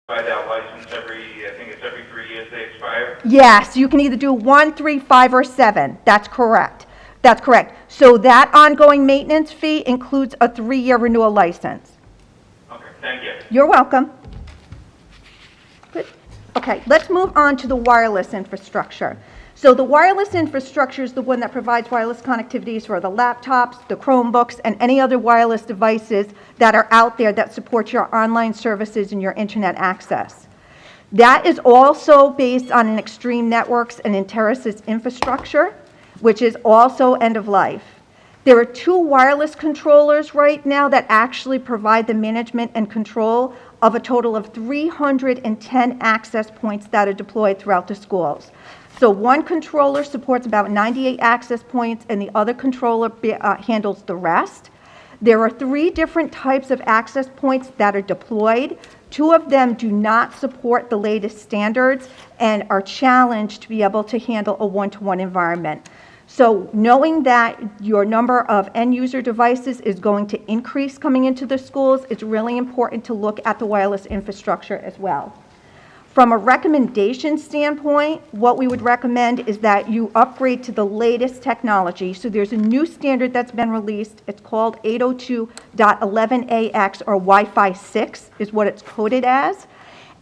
Buy that license I think it's every 3 years they expire? Yes, you can either do 1, 3, 5, or 7. That's correct. That's correct. So that ongoing maintenance fee includes a 3-year renewal license. Okay, thank you. You're welcome. Good. Okay, let's move on to the wireless infrastructure. So the wireless infrastructure is the one that provides wireless connectivities for the laptops, the Chromebooks, and any other wireless devices that are out there that support your online services and your internet access. That is also based on an Extreme Networks and Enterasys infrastructure, which is also end of life. There are 2 wireless controllers right now that actually provide the management and control of a total of 310 access points that are deployed throughout the schools. So one controller supports about 98 access points and the other controller handles the rest. There are 3 different types of access points that are deployed. 2 of them do not support the latest standards and are challenged to be able to handle a one-to-one environment. So knowing that your number of end user devices is going to increase coming into the schools, it's really important to look at the wireless infrastructure as well. From a recommendation standpoint, what we would recommend is that you upgrade to the latest technology. So there's a new standard that's been released. It's called 802.11ax, or Wi-Fi 6 is what it's coded as.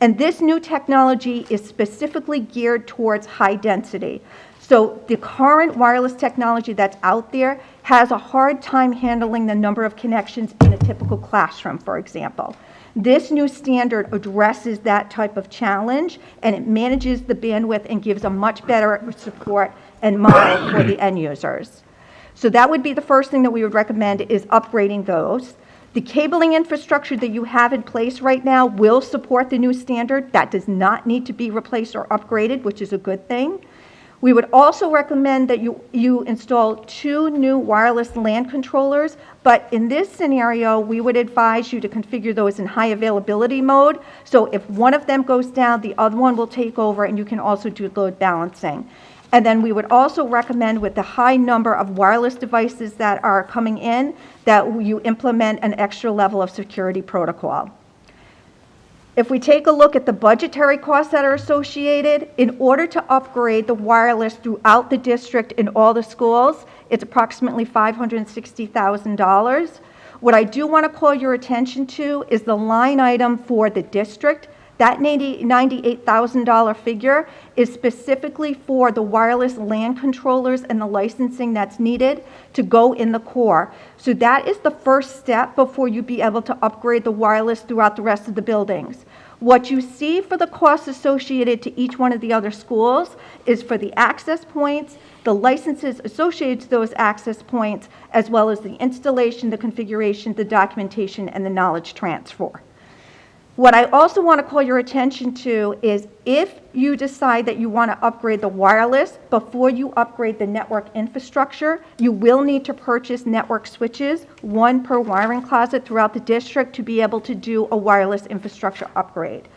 And this new technology is specifically geared towards high density. So the current wireless technology that's out there has a hard time handling the number of connections in a typical classroom, for example. This new standard addresses that type of challenge, and it manages the bandwidth and gives a much better support and model for the end users. So that would be the first thing that we would recommend, is upgrading those. The cabling infrastructure that you have in place right now will support the new standard. That does not need to be replaced or upgraded, which is a good thing. We would also recommend that you install 2 new wireless LAN controllers, but in this scenario, we would advise you to configure those in high availability mode. So if one of them goes down, the other one will take over, and you can also do load balancing. And then we would also recommend, with the high number of wireless devices that are coming in, that you implement an extra level of security protocol. If we take a look at the budgetary costs that are associated, in order to upgrade the wireless throughout the district in all the schools, it's approximately $560,000. What I do want to call your attention to is the line item for the district. That $98,000 figure is specifically for the wireless LAN controllers and the licensing that's needed to go in the core. So that is the first step before you be able to upgrade the wireless throughout the rest of the buildings. What you see for the costs associated to each one of the other schools is for the access points, the licenses associated to those access points, as well as the installation, the configuration, the documentation, and the knowledge transfer. What I also want to call your attention to is, if you decide that you want to upgrade the wireless before you upgrade the network infrastructure, you will need to purchase network switches, 1 per wiring closet throughout the district, to be able to do a wireless infrastructure upgrade.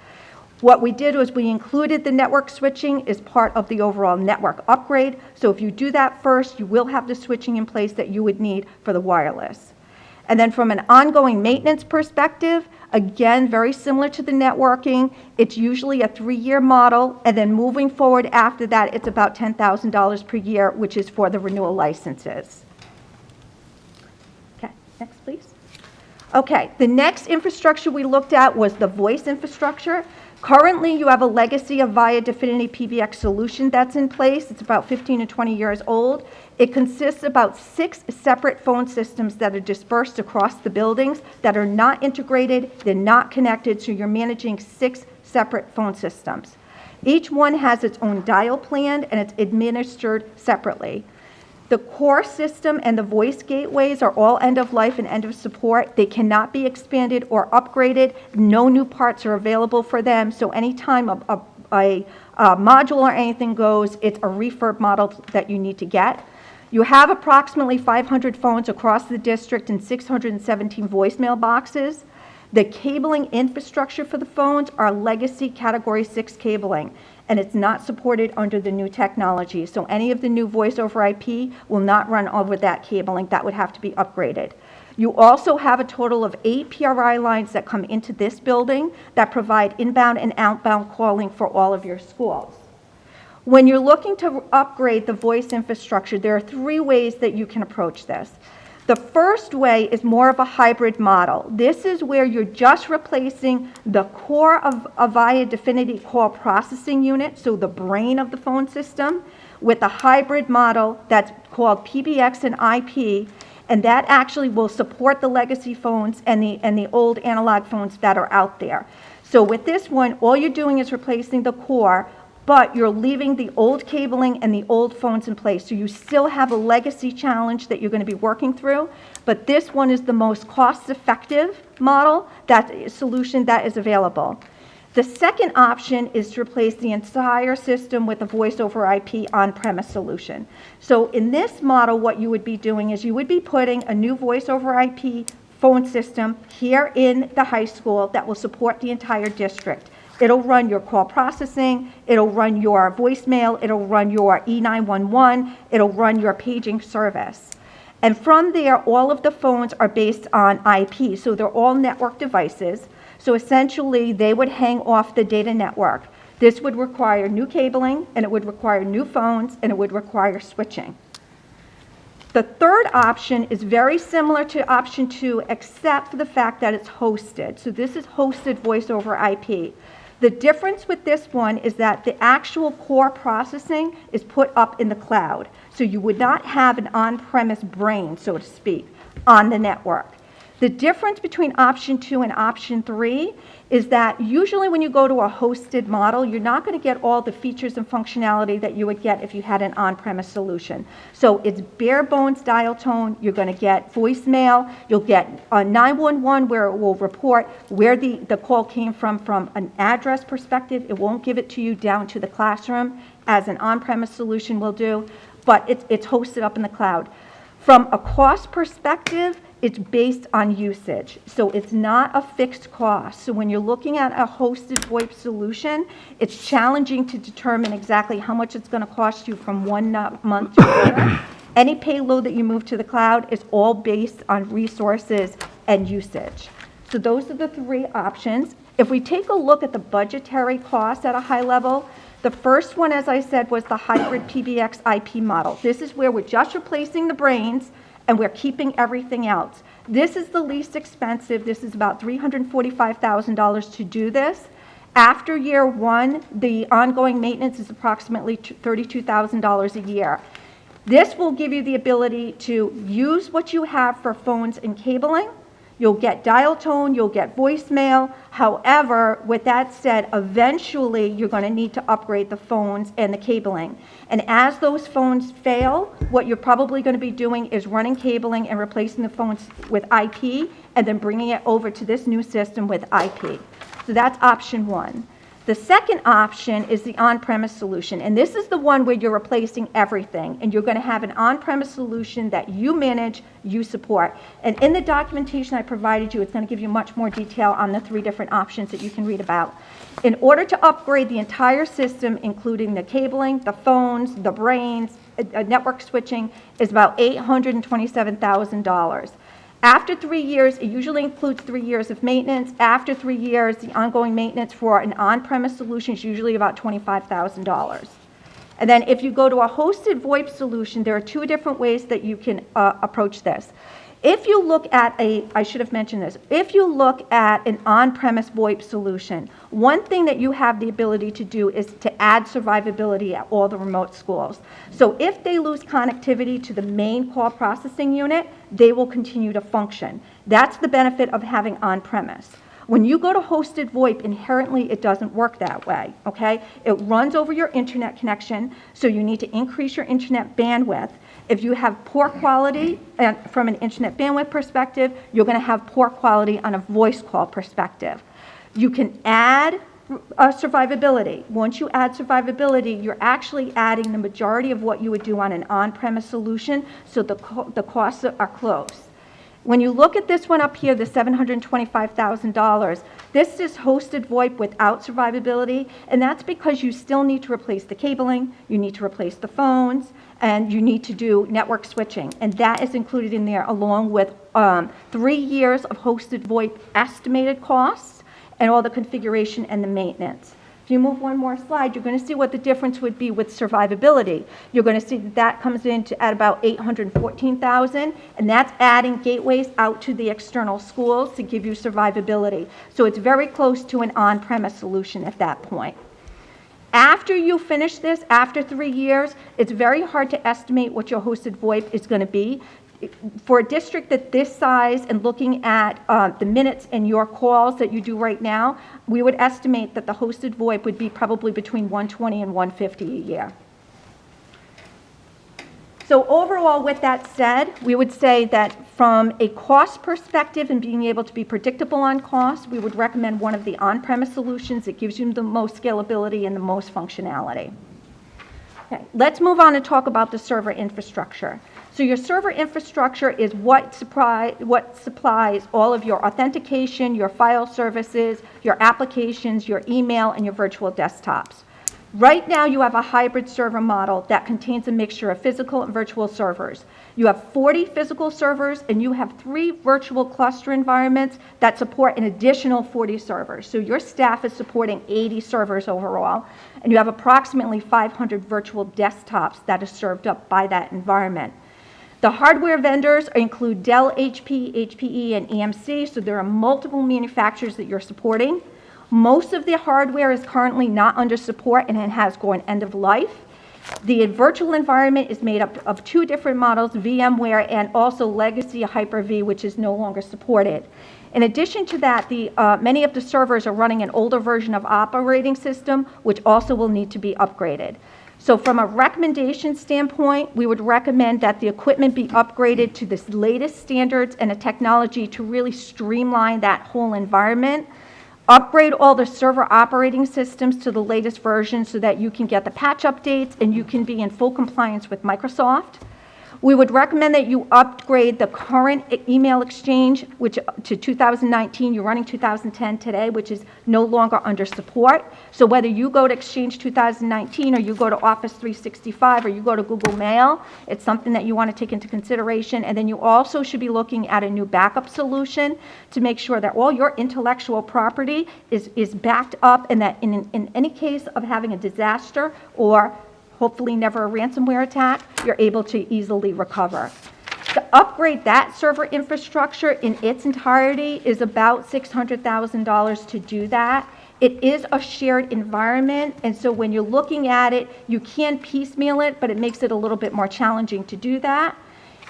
What we did was we included the network switching as part of the overall network upgrade. So if you do that first, you will have the switching in place that you would need for the wireless. And then from an ongoing maintenance perspective, again, very similar to the networking, it's usually a 3-year model, and then moving forward after that, it's about $10,000 per year, which is for the renewal licenses. Okay, next please. Okay, the next infrastructure we looked at was the voice infrastructure. Currently, you have a legacy of Via Definity PBX solution that's in place. It's about 15 to 20 years old. It consists of about 6 separate phone systems that are dispersed across the buildings that are not integrated, they're not connected, so you're managing 6 separate phone systems. Each one has its own dial plan, and it's administered separately. The core system and the voice gateways are all end of life and end of support. They cannot be expanded or upgraded. No new parts are available for them. So anytime a module or anything goes, it's a refurb model that you need to get. You have approximately 500 phones across the district and 617 voicemail boxes. The cabling infrastructure for the phones are legacy Category 6 cabling, and it's not supported under the new technology. So any of the new voice over IP will not run over that cabling. That would have to be upgraded. You also have a total of 8 PRI lines that come into this building that provide inbound and outbound calling for all of your schools. When you're looking to upgrade the voice infrastructure, there are 3 ways that you can approach this. The first way is more of a hybrid model. This is where you're just replacing the core of Avaya Definity call processing unit, so the brain of the phone system, with a hybrid model that's called PBX and IP, and that actually will support the legacy phones and the old analog phones that are out there. So with this one, all you're doing is replacing the core, but you're leaving the old cabling and the old phones in place. So you still have a legacy challenge that you're going to be working through, but this one is the most cost-effective model, solution that is available. The second option is to replace the entire system with a voice over IP on-premise solution. So in this model, what you would be doing is you would be putting a new voice over IP phone system here in the high school that will support the entire district. It'll run your call processing, it'll run your voicemail, it'll run your E911, it'll run your paging service. And from there, all of the phones are based on IP, so they're all network devices. So essentially, they would hang off the data network. This would require new cabling, and it would require new phones, and it would require switching. The third option is very similar to option 2, except for the fact that it's hosted. So this is hosted voice over IP. The difference with this one is that the actual core processing is put up in the cloud. So you would not have an on-premise brain, so to speak, on the network. The difference between option 2 and option 3 is that usually when you go to a hosted model, you're not going to get all the features and functionality that you would get if you had an on-premise solution. So it's bare bones dial tone. You're going to get voicemail. You'll get a 911 where it will report where the call came from an address perspective. It won't give it to you down to the classroom as an on-premise solution will do, but it's hosted up in the cloud. From a cost perspective, it's based on usage, so it's not a fixed cost. So when you're looking at a hosted VoIP solution, it's challenging to determine exactly how much it's going to cost you from one month to another. Any payload that you move to the cloud is all based on resources and usage. So those are the 3 options. If we take a look at the budgetary cost at a high level, the first one, as I said, was the hybrid PBX IP model. This is where we're just replacing the brains and we're keeping everything else. This is the least expensive. This is about $345,000 to do this. After year 1, the ongoing maintenance is approximately $32,000 a year. This will give you the ability to use what you have for phones and cabling. You'll get dial tone, you'll get voicemail. However, with that said, eventually you're going to need to upgrade the phones and the cabling. And as those phones fail, what you're probably going to be doing is running cabling and replacing the phones with IP and then bringing it over to this new system with IP. So that's option 1. The second option is the on-premise solution, and this is the one where you're replacing everything, and you're going to have an on-premise solution that you manage, you support. And in the documentation I provided you, it's going to give you much more detail on the 3 different options that you can read about. In order to upgrade the entire system, including the cabling, the phones, the brains, network switching, is about $827,000. After 3 years, it usually includes 3 years of maintenance. After 3 years, the ongoing maintenance for an on-premise solution is usually about $25,000. And then if you go to a hosted VoIP solution, there are 2 different ways that you can approach this. If you look at I should have mentioned this, if you look at an on-premise VoIP solution, one thing that you have the ability to do is to add survivability at all the remote schools. So if they lose connectivity to the main call processing unit, they will continue to function. That's the benefit of having on-premise. When you go to hosted VoIP, inherently it doesn't work that way, okay? It runs over your internet connection, so you need to increase your internet bandwidth. If you have poor quality from an internet bandwidth perspective, you're going to have poor quality on a voice call perspective. You can add survivability. Once you add survivability, you're actually adding the majority of what you would do on an on-premise solution, so the costs are close. When you look at this one up here, the $725,000, this is hosted VoIP without survivability, and that's because you still need to replace the cabling, you need to replace the phones, and you need to do network switching. And that is included in there along with 3 years of hosted VoIP estimated costs and all the configuration and the maintenance. If you move one more slide, you're going to see what the difference would be with survivability. You're going to see that that comes in at about $814,000, and that's adding gateways out to the external schools to give you survivability. So it's very close to an on-premise solution at that point. After you finish this, after 3 years, it's very hard to estimate what your hosted VoIP is going to be. For a district that this size and looking at the minutes and your calls that you do right now, we would estimate that the hosted VoIP would be probably between $120 and $150 a year. So overall, with that said, we would say that from a cost perspective and being able to be predictable on cost, we would recommend one of the on-premise solutions that gives you the most scalability and the most functionality. Okay, let's move on and talk about the server infrastructure. So your server infrastructure is what supplies all of your authentication, your file services, your applications, your email, and your virtual desktops. Right now, you have a hybrid server model that contains a mixture of physical and virtual servers. You have 40 physical servers, and you have 3 virtual cluster environments that support an additional 40 servers. So your staff is supporting 80 servers overall, and you have approximately 500 virtual desktops that are served up by that environment. The hardware vendors include Dell, HP, HPE, and EMC, so there are multiple manufacturers that you're supporting. Most of the hardware is currently not under support and it has gone end of life. The virtual environment is made up of 2 different models, VMware and also legacy Hyper-V, which is no longer supported. In addition to that, many of the servers are running an older version of operating system, which also will need to be upgraded. So from a recommendation standpoint, we would recommend that the equipment be upgraded to the latest standards and a technology to really streamline that whole environment. Upgrade all the server operating systems to the latest version so that you can get the patch updates and you can be in full compliance with Microsoft. We would recommend that you upgrade the current email exchange, which to 2019, you're running 2010 today, which is no longer under support. So whether you go to Exchange 2019 or you go to Office 365 or you go to Google Mail, it's something that you want to take into consideration. And then you also should be looking at a new backup solution to make sure that all your intellectual property is backed up and that in any case of having a disaster or hopefully never a ransomware attack, you're able to easily recover. To upgrade that server infrastructure in its entirety is about $600,000 to do that. It is a shared environment, and so when you're looking at it, you can piecemeal it, but it makes it a little bit more challenging to do that.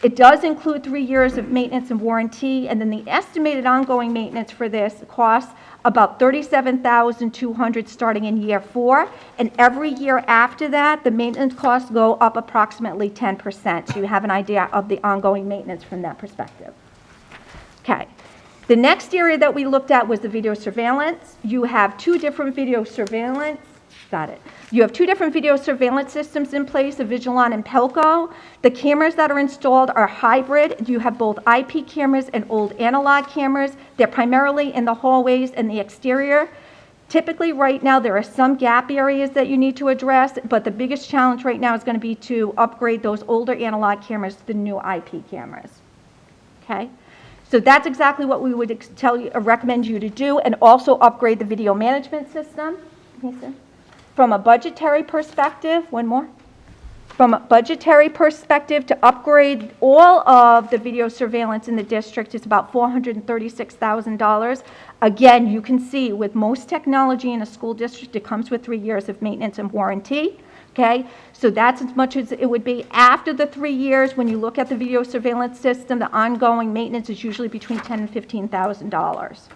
It does include 3 years of maintenance and warranty, and then the estimated ongoing maintenance for this costs about $37,200 starting in year 4, and every year after that, the maintenance costs go up approximately 10%. So you have an idea of the ongoing maintenance from that perspective. Okay. The next area that we looked at was the video surveillance. You have 2 different video surveillance. Got it. You have 2 different video surveillance systems in place, the Vigilon and Pelco. The cameras that are installed are hybrid. You have both IP cameras and old analog cameras. They're primarily in the hallways and the exterior. Typically right now there are some gap areas that you need to address, but the biggest challenge right now is going to be to upgrade those older analog cameras to the new IP cameras. Okay? So that's exactly what we would recommend you to do, and also upgrade the video management system. From a budgetary perspective, one more. From a budgetary perspective, to upgrade all of the video surveillance in the district is about $436,000. Again, you can see with most technology in a school district, it comes with 3 years of maintenance and warranty. Okay, so that's as much as it would be. After the 3 years, when you look at the video surveillance system, the ongoing maintenance is usually between $10,000 and $15,000.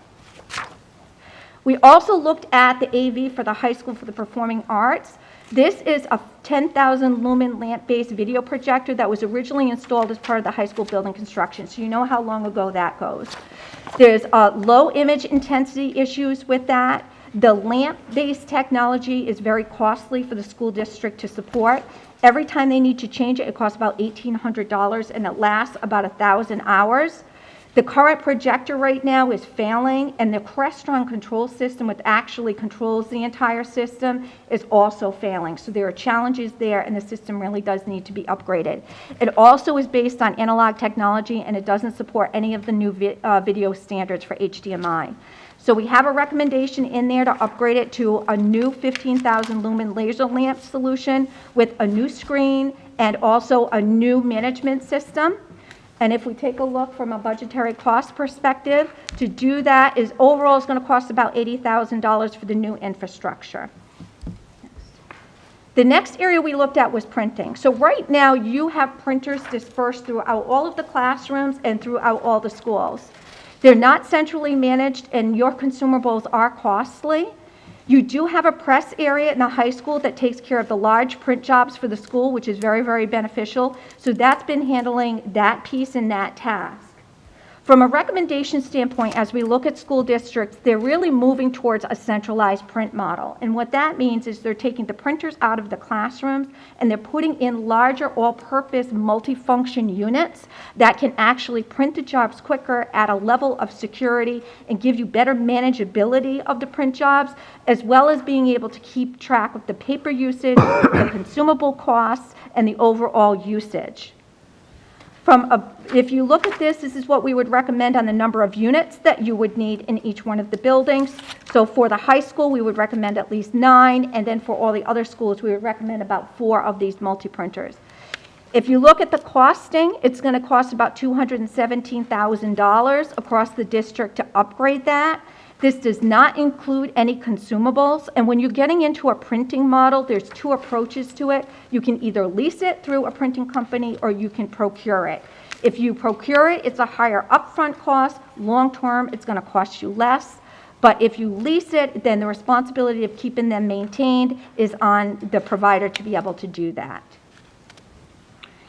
We also looked at the AV for the high school for the performing arts. This is a 10,000 lumen lamp-based video projector that was originally installed as part of the high school building construction. So you know how long ago that goes. There's low image intensity issues with that. The lamp-based technology is very costly for the school district to support. Every time they need to change it, it costs about $1,800 and it lasts about 1,000 hours. The current projector right now is failing, and the Crestron control system, which actually controls the entire system, is also failing. So there are challenges there, and the system really does need to be upgraded. It also is based on analog technology, and it doesn't support any of the new video standards for HDMI. So we have a recommendation in there to upgrade it to a new 15,000 lumen laser lamp solution with a new screen and also a new management system. And if we take a look from a budgetary cost perspective, to do that is overall is going to cost about $80,000 for the new infrastructure. The next area we looked at was printing. So right now you have printers dispersed throughout all of the classrooms and throughout all the schools. They're not centrally managed, and your consumables are costly. You do have a press area in the high school that takes care of the large print jobs for the school, which is very, very beneficial. So that's been handling that piece and that task. From a recommendation standpoint, as we look at school districts, they're really moving towards a centralized print model. And what that means is they're taking the printers out of the classrooms and they're putting in larger all-purpose multifunction units that can actually print the jobs quicker at a level of security and give you better manageability of the print jobs, as well as being able to keep track of the paper usage, the consumable costs, and the overall usage. If you look at this is what we would recommend on the number of units that you would need in each one of the buildings. So for the high school, we would recommend at least 9, and then for all the other schools, we would recommend about 4 of these multi-printers. If you look at the costing, it's going to cost about $217,000 across the district to upgrade that. This does not include any consumables, and when you're getting into a printing model, there's 2 approaches to it. You can either lease it through a printing company or you can procure it. If you procure it, it's a higher upfront cost. Long term, it's going to cost you less. But if you lease it, then the responsibility of keeping them maintained is on the provider to be able to do that.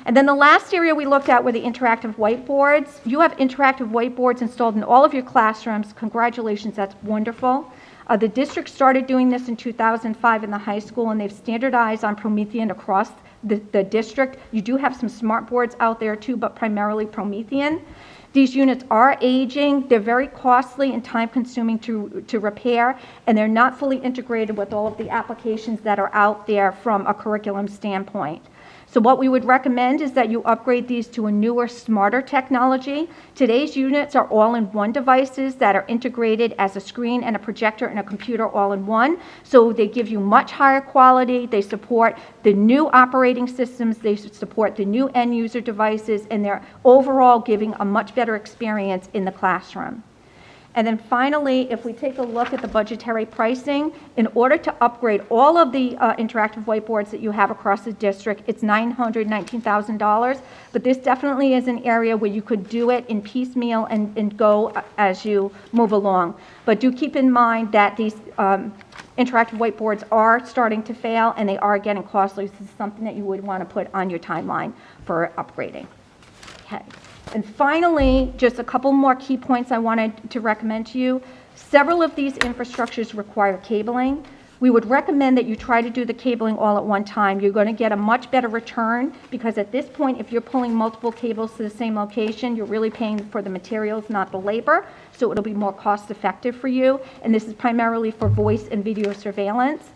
And then the last area we looked at were the interactive whiteboards. You have interactive whiteboards installed in all of your classrooms. Congratulations, that's wonderful. The district started doing this in 2005 in the high school, and they've standardized on Promethean across the district. You do have some smart boards out there too, but primarily Promethean. These units are aging, they're very costly and time-consuming to repair, and they're not fully integrated with all of the applications that are out there from a curriculum standpoint. So what we would recommend is that you upgrade these to a newer, smarter technology. Today's units are all-in-one devices that are integrated as a screen and a projector and a computer all in one. So they give you much higher quality. They support the new operating systems. They support the new end-user devices, and they're overall giving a much better experience in the classroom. And then finally, if we take a look at the budgetary pricing, in order to upgrade all of the interactive whiteboards that you have across the district, it's $919,000. But this definitely is an area where you could do it in piecemeal and go as you move along. But do keep in mind that these interactive whiteboards are starting to fail and they are getting costly. This is something that you would want to put on your timeline for upgrading. Okay. And finally, just a couple more key points I wanted to recommend to you. Several of these infrastructures require cabling. We would recommend that you try to do the cabling all at one time. You're going to get a much better return because at this point, if you're pulling multiple cables to the same location, you're really paying for the materials, not the labor. So it'll be more cost effective for you. And this is primarily for voice and video surveillance.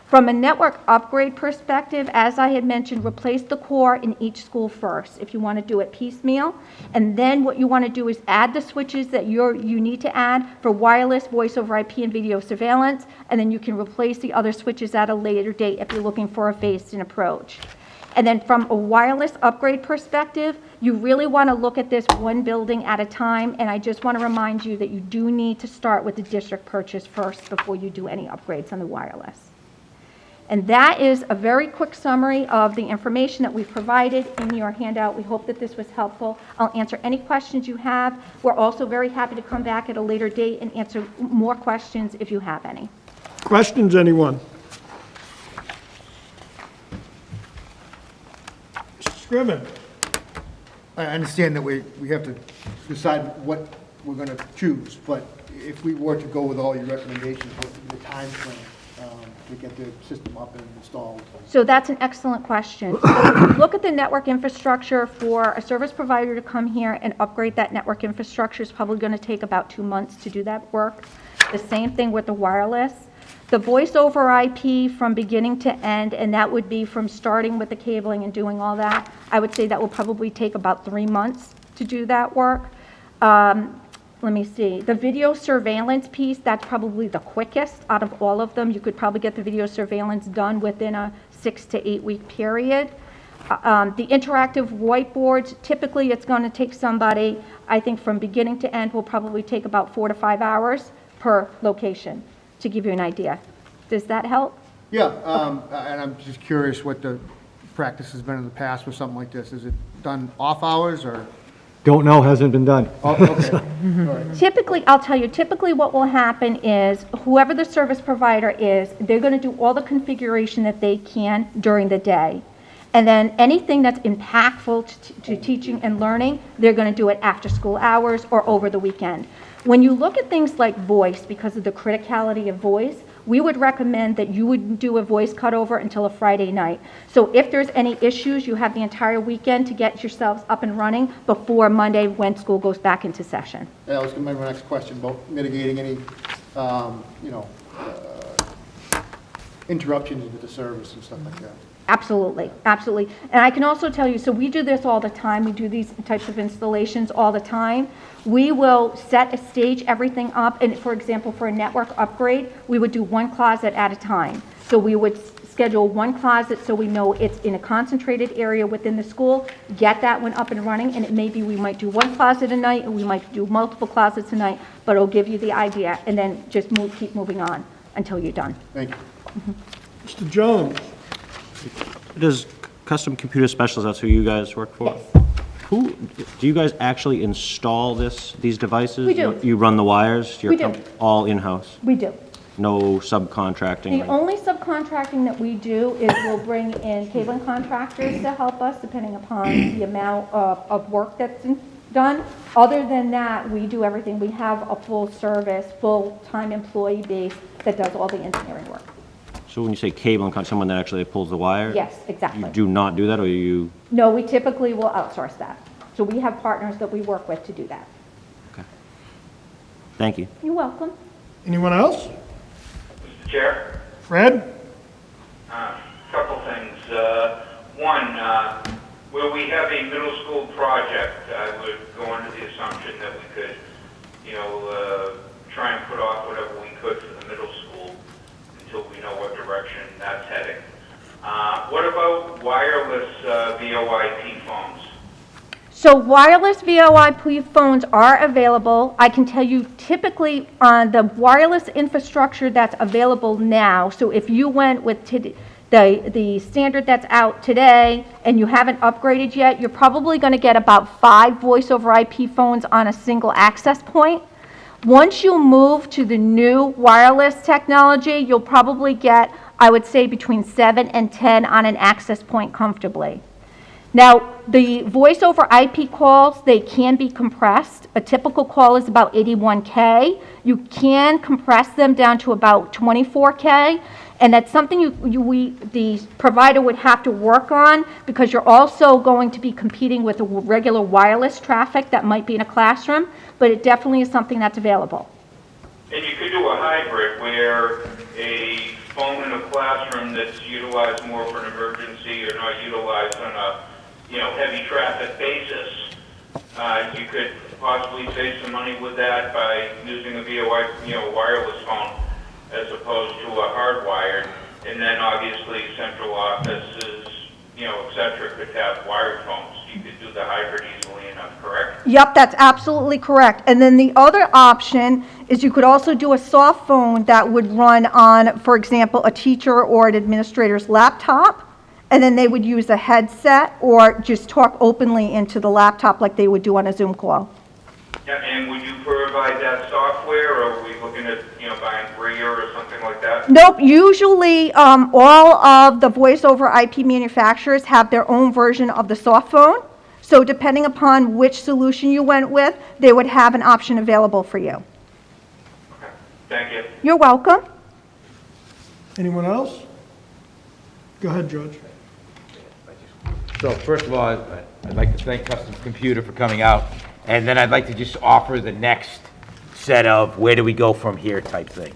From a network upgrade perspective, as I had mentioned, replace the core in each school first if you want to do it piecemeal. And then what you want to do is add the switches that you need to add for wireless, voice over IP, and video surveillance. And then you can replace the other switches at a later date if you're looking for a phased-in approach. And then from a wireless upgrade perspective, you really want to look at this one building at a time. And I just want to remind you that you do need to start with the district purchase first before you do any upgrades on the wireless. And that is a very quick summary of the information that we've provided in your handout. We hope that this was helpful. I'll answer any questions you have. We're also very happy to come back at a later date and answer more questions if you have any. Questions, anyone? Mr. Scriven? I understand that we have to decide what we're going to choose, but if we were to go with all your recommendations, what would be the time frame to get the system up and installed? So that's an excellent question. So if you look at the network infrastructure for a service provider to come here and upgrade that network infrastructure is probably going to take about 2 months to do that work. The same thing with the wireless. The voice over IP from beginning to end, and that would be from starting with the cabling and doing all that, I would say that will probably take about 3 months to do that work. Let me see, the video surveillance piece, that's probably the quickest out of all of them. You could probably get the video surveillance done within a 6 to 8 week period. The interactive whiteboards, typically it's going to take somebody, I think from beginning to end will probably take about 4 to 5 hours per location, to give you an idea. Does that help? Yeah, and I'm just curious what the practice has been in the past with something like this. Is it done off hours or? Don't know, hasn't been done. Oh, okay, all right. Typically, I'll tell you, typically what will happen is whoever the service provider is, they're going to do all the configuration that they can during the day. And then anything that's impactful to teaching and learning, they're going to do it after school hours or over the weekend. When you look at things like voice, because of the criticality of voice, we would recommend that you would do a voice cutover until a Friday night. So if there's any issues, you have the entire weekend to get yourselves up and running before Monday when school goes back into session. Yeah, that was going to be my next question about mitigating any, interruptions into the service and stuff like that. Absolutely, absolutely. And I can also tell you, so we do this all the time. We do these types of installations all the time. We will set a stage, everything up, and for example, for a network upgrade, we would do one closet at a time. So we would schedule one closet so we know it's in a concentrated area within the school, get that one up and running, and it may be we might do one closet a night, and we might do multiple closets a night, but it'll give you the idea, and then just keep moving on until you're done. Thank you. Mr. Jones? Does Custom Computer Specialists, that's who you guys work for? Yes. Who, do you guys actually install these devices? We do. You run the wires? We do. All in-house? We do. No subcontracting? The only subcontracting that we do is we'll bring in cabling contractors to help us, depending upon the amount of work that's done. Other than that, we do everything. We have a full service, full-time employee base that does all the engineering work. So when you say cabling, someone that actually pulls the wire? Yes, exactly. You do not do that, or you? No, we typically will outsource that. So we have partners that we work with to do that. Okay. Thank you. You're welcome. Anyone else? Mr. Chair, Fred? couple things. One, where we have a middle school project, I would go under the assumption that we could, try and put off whatever we could for the middle school until we know what direction that's heading. What about wireless VoIP phones? So wireless VoIP phones are available. I can tell you typically on the wireless infrastructure that's available now, so if you went with the standard that's out today and you haven't upgraded yet, you're probably going to get about 5 voice over IP phones on a single access point. Once you move to the new wireless technology, you'll probably get, I would say, between 7 and 10 on an access point comfortably. Now, the voice over IP calls, they can be compressed. A typical call is about 81K. You can compress them down to about 24K, and that's something the provider would have to work on, because you're also going to be competing with the regular wireless traffic that might be in a classroom, but it definitely is something that's available. And you could do a hybrid where a phone in a classroom that's utilized more for an emergency or not utilized on a heavy traffic basis, you could possibly save some money with that by using a VoIP, wireless phone as opposed to a hardwired. And then obviously central offices, et cetera, could have wired phones. You could do the hybrid easily enough, correct? Yep, that's absolutely correct. And then the other option is you could also do a soft phone that would run on, for example, a teacher or an administrator's laptop, and then they would use a headset or just talk openly into the laptop like they would do on a Zoom call. Yeah, and would you provide that software, or are we looking at, buying Bria or something like that? Nope, usually all of the voice over IP manufacturers have their own version of the soft phone. So depending upon which solution you went with, they would have an option available for you. Okay, thank you. You're welcome. Anyone else? Go ahead, George. So first of all, I'd like to thank Custom Computer for coming out, and then I'd like to just offer the next set of where do we go from here type thing.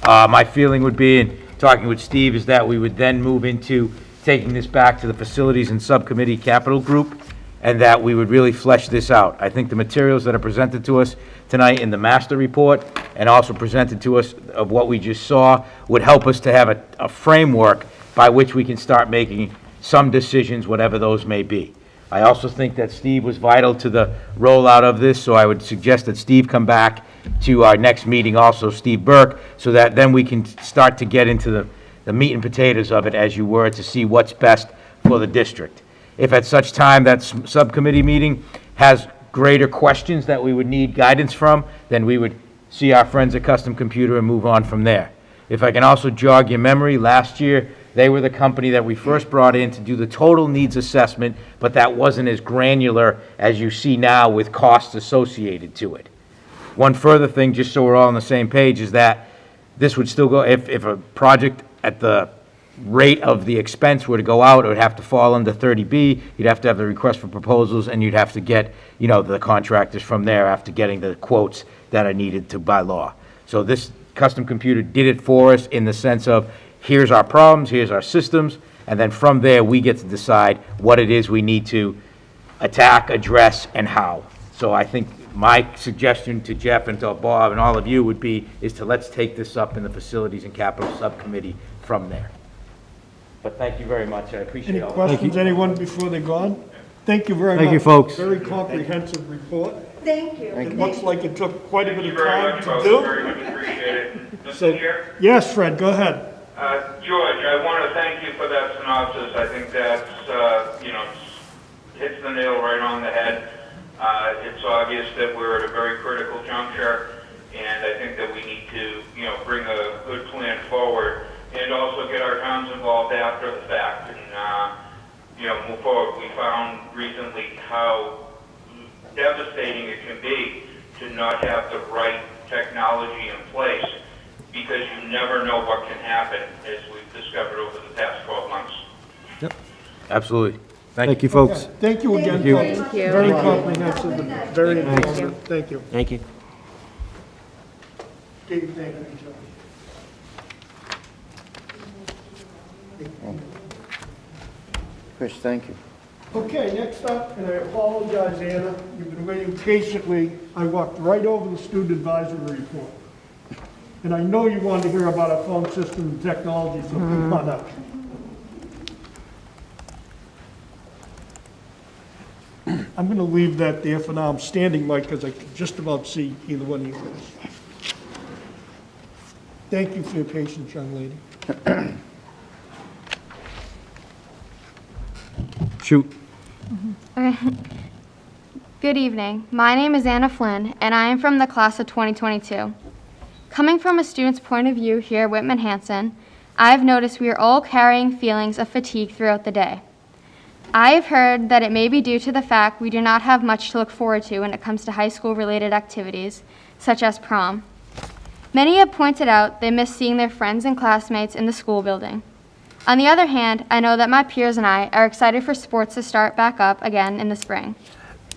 My feeling would be, in talking with Steve, is that we would then move into taking this back to the Facilities and Subcommittee Capital Group, and that we would really flesh this out. I think the materials that are presented to us tonight in the master report, and also presented to us of what we just saw, would help us to have a framework by which we can start making some decisions, whatever those may be. I also think that Steve was vital to the rollout of this, so I would suggest that Steve come back to our next meeting also, Steve Burke, so that then we can start to get into the meat and potatoes of it, as you were, to see what's best for the district. If at such time that subcommittee meeting has greater questions that we would need guidance from, then we would see our friends at Custom Computer and move on from there. If I can also jog your memory, last year, they were the company that we first brought in to do the total needs assessment, but that wasn't as granular as you see now with costs associated to it. One further thing, just so we're all on the same page, is that this would still go, if a project at the rate of the expense were to go out, it would have to fall under 30B, you'd have to have the request for proposals, and you'd have to get, the contractors from there after getting the quotes that are needed to by law. So this Custom Computer did it for us in the sense of, here's our problems, here's our systems, and then from there, we get to decide what it is we need to attack, address, and how. So I think my suggestion to Jeff and to Bob and all of you would be, is to let's take this up in the Facilities and Capital Subcommittee from there. But thank you very much, I appreciate Any all. questions, anyone, before they're gone? Thank you very much. Thank you, folks. Very comprehensive report. Thank you. It looks like it took quite a Thank bit you of very time much, to folks, do. very much appreciate it. So- Mr. Chair? Yes, Fred, go ahead. George, I want to thank you for that synopsis. I think that's, hits the nail right on the head. It's obvious that we're at a very critical juncture, and I think that we need to, bring a good plan forward, and also get our towns involved after the fact, and, move forward. We found recently how devastating it can be to not have the right technology in place, because you never know what can happen, as we've discovered over the past 12 months. Absolutely. Thank you, folks. Thank you again, you. folks. Thank you. Very comprehensive, and very informative. Thank you. Thank you. Steve, thank you, Joe. Chris, thank you. Okay, next up, and I apologize, Anna, you've been waiting patiently. I walked right over the student advisory report. And I know you wanted to hear about our phone system and technology, so come on up. I'm going to leave that there for now. I'm standing, Mike, because I can just about see either one of you guys. Thank you for your patience, young lady. Shoot. Okay. Good evening. My name is Anna Flynn, and I am from the class of 2022. Coming from a student's point of view here at Whitman Hanson, I have noticed we are all carrying feelings of fatigue throughout the day. I have heard that it may be due to the fact we do not have much to look forward to when it comes to high school-related activities, such as prom. Many have pointed out they miss seeing their friends and classmates in the school building. On the other hand, I know that my peers and I are excited for sports to start back up again in the spring.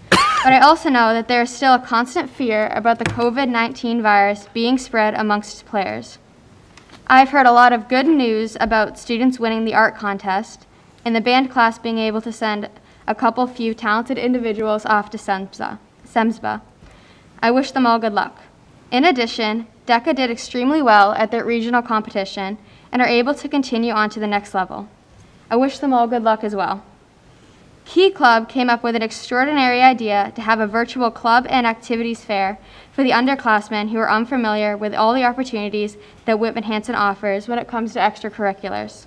But I also know that there is still a constant fear about the COVID-19 virus being spread amongst players. I've heard a lot of good news about students winning the art contest and the band class being able to send a couple few talented individuals off to SEMSBA. I wish them all good luck. In addition, DECA did extremely well at their regional competition and are able to continue on to the next level. I wish them all good luck as well. Key Club came up with an extraordinary idea to have a virtual club and activities fair for the underclassmen who are unfamiliar with all the opportunities that Whitman Hanson offers when it comes to extracurriculars.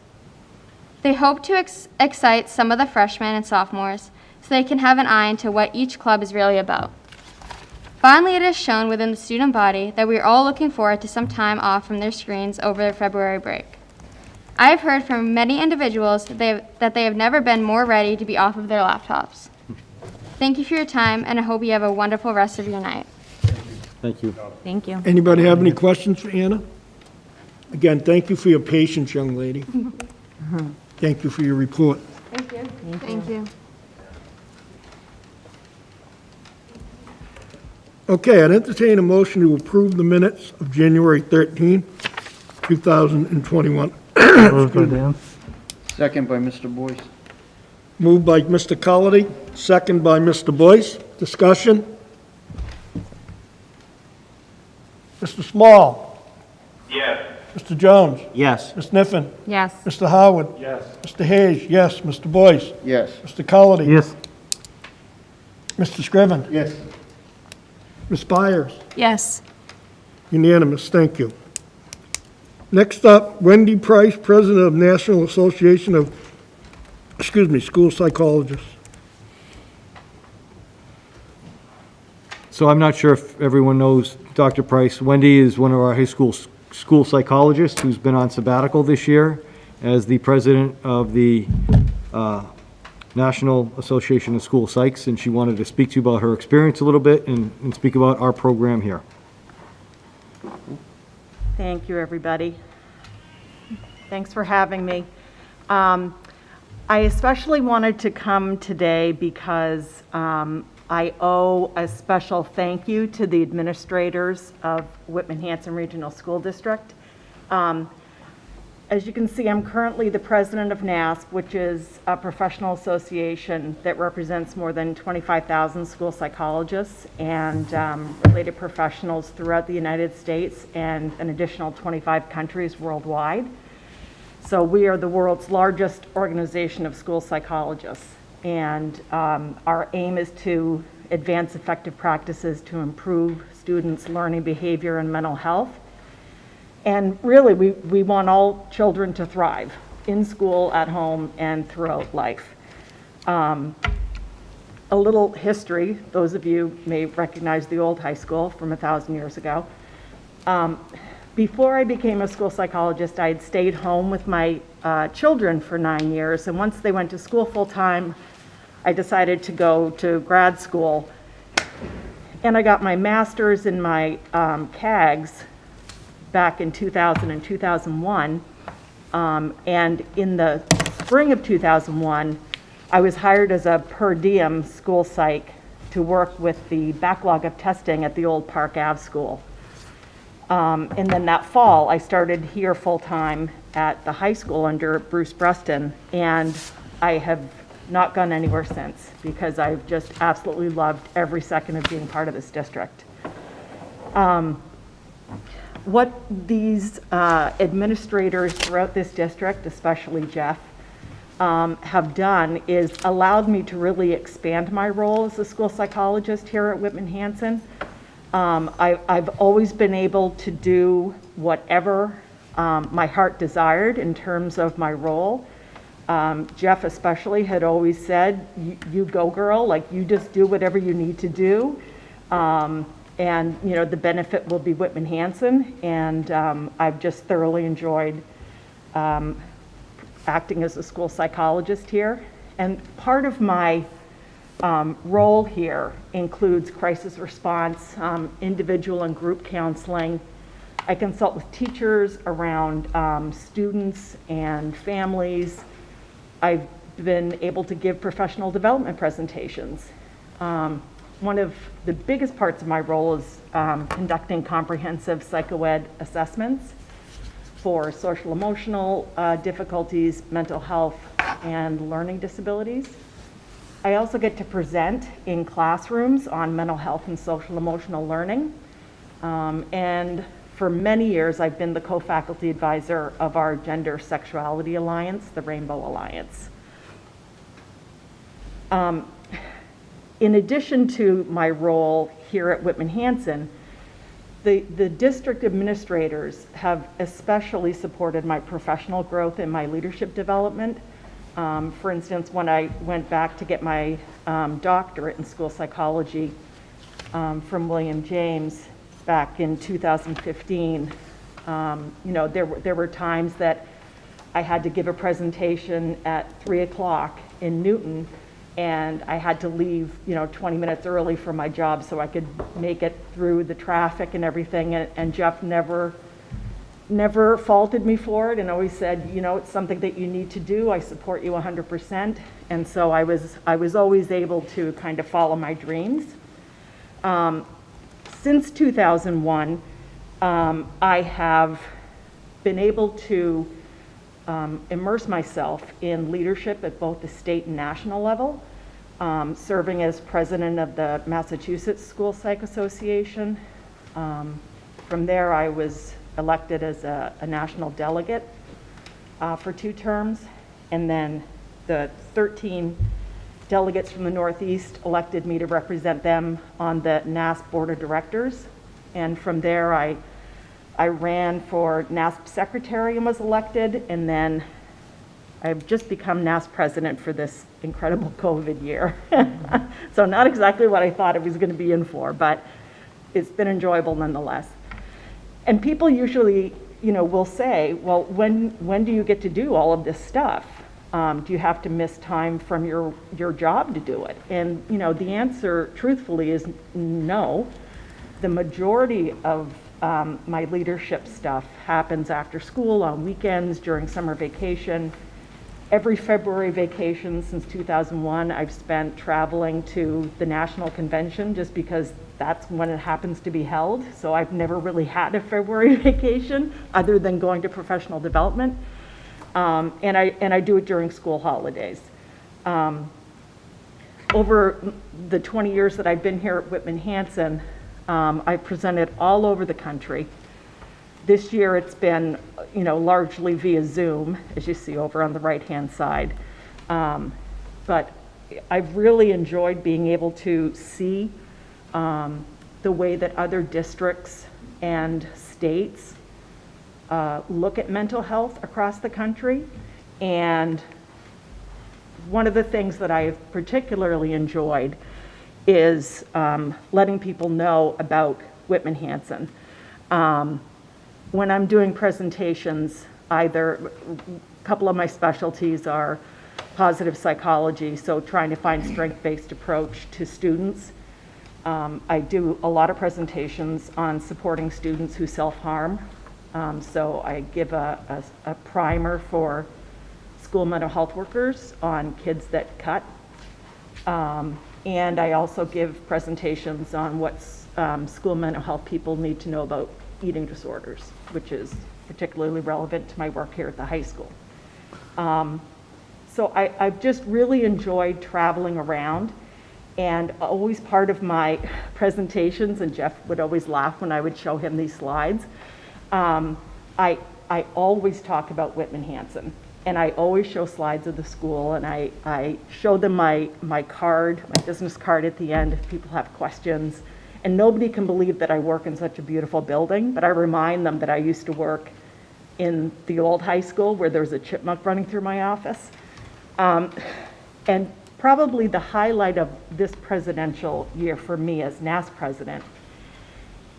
They hope to excite some of the freshmen and sophomores so they can have an eye into what each club is really about. Finally, it is shown within the student body that we are all looking forward to some time off from their screens over the February break. I have heard from many individuals that they have never been more ready to be off of their laptops. Thank you for your time, and I hope you have a wonderful rest of your night. Thank you. Thank you. Anybody have any questions for Anna? Again, thank you for your patience, young lady. Thank you for your report. Thank you. Thank you. Okay, I'd entertain a motion to approve the minutes of January 13, 2021. Second by Mr. Boyce. Moved by Mr. Cullity, second by Mr. Boyce. Discussion? Mr. Small? Yes. Mr. Jones? Yes. Ms. Niffen? Yes. Mr. Howard? Yes. Mr. Hayes? Yes. Mr. Boyce? Yes. Mr. Cullity? Yes. Mr. Scriven? Yes. Ms. Byers? Yes. Unanimous, thank you. Next up, Wendy Price, President of National Association of, School Psychologists. So I'm not sure if everyone knows Dr. Price. Wendy is one of our high school psychologists who's been on sabbatical this year as the president of the National Association of School Psychs, and she wanted to speak to you about her experience a little bit and speak about our program here. Thank you, everybody. Thanks for having me. I especially wanted to come today because I owe a special thank you to the administrators of Whitman Hanson Regional School District. As you can see, I'm currently the president of NASP, which is a professional association that represents more than 25,000 school psychologists and related professionals throughout the United States and an additional 25 countries worldwide. So we are the world's largest organization of school psychologists, and our aim is to advance effective practices to improve students' learning behavior and mental health. And really, we want all children to thrive in school, at home, and throughout life. A little history, those of you may recognize the old high school from 1,000 years ago. Before I became a school psychologist, I had stayed home with my children for 9 years, and once they went to school full-time, I decided to go to grad school. And I got my master's in my CAGS back in 2000 and 2001, and in the spring of 2001, I was hired as a per diem school psych to work with the backlog of testing at the old Park Ave school. And then that fall, I started here full-time at the high school under Bruce Breston, and I have not gone anywhere since because I've just absolutely loved every second of being part of this district. What these administrators throughout this district, especially Jeff, have done is allowed me to really expand my role as a school psychologist here at Whitman Hanson. I've always been able to do whatever my heart desired in terms of my role. Jeff especially had always said, you go girl, like you just do whatever you need to do. And you know, the benefit will be Whitman Hanson, and I've just thoroughly enjoyed acting as a school psychologist here. And part of my role here includes crisis response, individual and group counseling. I consult with teachers around students and families. I've been able to give professional development presentations. One of the biggest parts of my role is conducting comprehensive psychoed assessments for social emotional difficulties, mental health, and learning disabilities. I also get to present in classrooms on mental health and social emotional learning. And for many years, I've been the co-faculty advisor of our Gender Sexuality Alliance, the Rainbow Alliance. In addition to my role here at Whitman Hanson, the district administrators have especially supported my professional growth and my leadership development. For instance, when I went back to get my doctorate in school psychology from William James back in 2015, you know, there were times that I had to give a presentation at 3 o'clock in Newton, and I had to leave, you know, 20 minutes early for my job so I could make it through the traffic and everything. And Jeff never never faulted me for it and always said, you know, it's something that you need to do. I support you 100%. And so I was always able to kind of follow my dreams. Since 2001, I have been able to immerse myself in leadership at both the state and national level, serving as president of the Massachusetts School Psych Association. From there, I was elected as a national delegate for 2 terms, and then the 13 delegates from the Northeast elected me to represent them on the NASP Board of Directors. And from there, I ran for NASP secretary and was elected, and then I've just become NASP president for this incredible COVID year. So not exactly what I thought I was going to be in for, but it's been enjoyable nonetheless. And people usually, you know, will say, well, when do you get to do all of this stuff? Do you have to miss time from your job to do it? And, you know, the answer, truthfully, is no. The majority of my leadership stuff happens after school, on weekends, during summer vacation. Every February vacation since 2001, I've spent traveling to the national convention just because that's when it happens to be held. So I've never really had a February vacation other than going to professional development. And I do it during school holidays. Over the 20 years that I've been here at Whitman Hanson, I've presented all over the country. This year it's been, you know, largely via Zoom, as you see over on the right-hand side. But I've really enjoyed being able to see the way that other districts and states look at mental health across the country. And one of the things that I've particularly enjoyed is letting people know about Whitman Hanson. When I'm doing presentations, either a couple of my specialties are positive psychology, so trying to find strength-based approach to students. I do a lot of presentations on supporting students who self-harm. So I give a primer for school mental health workers on kids that cut. And I also give presentations on what school mental health people need to know about eating disorders, which is particularly relevant to my work here at the high school. So I've just really enjoyed traveling around, and always part of my presentations, and Jeff would always laugh when I would show him these slides, I always talk about Whitman Hanson. And I always show slides of the school, and I show them my card, my business card at the end if people have questions. And nobody can believe that I work in such a beautiful building, but I remind them that I used to work in the old high school where there was a chipmunk running through my office. And probably the highlight of this presidential year for me as NASP president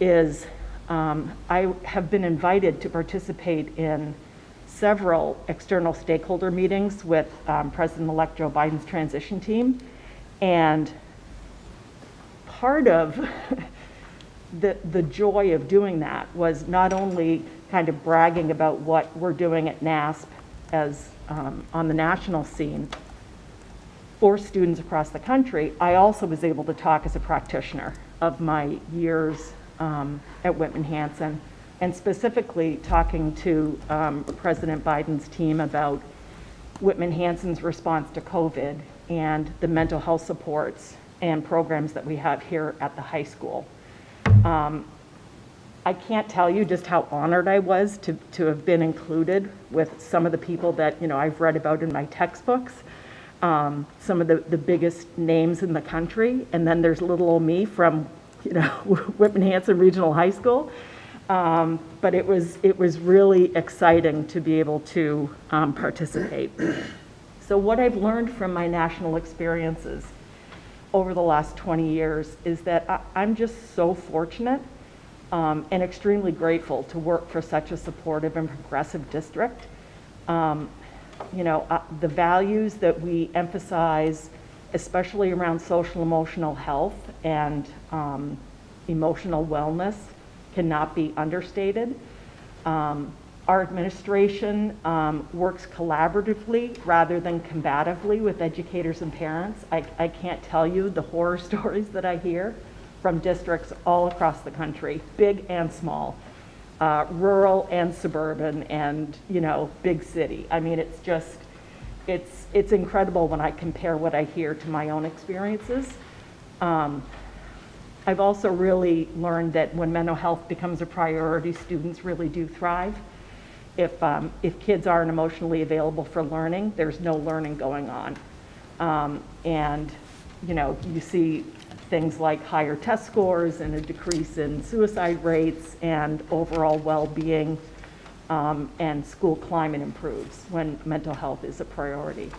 is I have been invited to participate in several external stakeholder meetings with President-elect Joe Biden's transition team. And part of the joy of doing that was not only kind of bragging about what we're doing at NASP as on the national scene for students across the country, I also was able to talk as a practitioner of my years at Whitman Hanson, and specifically talking to President Biden's team about Whitman Hanson's response to COVID and the mental health supports and programs that we have here at the high school. I can't tell you just how honored I was to have been included with some of the people that, you know, I've read about in my textbooks, some of the biggest names in the country, and then there's little old me from, you know, Whitman Hanson Regional High School. But it was really exciting to be able to participate. So what I've learned from my national experiences over the last 20 years is that I'm just so fortunate and extremely grateful to work for such a supportive and progressive district. You know, the values that we emphasize, especially around social emotional health and emotional wellness, cannot be understated. Our administration works collaboratively rather than combatively with educators and parents. I can't tell you the horror stories that I hear from districts all across the country, big and small, rural and suburban, and, you know, big city. I mean, it's just, it's incredible when I compare what I hear to my own experiences. I've also really learned that when mental health becomes a priority, students really do thrive. If kids aren't emotionally available for learning, there's no learning going on. And, you know, you see things like higher test scores and a decrease in suicide rates and overall well-being, and school climate improves when mental health is a priority.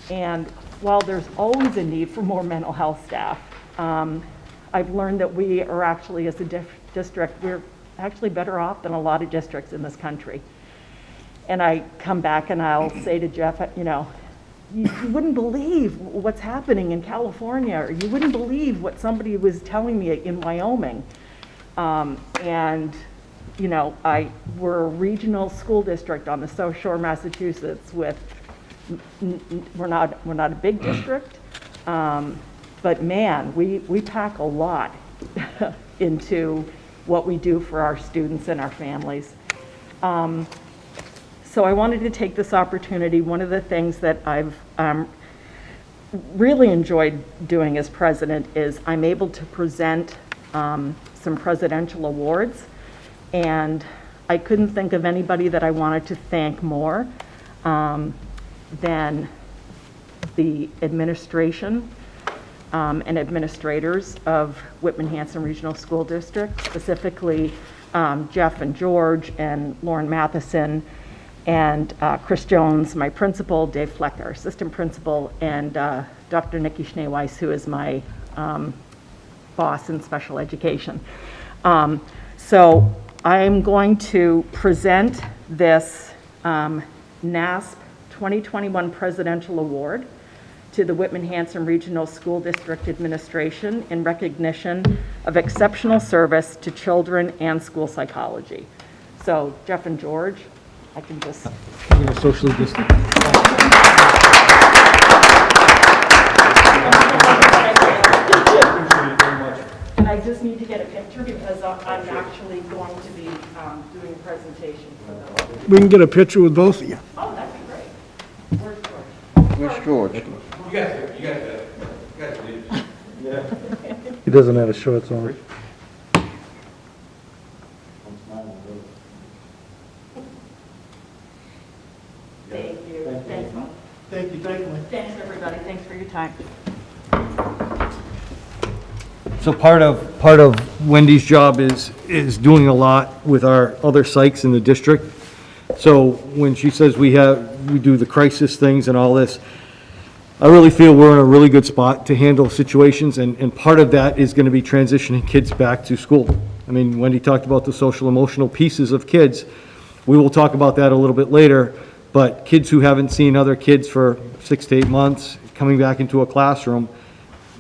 And while there's always a need for more mental health staff, I've learned that we are actually, as a district, we're actually better off than a lot of districts in this country. And I come back and I'll say to Jeff, you know, you wouldn't believe what's happening in California, or you wouldn't believe what somebody was telling me in Wyoming. And, you know, we're a regional school district on the South Shore, Massachusetts, with, we're not a big district, but man, we pack a lot into what we do for our students and our families. So I wanted to take this opportunity. One of the things that I've really enjoyed doing as president is I'm able to present some presidential awards, and I couldn't think of anybody that I wanted to thank more than the administration and administrators of Whitman Hanson Regional School District, specifically Jeff and George and Lauren Matheson, and Chris Jones, my principal, Dave Fleck, our assistant principal, and Dr. Nikki Schneeweiss, who is my boss in special education. So I'm going to present this NASP 2021 Presidential Award to the Whitman Hanson Regional School District Administration in recognition of exceptional service to children and school psychology. So Jeff and George, I can just... I'm going to socially distance. And I just need to get a picture because I'm actually going to be doing a presentation for them. We can get a picture with both of you. Oh, that'd be great. Where's George? Where's George? He doesn't have his shorts on. Thank you. Thanks, Mom. Thank you, Thanks, everybody. Thanks for your time. So part of Wendy's job is doing a lot with our other psychs in the district. So when she says we do the crisis things and all this, I really feel we're in a really good spot to handle situations, and part of that is going to be transitioning kids back to school. I mean, Wendy talked about the social emotional pieces of kids. We will talk about that a little bit later, but kids who haven't seen other kids for 6 to 8 months coming back into a classroom,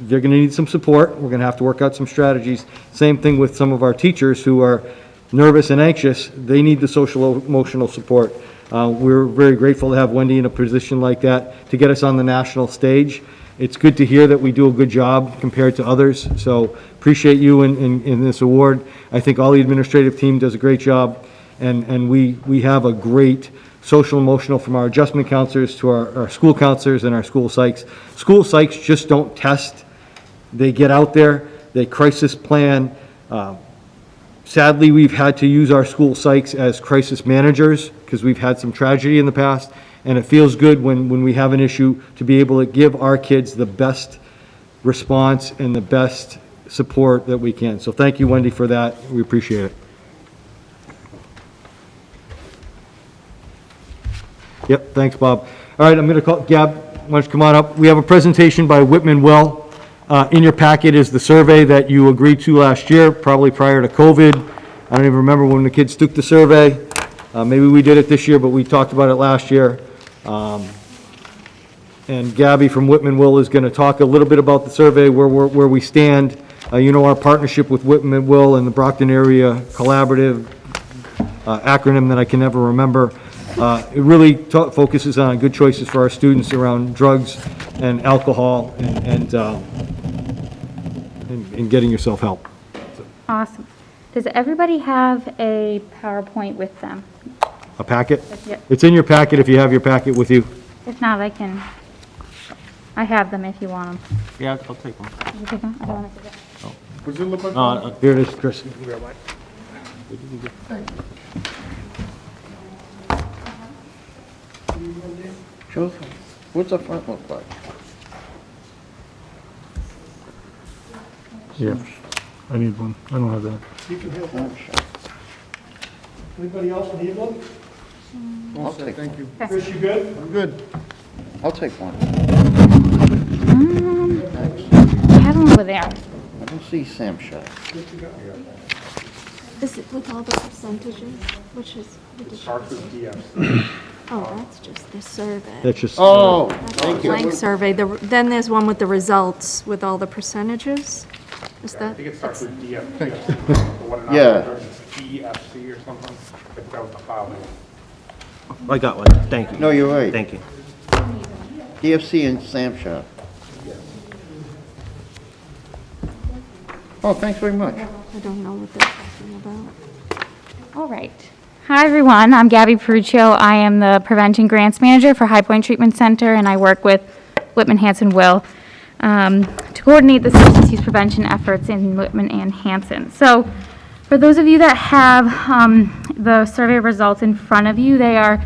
they're going to need some support. We're going to have to work out some strategies. Same thing with some of our teachers who are nervous and anxious. They need the social emotional support. We're very grateful to have Wendy in a position like that to get us on the national stage. It's good to hear that we do a good job compared to others, so appreciate you in this award. I think all the administrative team does a great job, and we have a great social emotional from our adjustment counselors to our school counselors and our school psychs. School psychs just don't test. They get out there, they crisis plan. Sadly, we've had to use our school psychs as crisis managers because we've had some tragedy in the past, and it feels good when we have an issue to be able to give our kids the best response and the best support that we can. So thank you, Wendy, for that. We appreciate it. Yep, thanks, Bob. All right, I'm going to call Gab. Why don't you come on up? We have a presentation by Whitman Will. In your packet is the survey that you agreed to last year, probably prior to COVID. I don't even remember when the kids took the survey. Maybe we did it this year, but we talked about it last year. And Gabby from Whitman Will is going to talk a little bit about the survey, where we stand. You know, our partnership with Whitman Will and the Brockton Area Collaborative, acronym that I can never remember. It really focuses on good choices for our students around drugs and alcohol and getting yourself help. Awesome. Does everybody have a PowerPoint with them? A packet? Yep. It's in your packet if you have your packet with you. If not, I have them if you want them. Yeah, I'll take one. Did you take them? I don't want to take it. What does it look like? Here it is, Chris. Joseph, what's the front look like? Yeah, I need one. I don't have that. You can have that. Anybody else need one? I'll take Thank you. Chris, you good? I'm good. I'll take one. I have them over there. I don't see Sam shot. Is it with all the percentages, which is? Starts with DFC. Oh, that's just the survey. That's just. Oh, That's a thank you. blank survey. Then there's one with the results with all the percentages. Is that? I think it starts with DFC. The one in Yeah. Oxford is DFC or something. But that was the file name. I got one, thank you. No, you're right. Thank you. DFC and Sam shot. Oh, thanks very much. I don't know what they're talking about. All right. Hi, everyone. I'm Gabby Peruccio. I am the Prevention Grants Manager for High Point Treatment Center, and I work with Whitman Hanson Will to coordinate the substance use prevention efforts in Whitman and Hanson. So for those of you that have the survey results in front of you, they are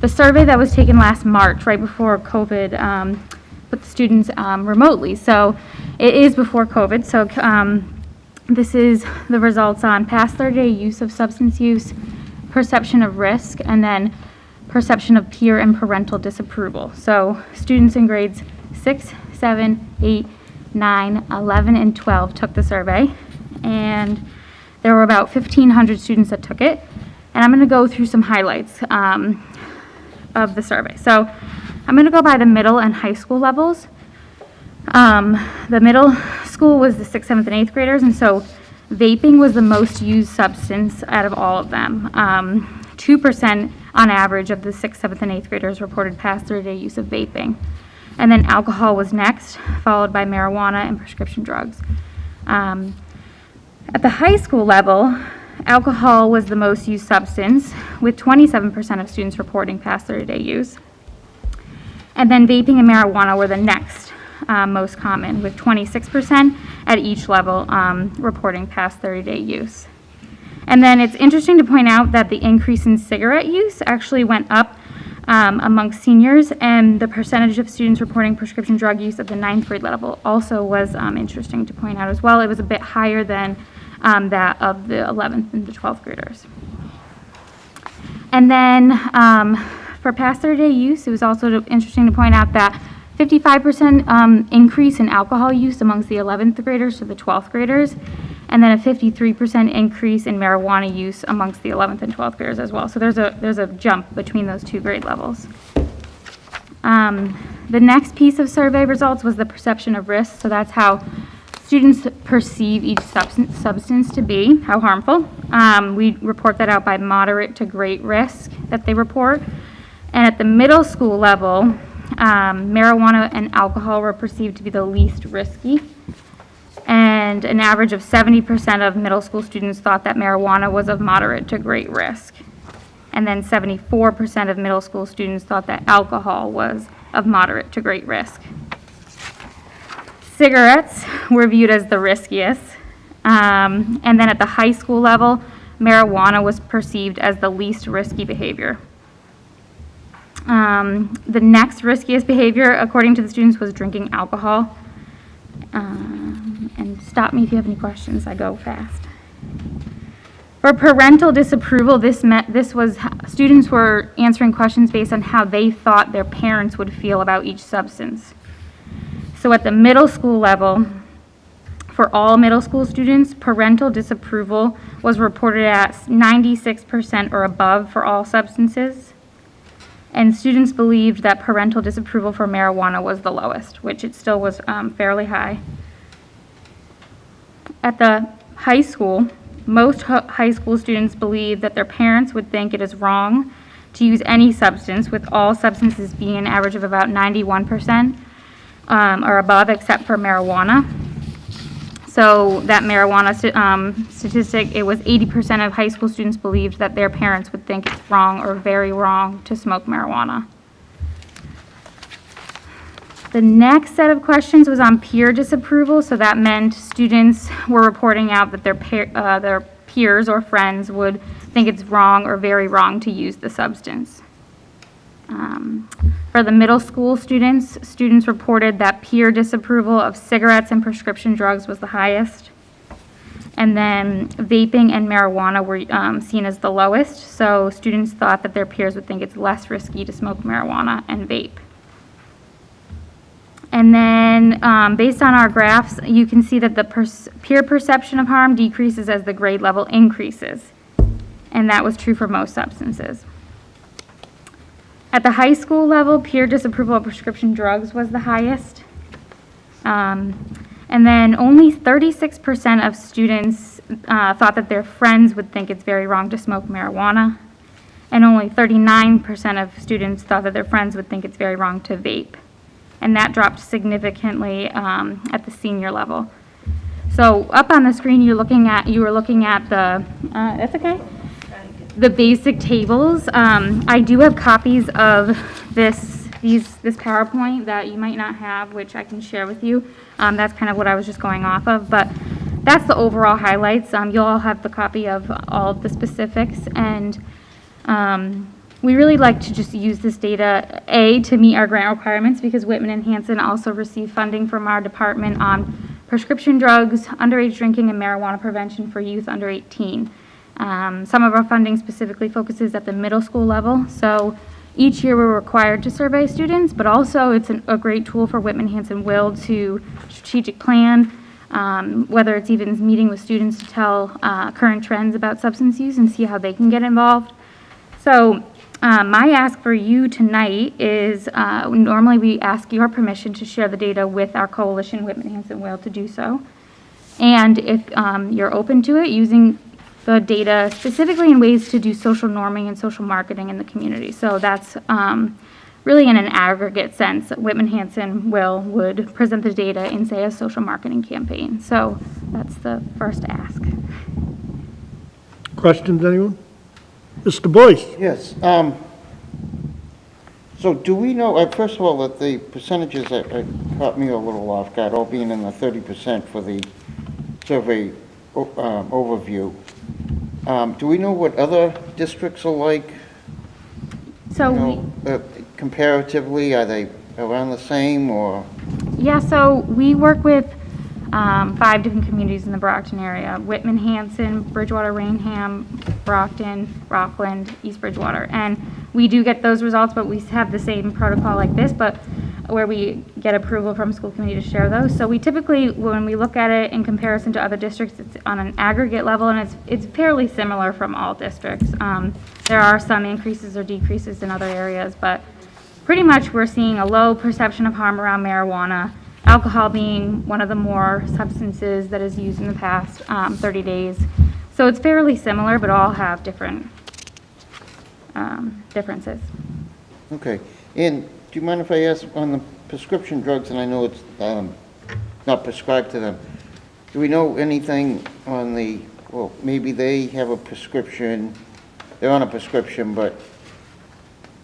the survey that was taken last March, right before COVID, with the students remotely. So it is before COVID. So this is the results on past 30-day use of substance use, perception of risk, and then perception of peer and parental disapproval. So students in grades 6, 7, 8, 9, 11, and 12 took the survey, and there were about 1,500 students that took it. And I'm going to go through some highlights of the survey. So I'm going to go by the middle and high school levels. The middle school was the 6th, 7th, and 8th graders, and so vaping was the most used substance out of all of them. 2% on average of the 6th, 7th, and 8th graders reported past 30-day use of vaping. And then alcohol was next, followed by marijuana and prescription drugs. At the high school level, alcohol was the most used substance, with 27% of students reporting past 30-day use. And then vaping and marijuana were the next most common, with 26% at each level reporting past 30-day use. And then it's interesting to point out that the increase in cigarette use actually went up among seniors, and the percentage of students reporting prescription drug use at the 9th grade level also was interesting to point out as well. It was a bit higher than that of the 11th and the 12th graders. And then for past 30-day use, it was also interesting to point out that 55% increase in alcohol use amongst the 11th graders to the 12th graders, and then a 53% increase in marijuana use amongst the 11th and 12th graders as well. So there's a jump between those two grade levels. The next piece of survey results was the perception of risk. So that's how students perceive each substance to be, how harmful. We report that out by moderate to great risk that they report. And at the middle school level, marijuana and alcohol were perceived to be the least risky. And an average of 70% of middle school students thought that marijuana was of moderate to great risk. And then 74% of middle school students thought that alcohol was of moderate to great risk. Cigarettes were viewed as the riskiest. And then at the high school level, marijuana was perceived as the least risky behavior. The next riskiest behavior, according to the students, was drinking alcohol. And stop me if you have any questions, I go fast. For parental disapproval, this was students were answering questions based on how they thought their parents would feel about each substance. So at the middle school level, for all middle school students, parental disapproval was reported at 96% or above for all substances. And students believed that parental disapproval for marijuana was the lowest, which it still was fairly high. At the high school, Most high school students believe that their parents would think it is wrong to use any substance, with all substances being an average of about 91% or above, except for marijuana. So that marijuana statistic, it was 80% of high school students believed that their parents would think it's wrong or very wrong to smoke marijuana. The next set of questions was on peer disapproval, so that meant students were reporting out that their peers or friends would think it's wrong or very wrong to use the substance. For the middle school students reported that peer disapproval of cigarettes and prescription drugs was the highest. And then vaping and marijuana were seen as the lowest, so students thought that their peers would think it's less risky to smoke marijuana and vape. And then, based on our graphs, you can see that the peer perception of harm decreases as the grade level increases. And that was true for most substances. At the high school level, peer disapproval of prescription drugs was the highest. And then only 36% of students thought that their friends would think it's very wrong to smoke marijuana. And only 39% of students thought that their friends would think it's very wrong to vape. And that dropped significantly at the senior level. So up on the screen, you were looking at the, that's okay, the basic tables. I do have copies of this PowerPoint that you might not have, which I can share with you. That's kind of what I was just going off of, but that's the overall highlights. You'll all have the copy of all of the specifics, and we really like to just use this data, to meet our grant requirements, because Whitman and Hanson also receive funding from our department on prescription drugs, underage drinking, and marijuana prevention for youth under 18. Some of our funding specifically focuses at the middle school level, so each year we're required to survey students, but also it's a great tool for Whitman Hanson Will to strategic plan, whether it's even meeting with students to tell current trends about substance use and see how they can get involved. So my ask for you tonight is, normally we ask your permission to share the data with our coalition, Whitman Hanson Will, to do so. And if you're open to it, using the data specifically in ways to do social norming and social marketing in the community. So that's really in an aggregate sense. Whitman Hanson Will would present the data in, say, a social marketing campaign. So that's the first ask. Questions, anyone? Mr. Boyce? Yes, so do we know, first of all, that the percentages that caught me a little off guard, all being in the 30% for the survey overview, do we know what other districts are like? So comparatively, are they around the same, or? Yeah, so we work with 5 different communities in the Brockton area: Whitman, Hanson, Bridgewater, Rainham, Brockton, Rockland, East Bridgewater. And we do get those results, but we have the same protocol like this, but where we get approval from school committee to share those. So we typically, when we look at it in comparison to other districts, it's on an aggregate level, and it's fairly similar from all districts. There are some increases or decreases in other areas, but pretty much we're seeing a low perception of harm around marijuana, alcohol being one of the more substances that is used in the past 30 days. So it's fairly similar, but all have different differences. Okay, and do you mind if I ask on the prescription drugs, and I know it's not prescribed to them, do we know anything on the, well, maybe they have a prescription, they're on a prescription, but,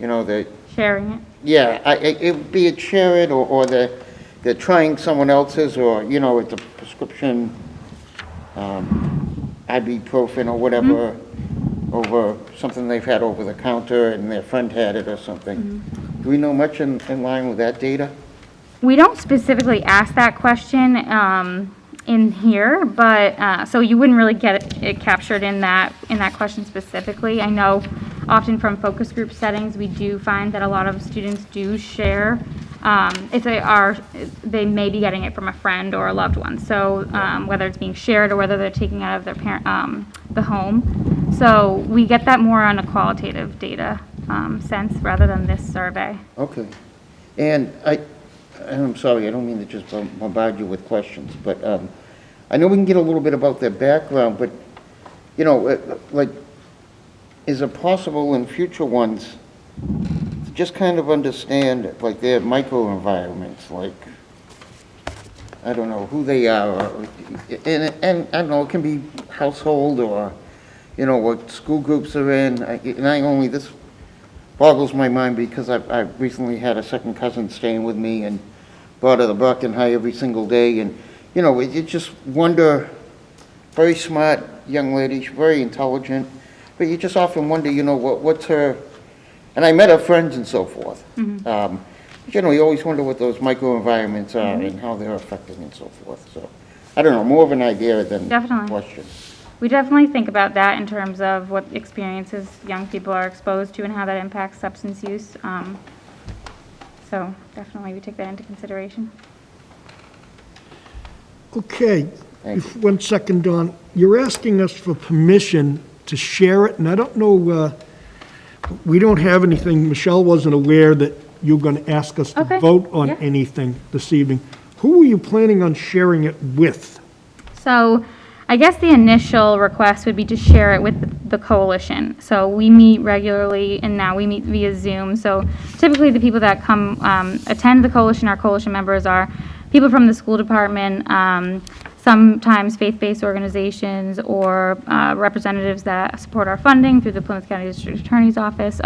you know, they... Sharing it? Yeah, it would be a share it, or they're trying someone else's, or, you know, it's a prescription ibuprofen or whatever, over something they've had over the counter and their friend had it or something. Do we know much in line with that data? We don't specifically ask that question in here, but so you wouldn't really get it captured in that question specifically. I know often from focus group settings, we do find that a lot of students do share. If they may be getting it from a friend or a loved one. So whether it's being shared or whether they're taking it out of their parent, the home. So we get that more on a qualitative data sense rather than this survey. Okay. And I'm sorry, I don't mean to just bombard you with questions, but I know we can get a little bit about their background, but you know, like, is it possible in future ones to just kind of understand, like, their microenvironments, like, I don't know who they are, and I don't know, it can be household or, you know, what school groups are in, this boggles my mind because I recently had a second cousin staying with me and brought her to Brockton High every single day, and, you know, you just wonder, very smart young lady, she's very intelligent, but you just often wonder, you know, what's her, and I met her friends and so forth. You know, you always wonder what those microenvironments are and how they're affecting and so forth, so, I don't know, more of an idea than a Definitely. question. We definitely think about that in terms of what experiences young people are exposed to and how that impacts substance use. So definitely we take that into consideration. Okay, Thank you. 1 second, Don. You're asking us for permission to share it, and I don't know, we don't have anything, Michelle wasn't aware that you're going to ask us to Okay, vote on yeah. anything this evening. Who are you planning on sharing it with? So I guess the initial request would be to share it with the coalition. So we meet regularly, and now we meet via Zoom. So typically the people that come attend the coalition, our coalition members, are people from the school department, sometimes faith-based organizations, or representatives that support our funding through the Plymouth County District Attorney's Office.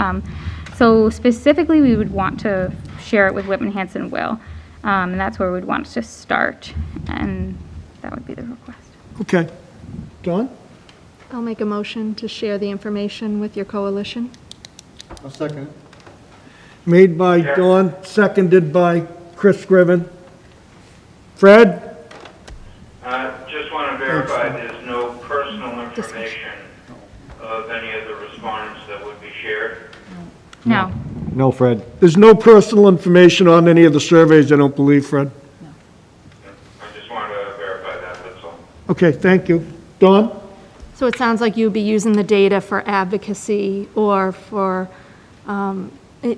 So specifically, we would want to share it with Whitman Hanson Will, and that's where we'd want to start, and that would be the request. Okay. Don? I'll make a motion to share the information with your coalition. I'll second it. Made by Don, seconded by Chris Scriven. Fred? Just want to verify there's no personal information of any of the respondents that would be shared. No. No, Fred. There's no personal information on any of the surveys, I don't believe, Fred. I just wanted to verify that, that's all. Okay, thank you. Don? So it sounds like you'd be using the data for advocacy or for,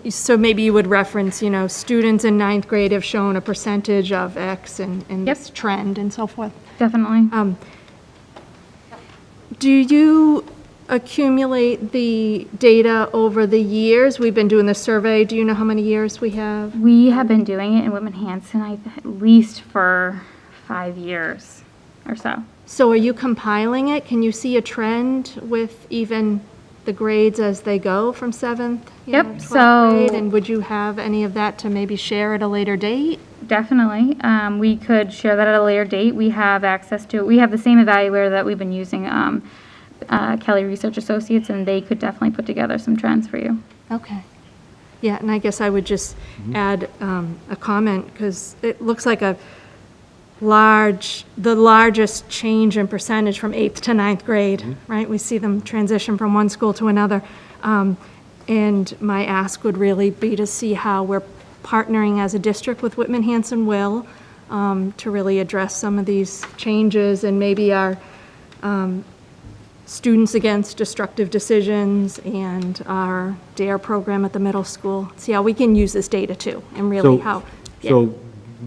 so maybe you would reference, you know, students in ninth grade have shown a percentage of X and this trend and so forth. Definitely. Do you accumulate the data over the years? We've been doing this survey. Do you know how many years we have? We have been doing it in Whitman Hanson at least for 5 years or so. So are you compiling it? Can you see a trend with even the grades as they go from 7th? Yep, 12th so- grade? And would you have any of that to maybe share at a later date? Definitely. We could share that at a later date. We have access to, we have the same evaluator that we've been using, Kelly Research Associates, and they could definitely put together some trends for you. Okay. Yeah, and I guess I would just add a comment, because it looks like the largest change in percentage from 8th to 9th grade, right? We see them transition from one school to another. And my ask would really be to see how we're partnering as a district with Whitman Hanson Will to really address some of these changes, and maybe our Students Against Destructive Decisions and our DARE program at the middle school. See how we can use this data too, and really how. So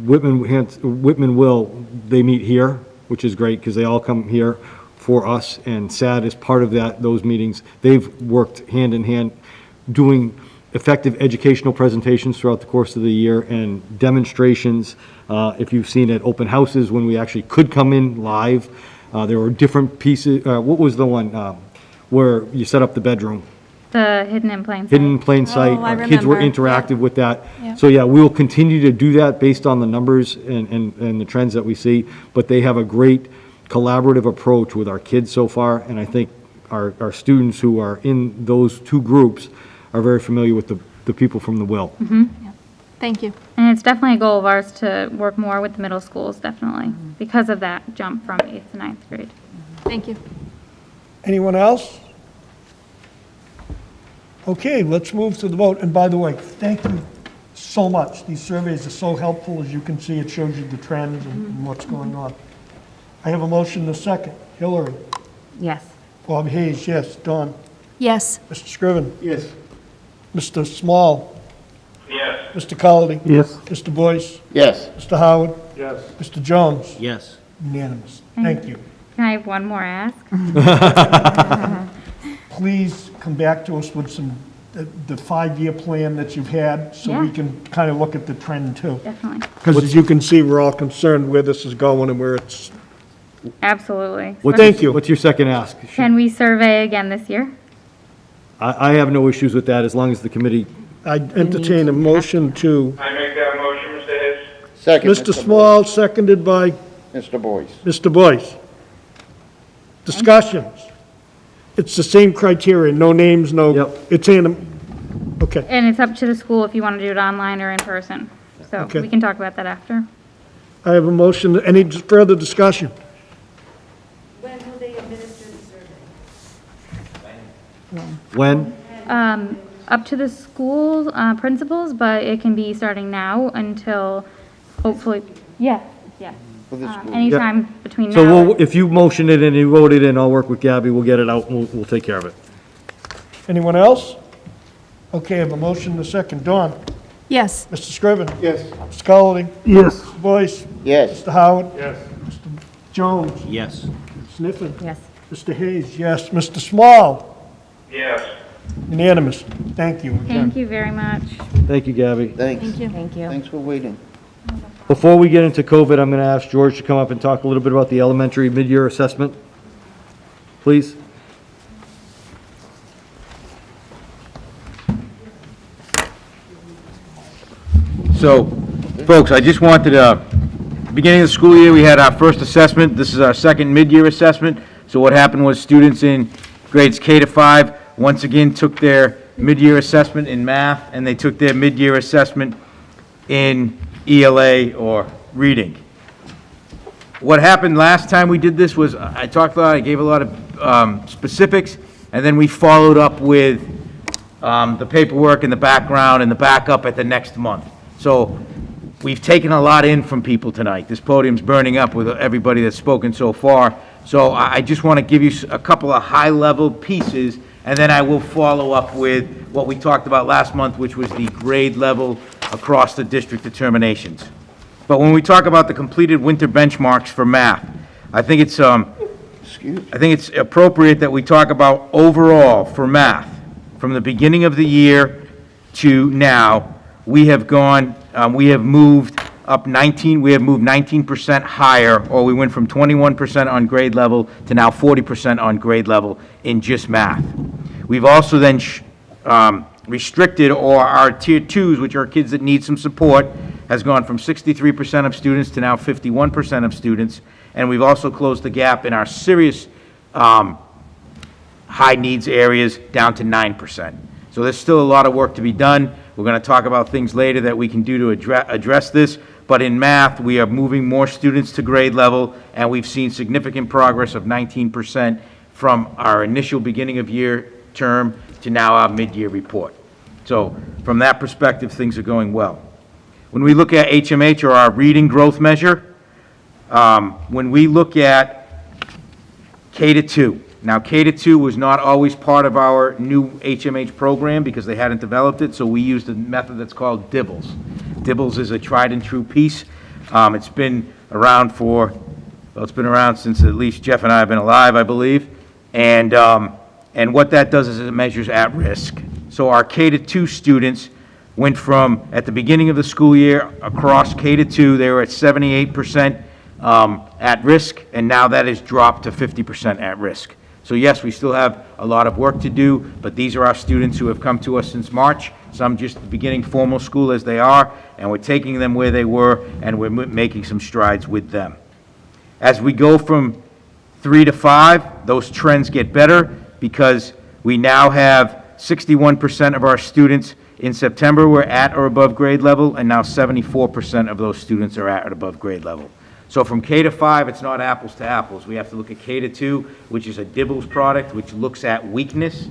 Whitman Will, they meet here, which is great because they all come here for us, and SAD is part of those meetings. They've worked hand in hand doing effective educational presentations throughout the course of the year and demonstrations. If you've seen at open houses when we actually could come in live, there were different pieces. What was the one where you set up the bedroom? The Hidden in Plain Sight. Hidden in plain sight. Oh, I Kids were remember. interactive with that. Yeah. So yeah, we'll continue to do that based on the numbers and the trends that we see. But they have a great collaborative approach with our kids so far, and I think our students who are in those two groups are very familiar with the people from the Will. Thank you. And it's definitely a goal of ours to work more with the middle schools, definitely, because of that jump from 8th to 9th grade. Thank you. Anyone else? Okay, let's move to the vote. And by the way, thank you so much. These surveys are so helpful. As you can see, it shows you the trends and what's going on. I have a motion and a second. Hillary? Yes. Bob Hayes, yes. Don? Yes. Mr. Scriven? Yes. Mr. Small? Yes. Mr. Colity? Yes. Mr. Boyce? Yes. Mr. Howard? Yes. Mr. Jones? Yes. Unanimous. Thank you. Can I have one more ask? Please come back to us with the 5-year plan that you've had, so we Yeah. can kind of look at the trend too. Definitely. Because as you can see, we're all concerned where this is going and where it's, Absolutely. Thank you. What's your second ask? Can we survey again this year? I have no issues with that as long as the committee, I entertain a motion to, I make that motion, Mr. Hayes? Second, Mr. Small, seconded by Mr. Boyce. Mr. Boyce. Discussions. It's the same criteria, no names, no, Yep. it's okay. And it's up to the school if you want to do it online or in person. So Okay. we can talk about that after. I have a motion, any further discussion? When will they administer the survey? when? Up to the school principals, but it can be starting now until hopefully, yeah. For the school. Anytime between So now. if you motion it and you vote it in, I'll work with Gabby, we'll get it out, and we'll take care of it. Anyone else? Okay, I have a motion and a second. Dawn? Yes. Mr. Scriven? Yes. Mr. Scully? Yes. Mr. Boyce? Yes. Mr. Howard? Yes. Mr. Jones? Yes. Sniffen? Yes. Mr. Hayes, yes. Mr. Small? Yes. Unanimous. Thank you again. Thank you very much. Thank you, Gabby. Thanks. Thank you. Thanks for waiting. Before we get into COVID, I'm going to ask George to come up and talk a little bit about the elementary mid-year assessment, please. So, folks, I just wanted to, beginning of the school year, we had our first assessment. This is our second mid-year assessment. So what happened was students in grades K to 5, once again, took their mid-year assessment in math, and they took their mid-year assessment in ELA or reading. What happened last time we did this was, I talked a lot, I gave a lot of specifics, and then we followed up with the paperwork and the background and the backup at the next month. So we've taken a lot in from people tonight. This podium's burning up with everybody that's spoken so far. So I just want to give you a couple of high-level pieces, and then I will follow up with what we talked about last month, which was the grade level across the district determinations. But when we talk about the completed winter benchmarks for math, I think it's appropriate that we talk about overall for math, from the beginning of the year to now, we have moved 19% higher, or we went from 21% on grade level to now 40% on grade level in just math. We've also then restricted, or our tier 2s, which are kids that need some support, has gone from 63% of students to now 51% of students, and we've also closed the gap in our serious high needs areas down to 9%. So there's still a lot of work to be done. We're going to talk about things later that we can do to address this, but in math, we are moving more students to grade level, and we've seen significant progress of 19% from our initial beginning of year term to now our mid-year report. So from that perspective, things are going well. When we look at HMH, or our reading growth measure, when we look at K to 2, now K to 2 was not always part of our new HMH program because they hadn't developed it, so we used a method that's called DIBELS. DIBELS is a tried and true piece. It's been around it's been around since at least Jeff and I have been alive, I believe. And what that does is it measures at risk. So our K to 2 students went from, at the beginning of the school year, across K to 2, they were at 78% at risk, and now that has dropped to 50% at risk. So yes, we still have a lot of work to do, but these are our students who have come to us since March, some just beginning formal school as they are, and we're taking them where they were, and we're making some strides with them. As we go from 3 to 5, those trends get better because we now have 61% of our students in September were at or above grade level, and now 74% of those students are at or above grade level. So from K to 5, it's not apples to apples. We have to look at K to 2, which is a DIBELS product, which looks at weakness.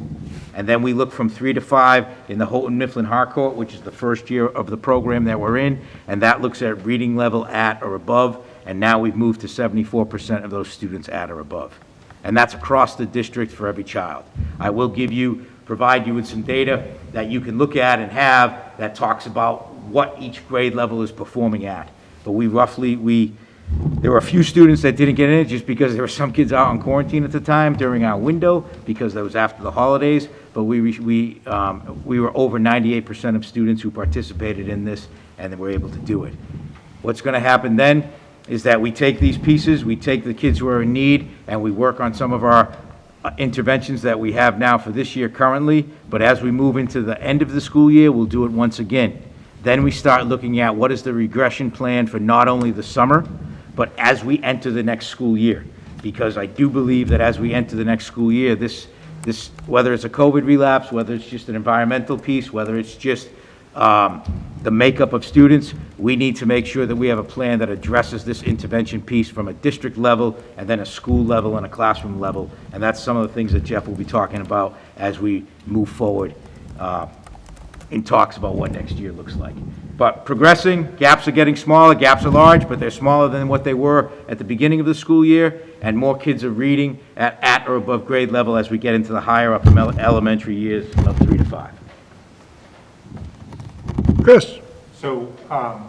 And then we look from 3 to 5 in the Houghton Mifflin Harcourt, which is the first year of the program that we're in. And that looks at reading level at or above. And now we've moved to 74% of those students at or above. And that's across the district for every child. I will provide you with some data that you can look at and have that talks about what each grade level is performing at. But There were a few students that didn't get in it just because there were some kids out on quarantine at the time during our window, because that was after the holidays, but we were over 98% of students who participated in this, and they were able to do it. What's going to happen then is that we take these pieces, we take the kids who are in need, and we work on some of our interventions that we have now for this year currently, but as we move into the end of the school year, we'll do it once again. Then we start looking at what is the regression plan for not only the summer, but as we enter the next school year. Because I do believe that as we enter the next school year, this whether it's a COVID relapse, whether it's just an environmental piece, whether it's just the makeup of students, we need to make sure that we have a plan that addresses this intervention piece from a district level and then a school level and a classroom level. And that's some of the things that Jeff will be talking about as we move forward in talks about what next year looks like. But progressing, gaps are getting smaller, gaps are large, but they're smaller than what they were at the beginning of the school year, and more kids are reading at or above grade level as we get into the higher up elementary years of 3 to 5. Chris? So, have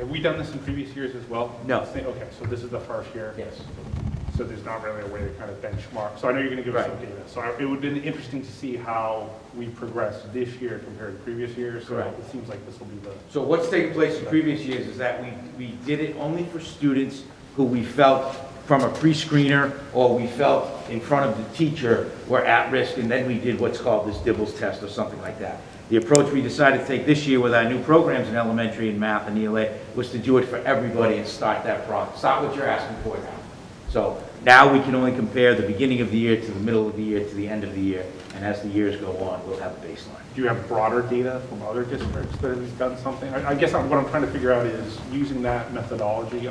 we done this in previous years as well? No. Okay, so this is the first year? Yes. So there's not really a way to kind of benchmark. So I know you're going to give us some Right. data. So it would have been interesting to see how we progressed this year compared to previous years. So Correct. it seems like this will be the... So what's taken place in previous years is that we did it only for students who we felt from a pre-screener or we felt in front of the teacher were at risk, and then we did what's called this Dibbles test or something like that. The approach we decided to take this year with our new programs in elementary and math and ELA was to do it for everybody and start that process. Start what you're asking for now. So now we can only compare the beginning of the year to the middle of the year to the end of the year, and as the years go on, we'll have a baseline. Do you have broader data from other districts that have done something? I guess what I'm trying to figure out is, using that methodology,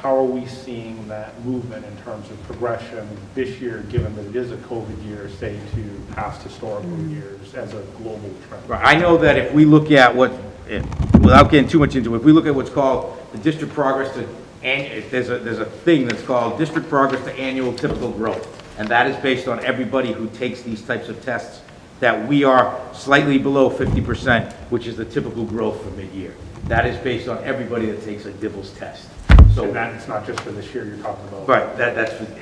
how are we seeing that movement in terms of progression this year, given that it is a COVID year, say, to past historical years as a global trend? Right. I know that if we look at without getting too much into it, if we look at what's called the district progress to, there's a thing that's called district progress to annual typical growth, and that is based on everybody who takes these types of tests, that we are slightly below 50%, which is the typical growth for mid-year. That is based on everybody that takes a Dibbles test. So And that's not just for this year you're talking about? right,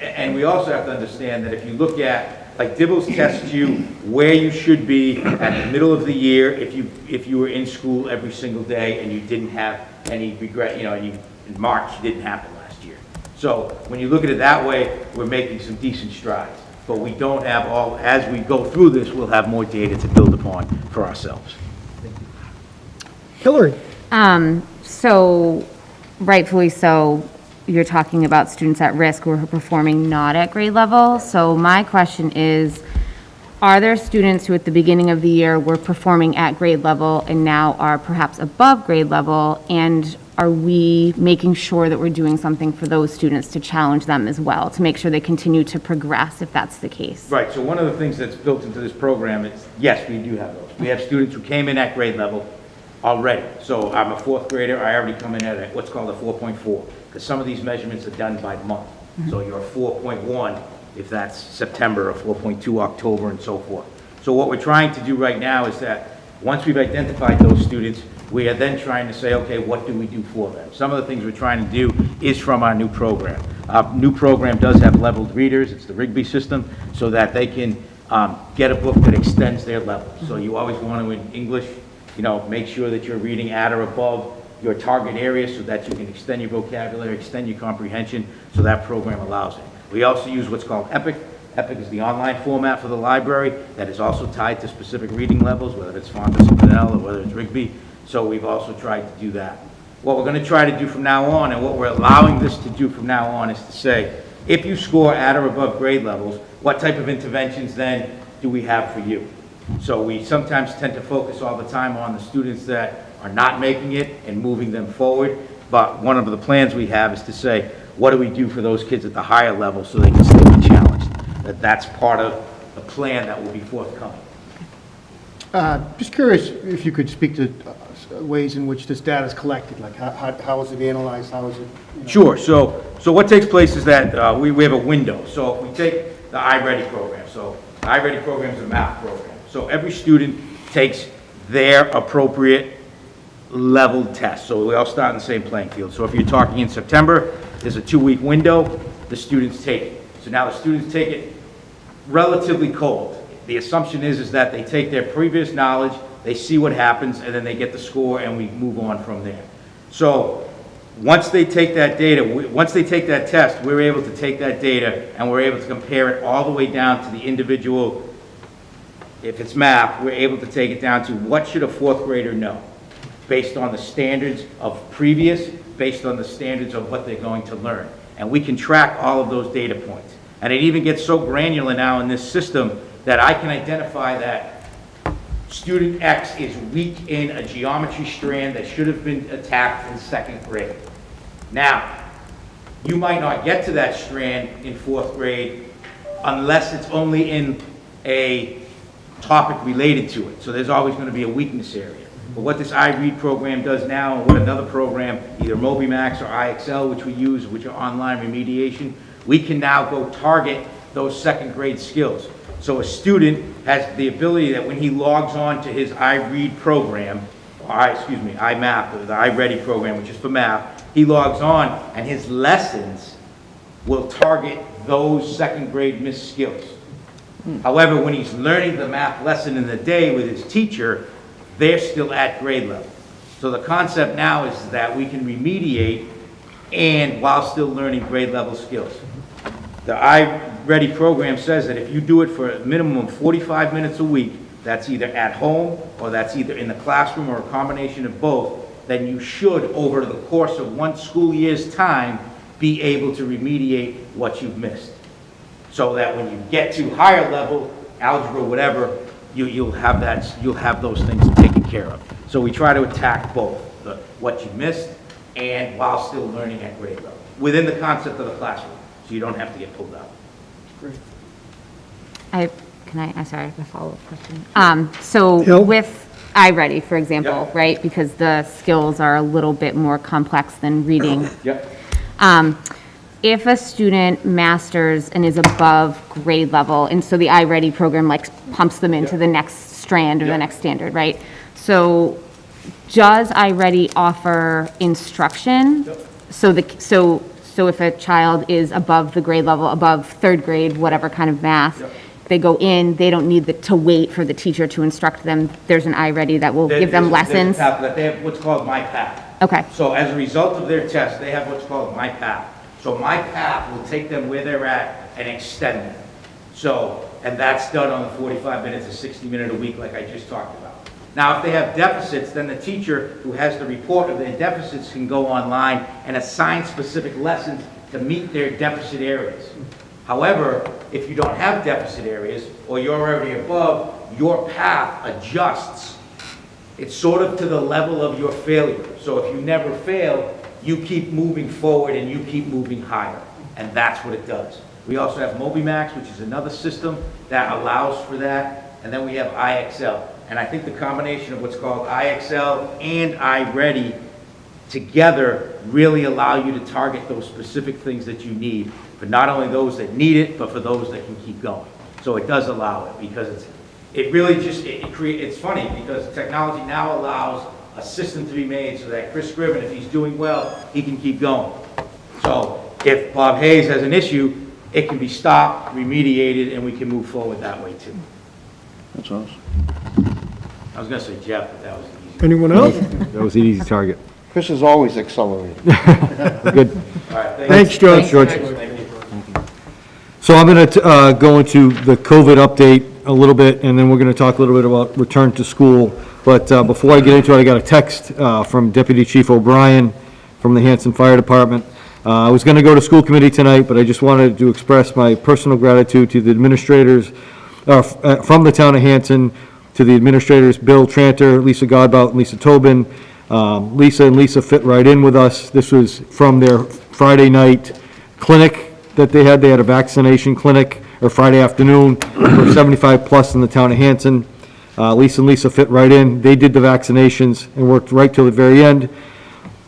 and we also have to understand that if you look at, like Dibbles tests you where you should be at the middle of the year if you were in school every single day and you didn't have any regret, in March didn't happen last year. So when you look at it that way, we're making some decent strides. But we don't have as we go through this, we'll have more data to build upon for ourselves. Hillary? So rightfully so, you're talking about students at risk who are performing not at grade level. So my question is, are there students who at the beginning of the year were performing at grade level and now are perhaps above grade level? And are we making sure that we're doing something for those students to challenge them as well, to make sure they continue to progress if that's the case? Right, so one of the things that's built into this program is, yes, we do have those. We have students who came in at grade level already. So I'm a fourth grader, I already come in at what's called a 4.4, because some of these measurements are done by month. So you're a 4.1 if that's September, or 4.2 October, and so forth. So what we're trying to do right now is that once we've identified those students, we are then trying to say, okay, what do we do for them? Some of the things we're trying to do is from our new program. Our new program does have leveled readers, it's the Rigby system, so that they can get a book that extends their level. So you always want to, in English, make sure that you're reading at or above your target area so that you can extend your vocabulary, extend your comprehension, so that program allows it. We also use what's called EPIC. EPIC is the online format for the library that is also tied to specific reading levels, whether it's Fonda Pinnell or whether it's Rigby. So we've also tried to do that. What we're going to try to do from now on, and what we're allowing this to do from now on, is to say, if you score at or above grade levels, what type of interventions then do we have for you? So we sometimes tend to focus all the time on the students that are not making it and moving them forward. But one of the plans we have is to say, what do we do for those kids at the higher level so they can still be challenged? That's part of the plan that will be forthcoming. Just curious if you could speak to ways in which this data is collected, like how is it analyzed, how is it? Sure, so what takes place is that we have a window. So if we take the iReady program, so the iReady program is a math program. So every student takes their appropriate leveled test. So we all start in the same playing field. So if you're talking in September, there's a 2-week window, the students take it. So now the students take it relatively cold. The assumption is that they take their previous knowledge, they see what happens, and then they get the score, and we move on from there. So once they take that data, once they take that test, we're able to take that data and we're able to compare it all the way down to the individual. If it's math, we're able to take it down to what should a 4th grader know based on the standards of previous, based on the standards of what they're going to learn. And we can track all of those data points. And it even gets so granular now in this system that I can identify that student X is weak in a geometry strand that should have been attacked in 2nd grade. Now, you might not get to that strand in 4th grade unless it's only in a topic related to it. So there's always going to be a weakness area. But what this iRead program does now, and what another program, either MobiMax or IXL, which we use, which are online remediation, we can now go target those 2nd grade skills. So a student has the ability that when he logs on to his iRead program, or iMath, or the iReady program, which is for math, he logs on and his lessons will target those 2nd grade missed skills. However, when he's learning the math lesson in the day with his teacher, they're still at grade level. So the concept now is that we can remediate and while still learning grade level skills. The iReady program says that if you do it for a minimum of 45 minutes a week, that's either at home or that's either in the classroom or a combination of both, then you should, over the course of 1 school year's time, be able to remediate what you've missed. So that when you get to higher level, algebra, whatever, you'll have those things taken care of. So we try to attack both, what you missed and while still learning at grade level, within the concept of the classroom, so you don't have to get pulled out. Great. I have a follow-up question. So with iReady, for example, Yep. right, because the skills are a little bit more complex than reading. Yep. If a student masters and is above grade level, and so the iReady program like pumps them into the next strand or the next standard, right? So does iReady offer instruction? Yep. So if a child is above the grade level, above 3rd grade, whatever kind of math, they go in, they don't need to wait for the teacher to instruct them. There's an iReady that will give them lessons. They have what's called My Path. Okay. So as a result of their test, they have what's called My Path. So My Path will take them where they're at and extend them. So, and that's done on the 45 minutes, a 60-minute a week like I just talked about. Now, if they have deficits, then the teacher who has the report of their deficits can go online and assign specific lessons to meet their deficit areas. However, if you don't have deficit areas or you're already above, your path adjusts. It's sort of to the level of your failure. So if you never fail, you keep moving forward and you keep moving higher. And that's what it does. We also have MobiMax, which is another system that allows for that. And then we have IXL. And I think the combination of what's called IXL and iReady together really allow you to target those specific things that you need for not only those that need it, but for those that can keep going. So it does allow it because it's funny because technology now allows a system to be made so that Chris Scriven, if he's doing well, he can keep going. So if Bob Hayes has an issue, it can be stopped, remediated, and we can move forward that way too. That's awesome. I was going to say Jeff, but that was easy. Anyone else? That was an easy target. Chris is always accelerating. Good. All right, Thanks, George. Thanks, George. Thank you. So I'm going to go into the COVID update a little bit, and then we're going to talk a little bit about return to school. But before I get into it, I got a text from Deputy Chief O'Brien from the Hanson Fire Department. I was going to go to school committee tonight, but I just wanted to express my personal gratitude to the administrators from the town of Hanson, to the administrators, Bill Tranter, Lisa Godbout, and Lisa Tobin. Lisa fit right in with us. This was from their Friday night clinic that they had. They had a vaccination clinic, or Friday afternoon, for 75 plus in the town of Hanson. Lisa fit right in. They did the vaccinations and worked right till the very end,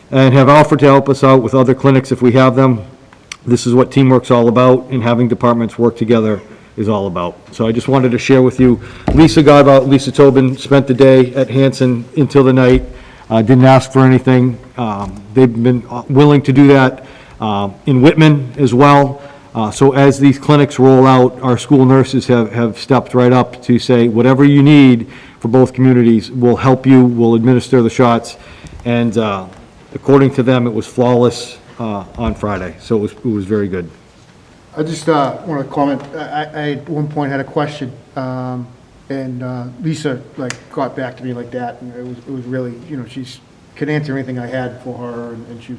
and have offered to help us out with other clinics if we have them. This is what teamwork's all about, and having departments work together is all about. So I just wanted to share with you, Lisa Godbout, Lisa Tobin spent the day at Hanson until the night. didn't ask for anything. They've been willing to do that in Whitman as well. So as these clinics roll out, our school nurses have stepped right up to say, whatever you need for both communities, we'll help you, we'll administer the shots. And according to them, it was flawless on Friday, so it was very good. I just want to comment, I at one point had a question, and Lisa got back to me like that, and it was really, she's could answer anything I had for her, and she's,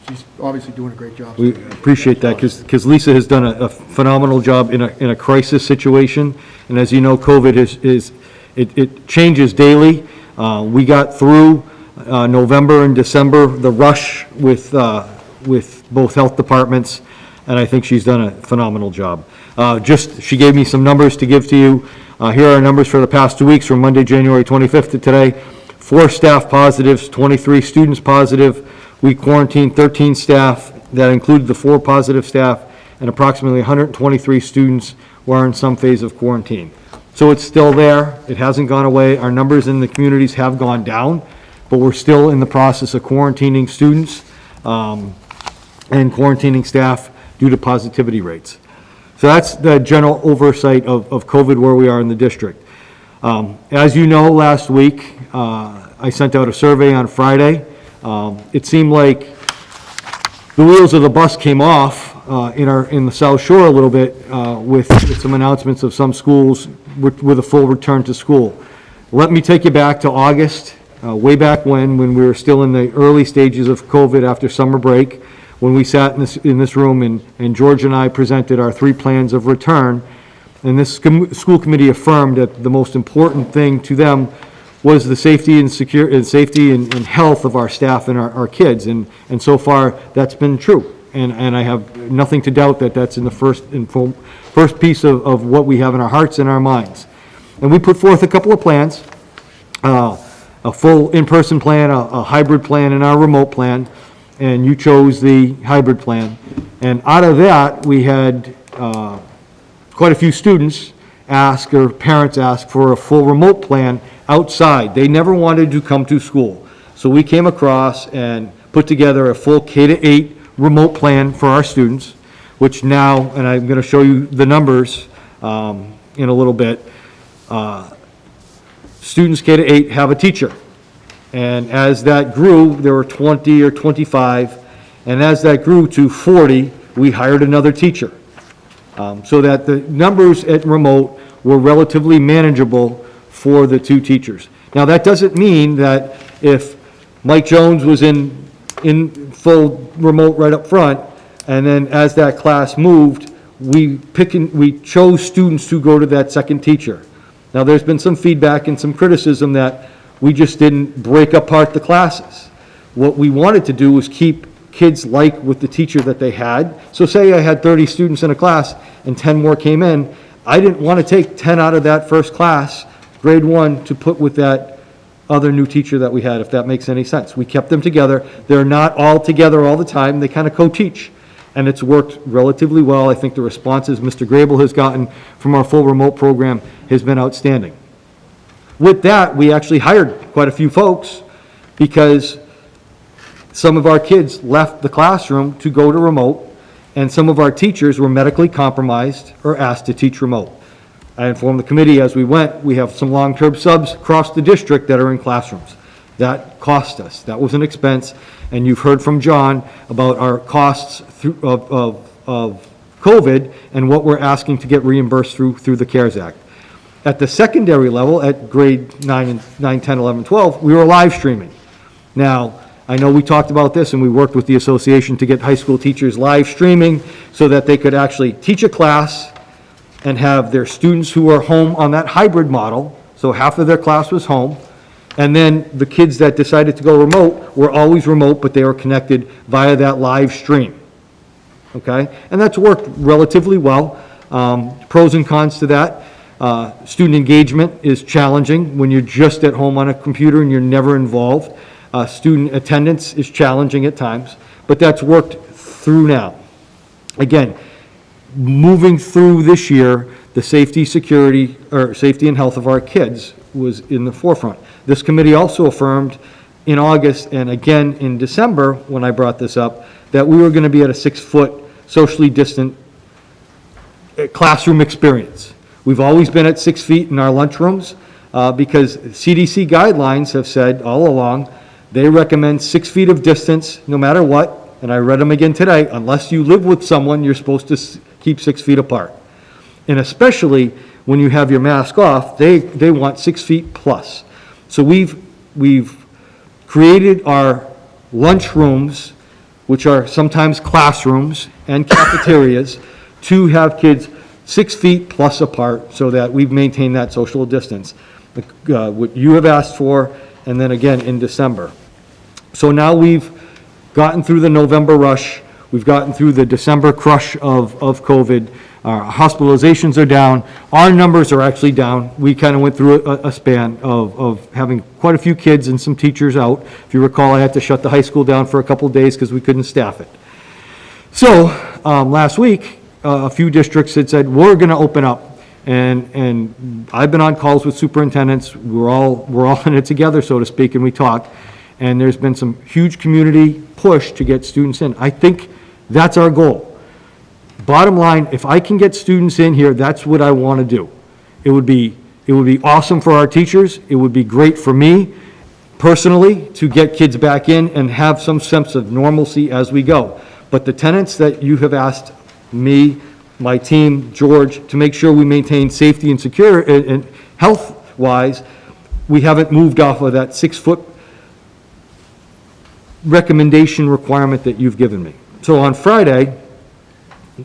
she's obviously doing a great job. We appreciate that, because Lisa has done a phenomenal job in a crisis situation, and as you know, COVID it changes daily. We got through November and December, the rush with both health departments, and I think she's done a phenomenal job. She gave me some numbers to give to you. Here are our numbers for the past 2 weeks, from Monday, January 25th to today. 4 staff positives, 23 students positive. We quarantined 13 staff. That included the 4 positive staff, and approximately 123 students were in some phase of quarantine. So it's still there. It hasn't gone away. Our numbers in the communities have gone down, but we're still in the process of quarantining students and quarantining staff due to positivity rates. So that's the general oversight of COVID where we are in the district. As you know, last week, I sent out a survey on Friday. It seemed like the wheels of the bus came off in the South Shore a little bit with some announcements of some schools with a full return to school. Let me take you back to August, way back when we were still in the early stages of COVID after summer break, when we sat in this room and George and I presented our 3 plans of return, and this school committee affirmed that the most important thing to them was the safety and health of our staff and our kids, and so far that's been true, and I have nothing to doubt that that's in the first piece of what we have in our hearts and our minds. And we put forth a couple of plans, a full in-person plan, a hybrid plan, and our remote plan, and you chose the hybrid plan. And out of that, we had quite a few students ask, or parents ask, for a full remote plan outside. They never wanted to come to school. So we came across and put together a full K-8 remote plan for our students, which now, and I'm going to show you the numbers in a little bit, students K-8 have a teacher. And as that grew, there were 20 or 25, and as that grew to 40, we hired another teacher. So that the numbers at remote were relatively manageable for the 2 teachers. Now, that doesn't mean that if Mike Jones was in full remote right up front, and then as that class moved, we chose students to go to that second teacher. Now, there's been some feedback and some criticism that we just didn't break apart the classes. What we wanted to do was keep kids with the teacher that they had. So say I had 30 students in a class and 10 more came in, I didn't want to take 10 out of that first class, grade 1, to put with that other new teacher that we had, if that makes any sense. We kept them together. They're not all together all the time. They kind of co-teach, and it's worked relatively well. I think the responses Mr. Grable has gotten from our full remote program has been outstanding. With that, we actually hired quite a few folks because some of our kids left the classroom to go to remote, and some of our teachers were medically compromised or asked to teach remote. I informed the committee as we went, we have some long-term subs across the district that are in classrooms. That cost us. That was an expense, and you've heard from John about our costs of COVID and what we're asking to get reimbursed through the CARES Act. At the secondary level, at grade 9, 10, 11, 12, we were live streaming. Now, I know we talked about this and we worked with the association to get high school teachers live streaming so that they could actually teach a class and have their students who are home on that hybrid model, so half of their class was home, and then the kids that decided to go remote were always remote, but they were connected via that live stream. Okay? And that's worked relatively well. Pros and cons to that. Student engagement is challenging when you're just at home on a computer and you're never involved. Student attendance is challenging at times, but that's worked through now. Again, moving through this year, the safety and health of our kids was in the forefront. This committee also affirmed in August and again in December, when I brought this up, that we were going to be at a 6-foot socially distant classroom experience. We've always been at 6 feet in our lunchrooms because CDC guidelines have said all along, they recommend 6 feet of distance no matter what. And I read them again today, unless you live with someone, you're supposed to keep 6 feet apart. And especially when you have your mask off, they want 6 feet plus. So we've created our lunchrooms, which are sometimes classrooms and cafeterias, to have kids 6 feet plus apart so that we've maintained that social distance. What you have asked for, and then again in December. So now we've gotten through the November rush, we've gotten through the December crush of COVID. Our hospitalizations are down, our numbers are actually down. We kind of went through a span of having quite a few kids and some teachers out. If you recall, I had to shut the high school down for a couple of days because we couldn't staff it. So last week, a few districts had said, we're going to open up. And I've been on calls with superintendents. We're all in it together, so to speak, and we talk. And there's been some huge community push to get students in. I think that's our goal. Bottom line, if I can get students in here, that's what I want to do. It would be awesome for our teachers. It would be great for me personally to get kids back in and have some sense of normalcy as we go. But the tenets that you have asked me, my team, George, to make sure we maintain safety and secure and health-wise, we haven't moved off of that 6-foot recommendation requirement that you've given me. So on Friday,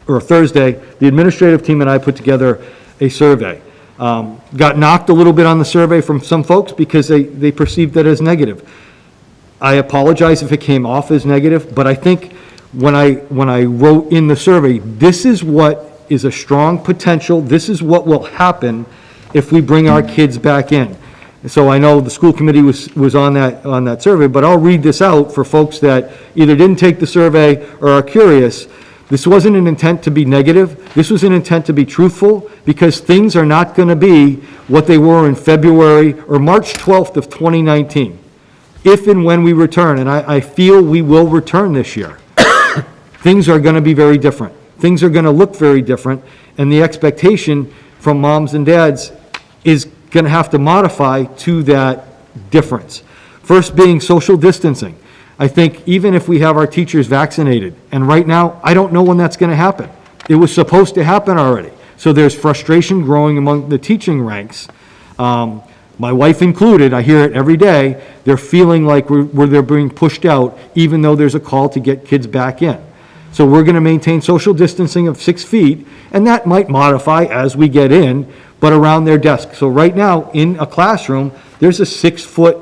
or Thursday, the administrative team and I put together a survey. Got knocked a little bit on the survey from some folks because they perceived that as negative. I apologize if it came off as negative, but I think when I wrote in the survey, this is what is a strong potential, this is what will happen if we bring our kids back in. So I know the school committee was on that survey, but I'll read this out for folks that either didn't take the survey or are curious. This wasn't an intent to be negative. This was an intent to be truthful, because things are not going to be what they were in February or March 12th of 2019. If and when we return, and I feel we will return this year, things are going to be very different. Things are going to look very different, and the expectation from moms and dads is going to have to modify to that difference. First being social distancing. I think even if we have our teachers vaccinated, and right now, I don't know when that's going to happen. It was supposed to happen already. So there's frustration growing among the teaching ranks. My wife included, I hear it every day, they're feeling like they're being pushed out, even though there's a call to get kids back in. So we're going to maintain social distancing of 6 feet, and that might modify as we get in, but around their desk. So right now, in a classroom, there's a 6-foot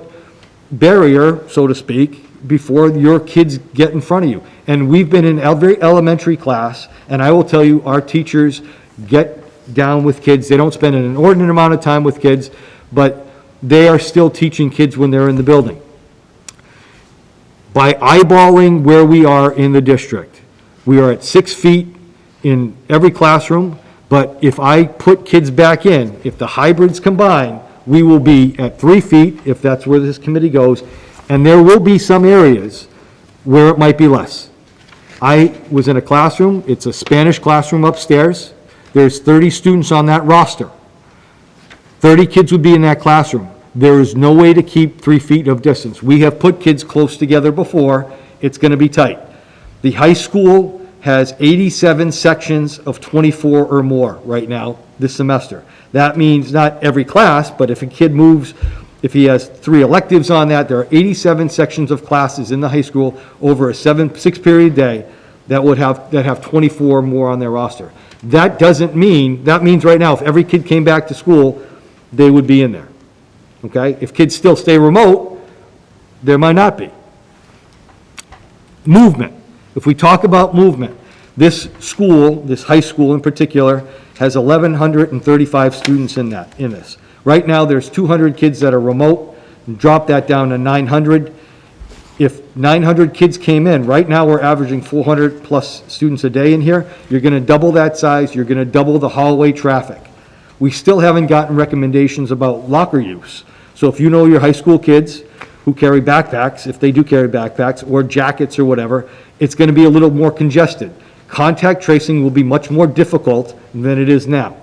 barrier, so to speak, before your kids get in front of you. And we've been in every elementary class, and I will tell you, our teachers get down with kids. They don't spend an inordinate amount of time with kids, but they are still teaching kids when they're in the building. By eyeballing where we are in the district, we are at 6 feet in every classroom, but if I put kids back in, if the hybrids combine, we will be at 3 feet, if that's where this committee goes, and there will be some areas where it might be less. I was in a classroom, it's a Spanish classroom upstairs, there's 30 students on that roster. 30 kids would be in that classroom. There is no way to keep 3 feet of distance. We have put kids close together before, it's going to be tight. The high school has 87 sections of 24 or more right now this semester. That means not every class, but if a kid moves, if he has 3 electives on that, there are 87 sections of classes in the high school over a 6-period day that have 24 or more on their roster. That means right now, if every kid came back to school, they would be in there. Okay? If kids still stay remote, there might not be. Movement. If we talk about movement, this school, this high school in particular, has 1,135 students in this. Right now, there's 200 kids that are remote. Drop that down to 900. If 900 kids came in, right now we're averaging 400 plus students a day in here. You're going to double that size. You're going to double the hallway traffic. We still haven't gotten recommendations about locker use. So if you know your high school kids, who carry backpacks, if they do carry backpacks, or jackets or whatever, it's going to be a little more congested. Contact tracing will be much more difficult than it is now.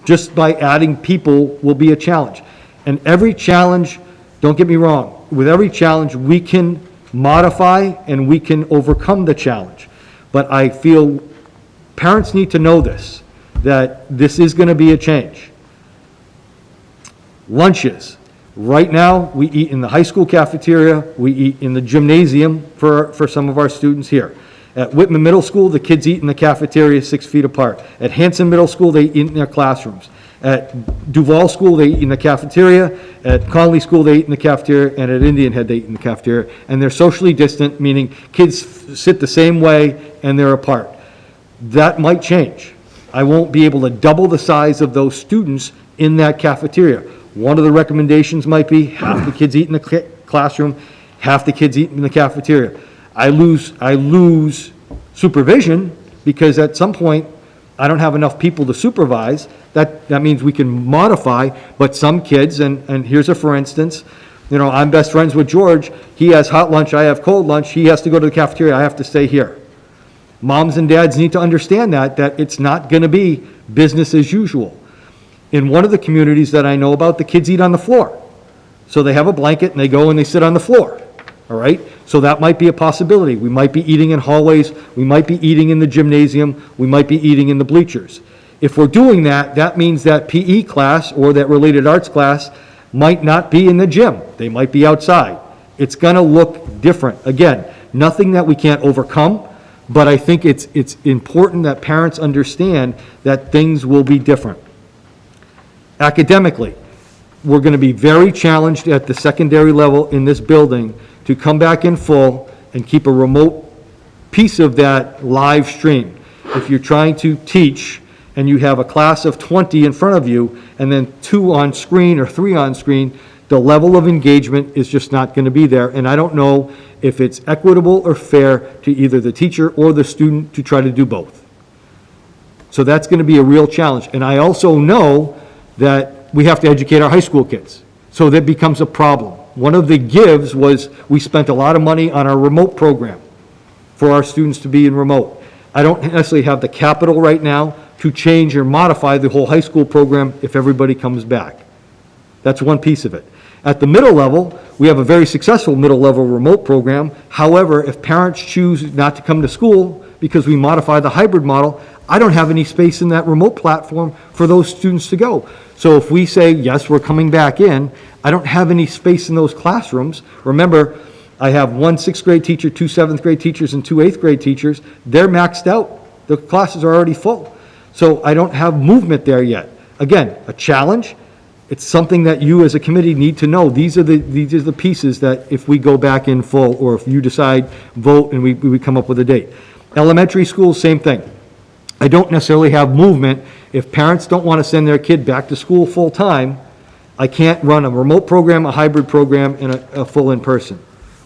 Just by adding people will be a challenge. And every challenge, don't get me wrong, with every challenge, we can modify and we can overcome the challenge. But I feel parents need to know this, that this is going to be a change. Lunches. Right now, we eat in the high school cafeteria, we eat in the gymnasium for some of our students here. At Whitman Middle School, the kids eat in the cafeteria 6 feet apart. At Hanson Middle School, they eat in their classrooms. At Duval School, they eat in the cafeteria. At Conley School, they eat in the cafeteria. And at Indian Head, they eat in the cafeteria. And they're socially distant, meaning kids sit the same way and they're apart. That might change. I won't be able to double the size of those students in that cafeteria. One of the recommendations might be half the kids eat in the classroom, half the kids eat in the cafeteria. I lose supervision because at some point, I don't have enough people to supervise. That means we can modify, but some kids, and here's a for instance, you know, I'm best friends with George. He has hot lunch, I have cold lunch. He has to go to the cafeteria, I have to stay here. Moms and dads need to understand that it's not going to be business as usual. In one of the communities that I know about, the kids eat on the floor. So they have a blanket and they go and they sit on the floor. All right? So that might be a possibility. We might be eating in hallways. We might be eating in the gymnasium. We might be eating in the bleachers. If we're doing that, that means that PE class or that related arts class might not be in the gym. They might be outside. It's going to look different. Again, nothing that we can't overcome, but I think it's important that parents understand that things will be different. Academically, we're going to be very challenged at the secondary level in this building to come back in full and keep a remote piece of that live stream. If you're trying to teach and you have a class of 20 in front of you and then 2 on screen or 3 on screen, the level of engagement is just not going to be there. And I don't know if it's equitable or fair to either the teacher or the student to try to do both. So that's going to be a real challenge. And I also know that we have to educate our high school kids. So that becomes a problem. One of the gives was we spent a lot of money on our remote program for our students to be in remote. I don't necessarily have the capital right now to change or modify the whole high school program if everybody comes back. That's one piece of it. At the middle level, we have a very successful middle level remote program. However, if parents choose not to come to school because we modify the hybrid model, I don't have any space in that remote platform for those students to go. So if we say, yes, we're coming back in, I don't have any space in those classrooms. Remember, I have 1 6th grade teacher, 2 7th grade teachers, and 2 8th grade teachers. They're maxed out. The classes are already full. So I don't have movement there yet. Again, a challenge. It's something that you as a committee need to know. These are the pieces that if we go back in full, or if you decide, vote, and we come up with a date. Elementary school, same thing. I don't necessarily have movement. If parents don't want to send their kid back to school full-time, I can't run a remote program, a hybrid program, and a full in-person.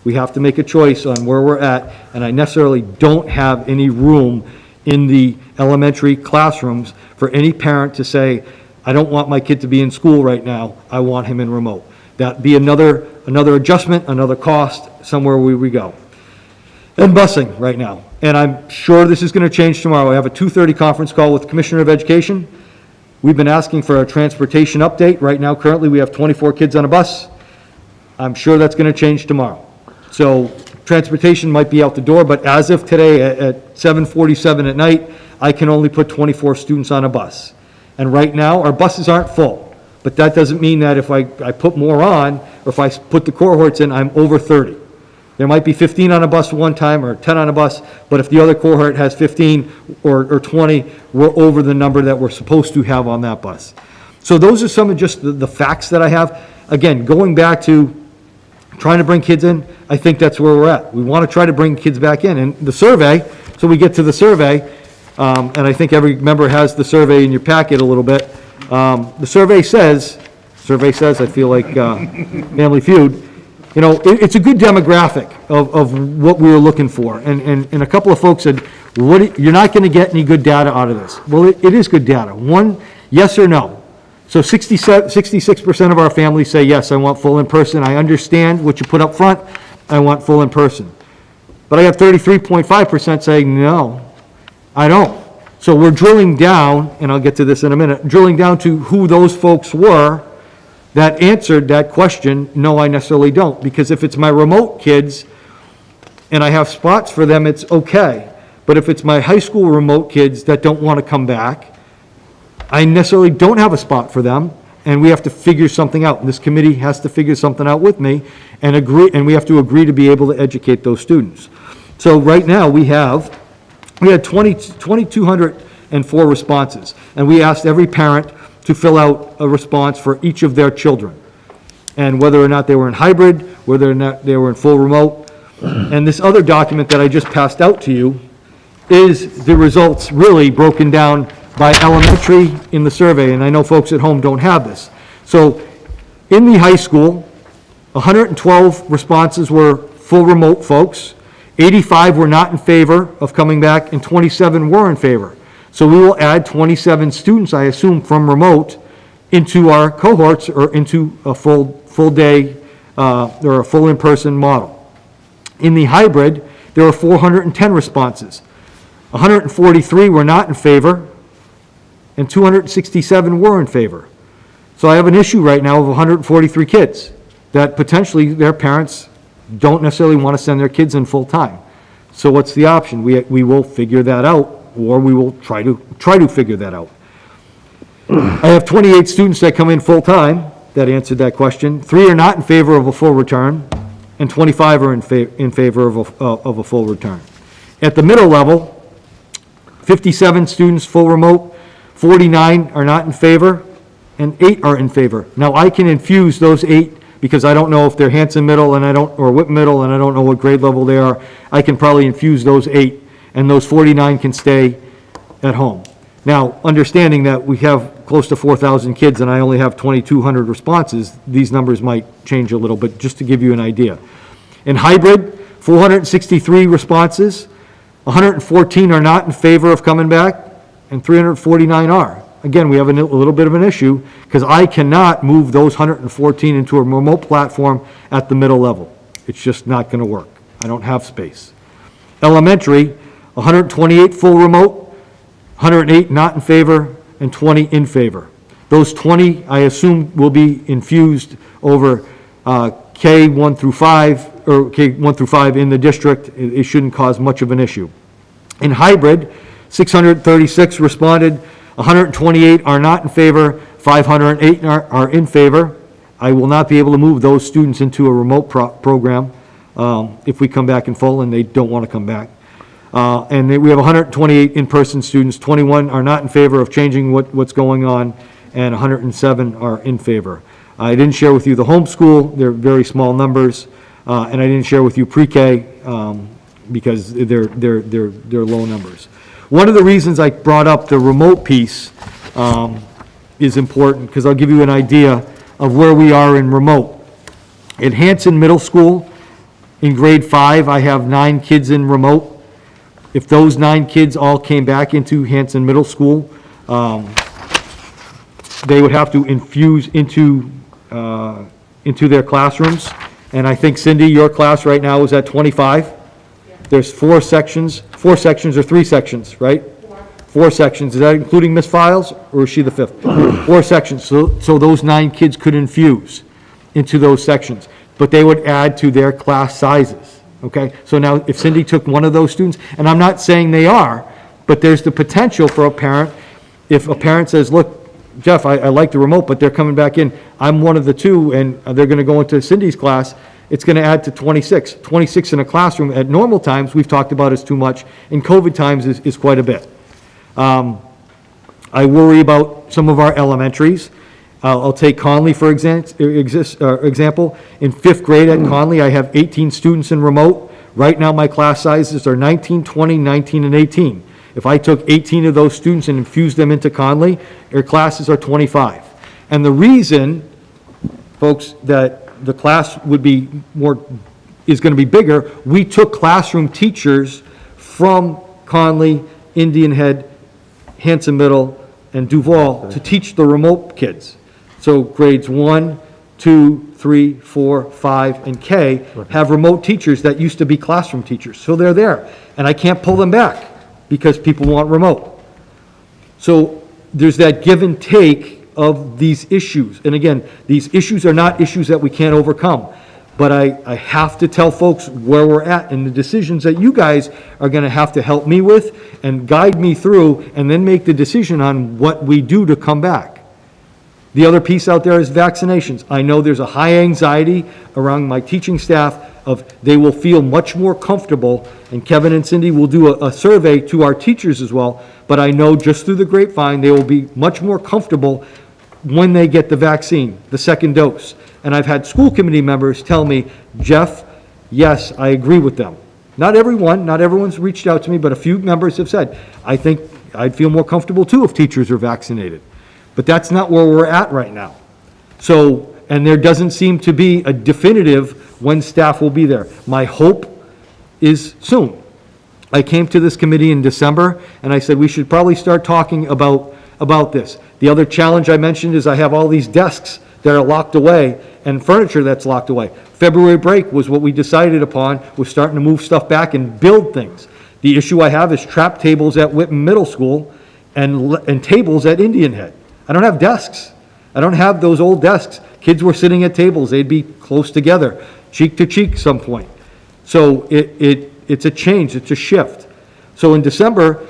We have to make a choice on where we're at, and I necessarily don't have any room in the elementary classrooms for any parent to say, I don't want my kid to be in school right now, I want him in remote. That'd be another adjustment, another cost, somewhere where we go. And busing right now. And I'm sure this is going to change tomorrow. I have a 2:30 conference call with the Commissioner of Education. We've been asking for a transportation update. Right now, currently, we have 24 kids on a bus. I'm sure that's going to change tomorrow. So transportation might be out the door, but as of today, at 7:47 at night, I can only put 24 students on a bus. And right now, our buses aren't full. But that doesn't mean that if I put more on, or if I put the cohorts in, I'm over 30. There might be 15 on a bus one time, or 10 on a bus, but if the other cohort has 15 or 20, we're over the number that we're supposed to have on that bus. So those are some of just the facts that I have. Again, going back to trying to bring kids in, I think that's where we're at. We want to try to bring kids back in. And the survey, so we get to the survey, and I think every member has the survey in your packet a little bit. The survey says, I feel like Family Feud, you know, it's a good demographic of what we were looking for. And a couple of folks said, you're not going to get any good data out of this. Well, it is good data. One, yes or no. So 66% of our families say, yes, I want full in-person. I understand what you put up front. I want full in-person. But I have 33.5% saying, no, I don't. So we're drilling down, and I'll get to this in a minute, drilling down to who those folks were that answered that question, no, I necessarily don't. Because if it's my remote kids and I have spots for them, it's okay. But if it's my high school remote kids that don't want to come back, I necessarily don't have a spot for them, and we have to figure something out. And this committee has to figure something out with me and agree, and we have to agree to be able to educate those students. So right now, we had 2,204 responses, and we asked every parent to fill out a response for each of their children, and whether or not they were in hybrid, whether or not they were in full remote. And this other document that I just passed out to you is the results really broken down by elementary in the survey, and I know folks at home don't have this. So in the high school, 112 responses were full remote folks, 85 were not in favor of coming back, and 27 were in favor. So we will add 27 students, I assume, from remote into our cohorts or into a full day or a full in-person model. In the hybrid, there were 410 responses. 143 were not in favor, and 267 were in favor. So I have an issue right now of 143 kids that potentially their parents don't necessarily want to send their kids in full-time. So what's the option? We will figure that out, or we will try to figure that out. I have 28 students that come in full-time that answered that question. 3 are not in favor of a full return, and 25 are in favor of a full return. At the middle level, 57 students full remote, 49 are not in favor, and 8 are in favor. Now, I can infuse those 8 because I don't know if they're Hanson Middle or Whitman Middle, and I don't know what grade level they are. I can probably infuse those 8, and those 49 can stay at home. Now, understanding that we have close to 4,000 kids and I only have 2,200 responses, these numbers might change a little, but just to give you an idea. In hybrid, 463 responses, 114 are not in favor of coming back, and 349 are. Again, we have a little bit of an issue because I cannot move those 114 into a remote platform at the middle level. It's just not going to work. I don't have space. Elementary, 128 full remote, 108 not in favor, and 20 in favor. Those 20, I assume, will be infused over K1 through 5, or K1 through 5 in the district. It shouldn't cause much of an issue. In hybrid, 636 responded, 128 are not in favor, 508 are in favor. I will not be able to move those students into a remote program if we come back in full and they don't want to come back. And we have 128 in-person students, 21 are not in favor of changing what's going on, and 107 are in favor. I didn't share with you the homeschool, they're very small numbers, and I didn't share with you pre-K because they're low numbers. One of the reasons I brought up the remote piece is important because I'll give you an idea of where we are in remote. At Hanson Middle School, in grade 5, I have 9 kids in remote. If those 9 kids all came back into Hanson Middle School, they would have to infuse into their classrooms. And I think, Cindy, your class right now is at 25. There's 4 sections or 3 sections, right? 4 sections. Is that including Miss Files, or is she the 5th? 4 sections. So those 9 kids could infuse into those sections, but they would add to their class sizes, okay? So now, if Cindy took one of those students, and I'm not saying they are, but there's the potential for a parent, if a parent says, look, Jeff, I like the remote, but they're coming back in, I'm one of the 2, and they're gonna go into Cindy's class, it's going to add to 26. 26 in a classroom at normal times, we've talked about is too much. In COVID times is quite a bit. I worry about some of our elementaries. I'll take Conley, for example. In 5th grade at Conley, I have 18 students in remote. Right now, my class sizes are 19, 20, 19, and 18. If I took 18 of those students and infused them into Conley, their classes are 25. And the reason, folks, that the class is going to be bigger, we took classroom teachers from Conley, Indian Head, Hanson Middle, and Duval to teach the remote kids. So grades 1, 2, 3, 4, 5, and K have remote teachers that used to be classroom teachers. So they're there, and I can't pull them back because people want remote. So there's that give and take of these issues. And again, these issues are not issues that we can't overcome. But I have to tell folks where we're at and the decisions that you guys are going to have to help me with and guide me through, and then make the decision on what we do to come back. The other piece out there is vaccinations. I know there's a high anxiety around my teaching staff of they will feel much more comfortable, and Kevin and Cindy will do a survey to our teachers as well, but I know just through the grapevine, they will be much more comfortable when they get the vaccine, the second dose. And I've had school committee members tell me, Jeff, yes, I agree with them. Not everyone's reached out to me, but a few members have said, I think I'd feel more comfortable too if teachers are vaccinated. But that's not where we're at right now. So, and there doesn't seem to be a definitive when staff will be there. My hope is soon. I came to this committee in December, and I said we should probably start talking about this. The other challenge I mentioned is I have all these desks that are locked away and furniture that's locked away. February break was what we decided upon. We're starting to move stuff back and build things. The issue I have is trap tables at Whitman Middle School and tables at Indian Head. I don't have desks. I don't have those old desks. Kids were sitting at tables. They'd be close together, cheek to cheek some point. So it's a change. It's a shift. So in December,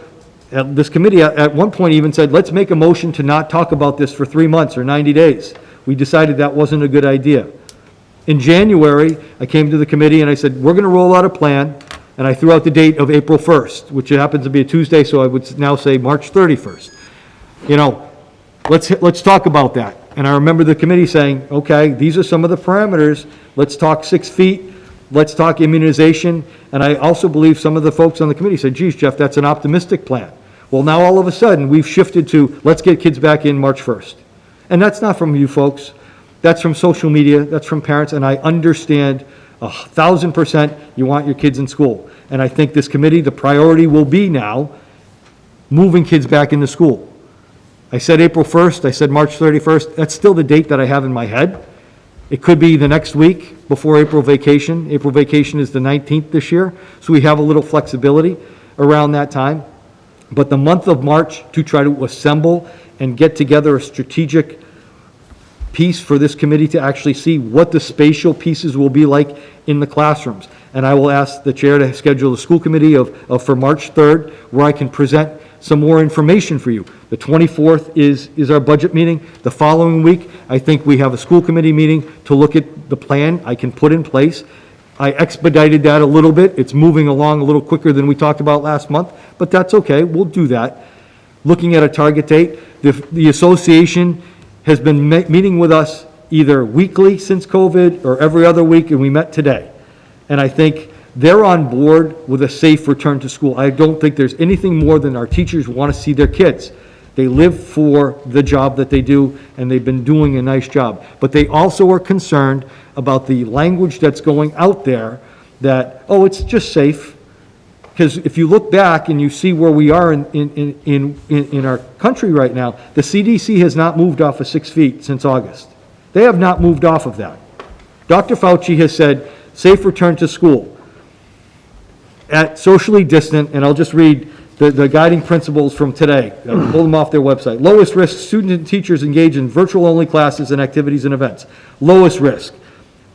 this committee at one point even said, let's make a motion to not talk about this for 3 months or 90 days. We decided that wasn't a good idea. In January, I came to the committee and I said, we're going to roll out a plan, and I threw out the date of April 1st, which happens to be a Tuesday, so I would now say March 31st. You know, let's talk about that. And I remember the committee saying, okay, these are some of the parameters. Let's talk 6 feet. Let's talk immunization. And I also believe some of the folks on the committee said, geez, Jeff, that's an optimistic plan. Well, now all of a sudden, we've shifted to, let's get kids back in March 1st. And that's not from you folks. That's from social media. That's from parents. And I understand 1,000% you want your kids in school. And I think this committee, the priority will be now moving kids back into school. I said April 1st. I said March 31st. That's still the date that I have in my head. It could be the next week before April vacation. April vacation is the 19th this year. So we have a little flexibility around that time. But the month of March to try to assemble and get together a strategic piece for this committee to actually see what the spatial pieces will be like in the classrooms. And I will ask the chair to schedule a school committee for March 3rd, where I can present some more information for you. The 24th is our budget meeting. The following week, I think we have a school committee meeting to look at the plan I can put in place. I expedited that a little bit. It's moving along a little quicker than we talked about last month, but that's okay. We'll do that. Looking at a target date, the association has been meeting with us either weekly since COVID or every other week, and we met today. And I think they're on board with a safe return to school. I don't think there's anything more than our teachers want to see their kids. They live for the job that they do, and they've been doing a nice job. But they also are concerned about the language that's going out there that, oh, it's just safe. Because if you look back and you see where we are in our country right now, the CDC has not moved off of 6 feet since August. They have not moved off of that. Dr. Fauci has said, safe return to school. At socially distant, and I'll just read the guiding principles from today. I'll pull them off their website. Lowest risk, students and teachers engage in virtual-only classes and activities and events. Lowest risk.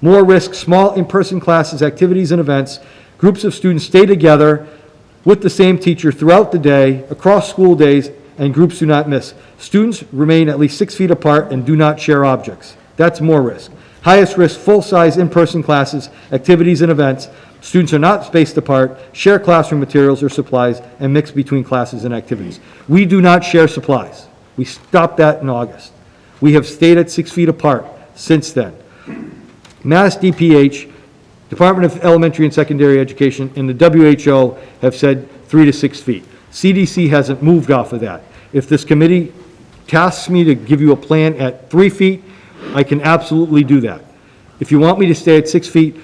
More risk, small in-person classes, activities, and events. Groups of students stay together with the same teacher throughout the day, across school days, and groups do not miss. Students remain at least 6 feet apart and do not share objects. That's more risk. Highest risk, full-size in-person classes, activities, and events. Students are not spaced apart, share classroom materials or supplies, and mix between classes and activities. We do not share supplies. We stopped that in August. We have stayed at 6 feet apart since then. Mass DPH, Department of Elementary and Secondary Education, and the WHO have said 3 to 6 feet. CDC hasn't moved off of that. If this committee tasks me to give you a plan at 3 feet, I can absolutely do that. If you want me to stay at 6 feet,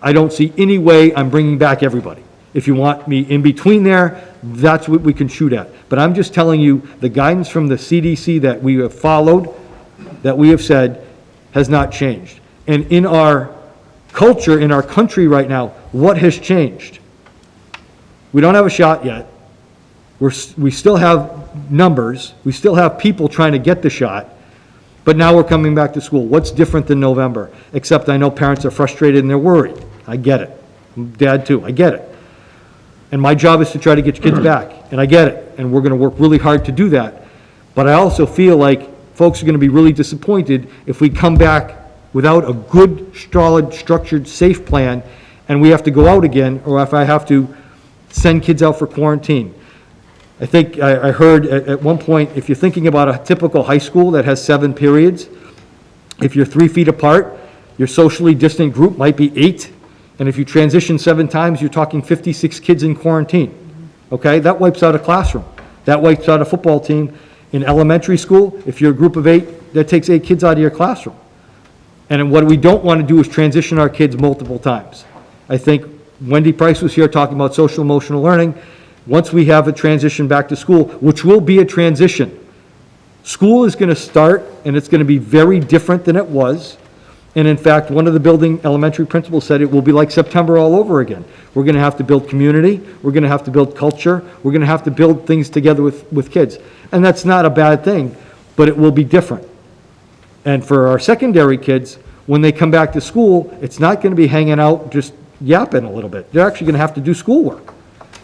I don't see any way I'm bringing back everybody. If you want me in between there, that's what we can shoot at. But I'm just telling you, the guidance from the CDC that we have followed, that we have said, has not changed. And in our culture, in our country right now, what has changed? We don't have a shot yet. We still have numbers. We still have people trying to get the shot. But now we're coming back to school. What's different than November? Except I know parents are frustrated and they're worried. I get it. Dad too, I get it. And my job is to try to get your kids back, and I get it. And we're gonna work really hard to do that. But I also feel like folks are gonna be really disappointed if we come back without a good, solid, structured, safe plan, and we have to go out again, or if I have to send kids out for quarantine. I think I heard at one point, if you're thinking about a typical high school that has 7 periods, if you're 3 feet apart, your socially distant group might be 8, and if you transition 7 times, you're talking 56 kids in quarantine. Okay, that wipes out a classroom. That wipes out a football team. In elementary school, if you're a group of 8, that takes 8 kids out of your classroom. And what we don't want to do is transition our kids multiple times. I think Wendy Price was here talking about social emotional learning. Once we have a transition back to school, which will be a transition, school is going to start, and it's going to be very different than it was. And in fact, one of the building elementary principals said it will be like September all over again. We're going to have to build community. We're going to have to build culture. We're going to have to build things together with kids. And that's not a bad thing, but it will be different. And for our secondary kids, when they come back to school, it's not going to be hanging out just yapping a little bit. They're actually going to have to do schoolwork.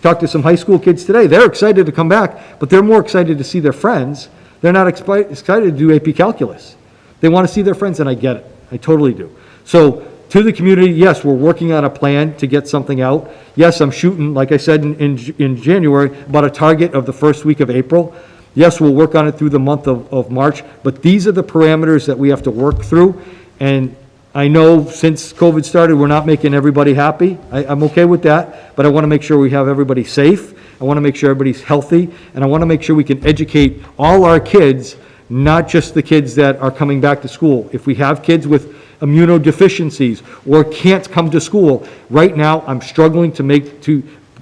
Talked to some high school kids today. They're excited to come back, but they're more excited to see their friends. They're not excited to do AP Calculus. They want to see their friends, and I get it. I totally do. So to the community, yes, we're working on a plan to get something out. Yes, I'm shooting, like I said in January, about a target of the first week of April. Yes, we'll work on it through the month of March, but these are the parameters that we have to work through. And I know since COVID started, we're not making everybody happy. I'm okay with that, but I want to make sure we have everybody safe. I want to make sure everybody's healthy, and I want to make sure we can educate all our kids, not just the kids that are coming back to school. If we have kids with immunodeficiencies or can't come to school, right now I'm struggling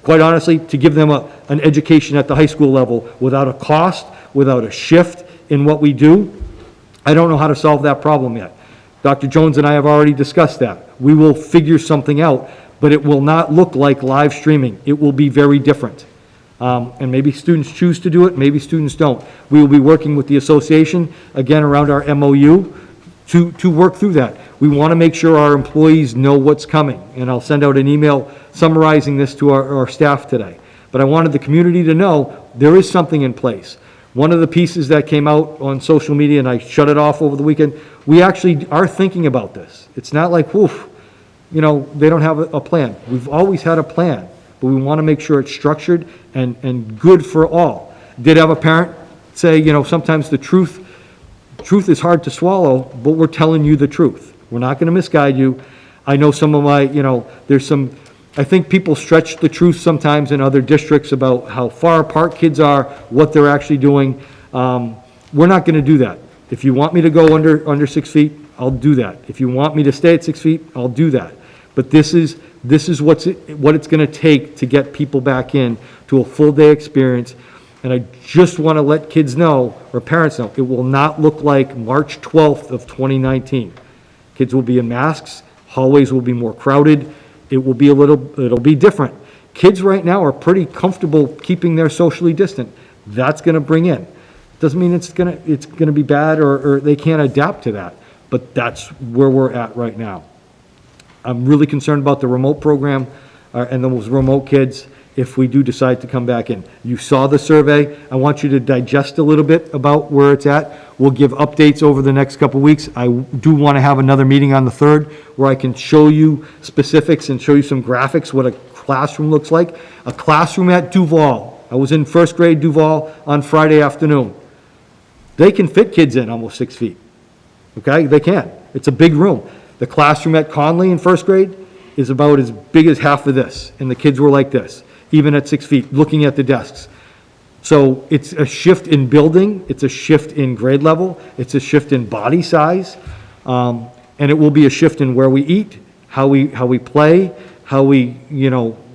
quite honestly, to give them an education at the high school level without a cost, without a shift in what we do. I don't know how to solve that problem yet. Dr. Jones and I have already discussed that. We will figure something out, but it will not look like live streaming. It will be very different. And maybe students choose to do it, maybe students don't. We will be working with the association, again, around our MOU, to work through that. We want to make sure our employees know what's coming, and I'll send out an email summarizing this to our staff today. But I wanted the community to know there is something in place. One of the pieces that came out on social media, and I shut it off over the weekend, we actually are thinking about this. It's not like, woof, they don't have a plan. We've always had a plan, but we want to make sure it's structured and good for all. Did have a parent say, sometimes the truth is hard to swallow, but we're telling you the truth. We're not going to misguide you. I know some of my, I think people stretch the truth sometimes in other districts about how far apart kids are, what they're actually doing. We're not going to do that. If you want me to go under 6 feet, I'll do that. If you want me to stay at 6 feet, I'll do that. But this is what it's going to take to get people back in to a full day experience. And I just want to let kids know, or parents know, it will not look like March 12th of 2019. Kids will be in masks, hallways will be more crowded, it'll be different. Kids right now are pretty comfortable keeping their socially distant. That's going to bring in. Doesn't mean it's going to be bad or they can't adapt to that, but that's where we're at right now. I'm really concerned about the remote program and those remote kids if we do decide to come back in. You saw the survey. I want you to digest a little bit about where it's at. We'll give updates over the next couple of weeks. I do want to have another meeting on the 3rd where I can show you specifics and show you some graphics, what a classroom looks like. A classroom at Duval. I was in first grade Duval on Friday afternoon. They can fit kids in almost 6 feet. Okay, they can. It's a big room. The classroom at Conley in first grade is about as big as half of this, and the kids were like this, even at 6 feet, looking at the desks. So it's a shift in building, it's a shift in grade level, it's a shift in body size, and it will be a shift in where we eat, how we play, how we,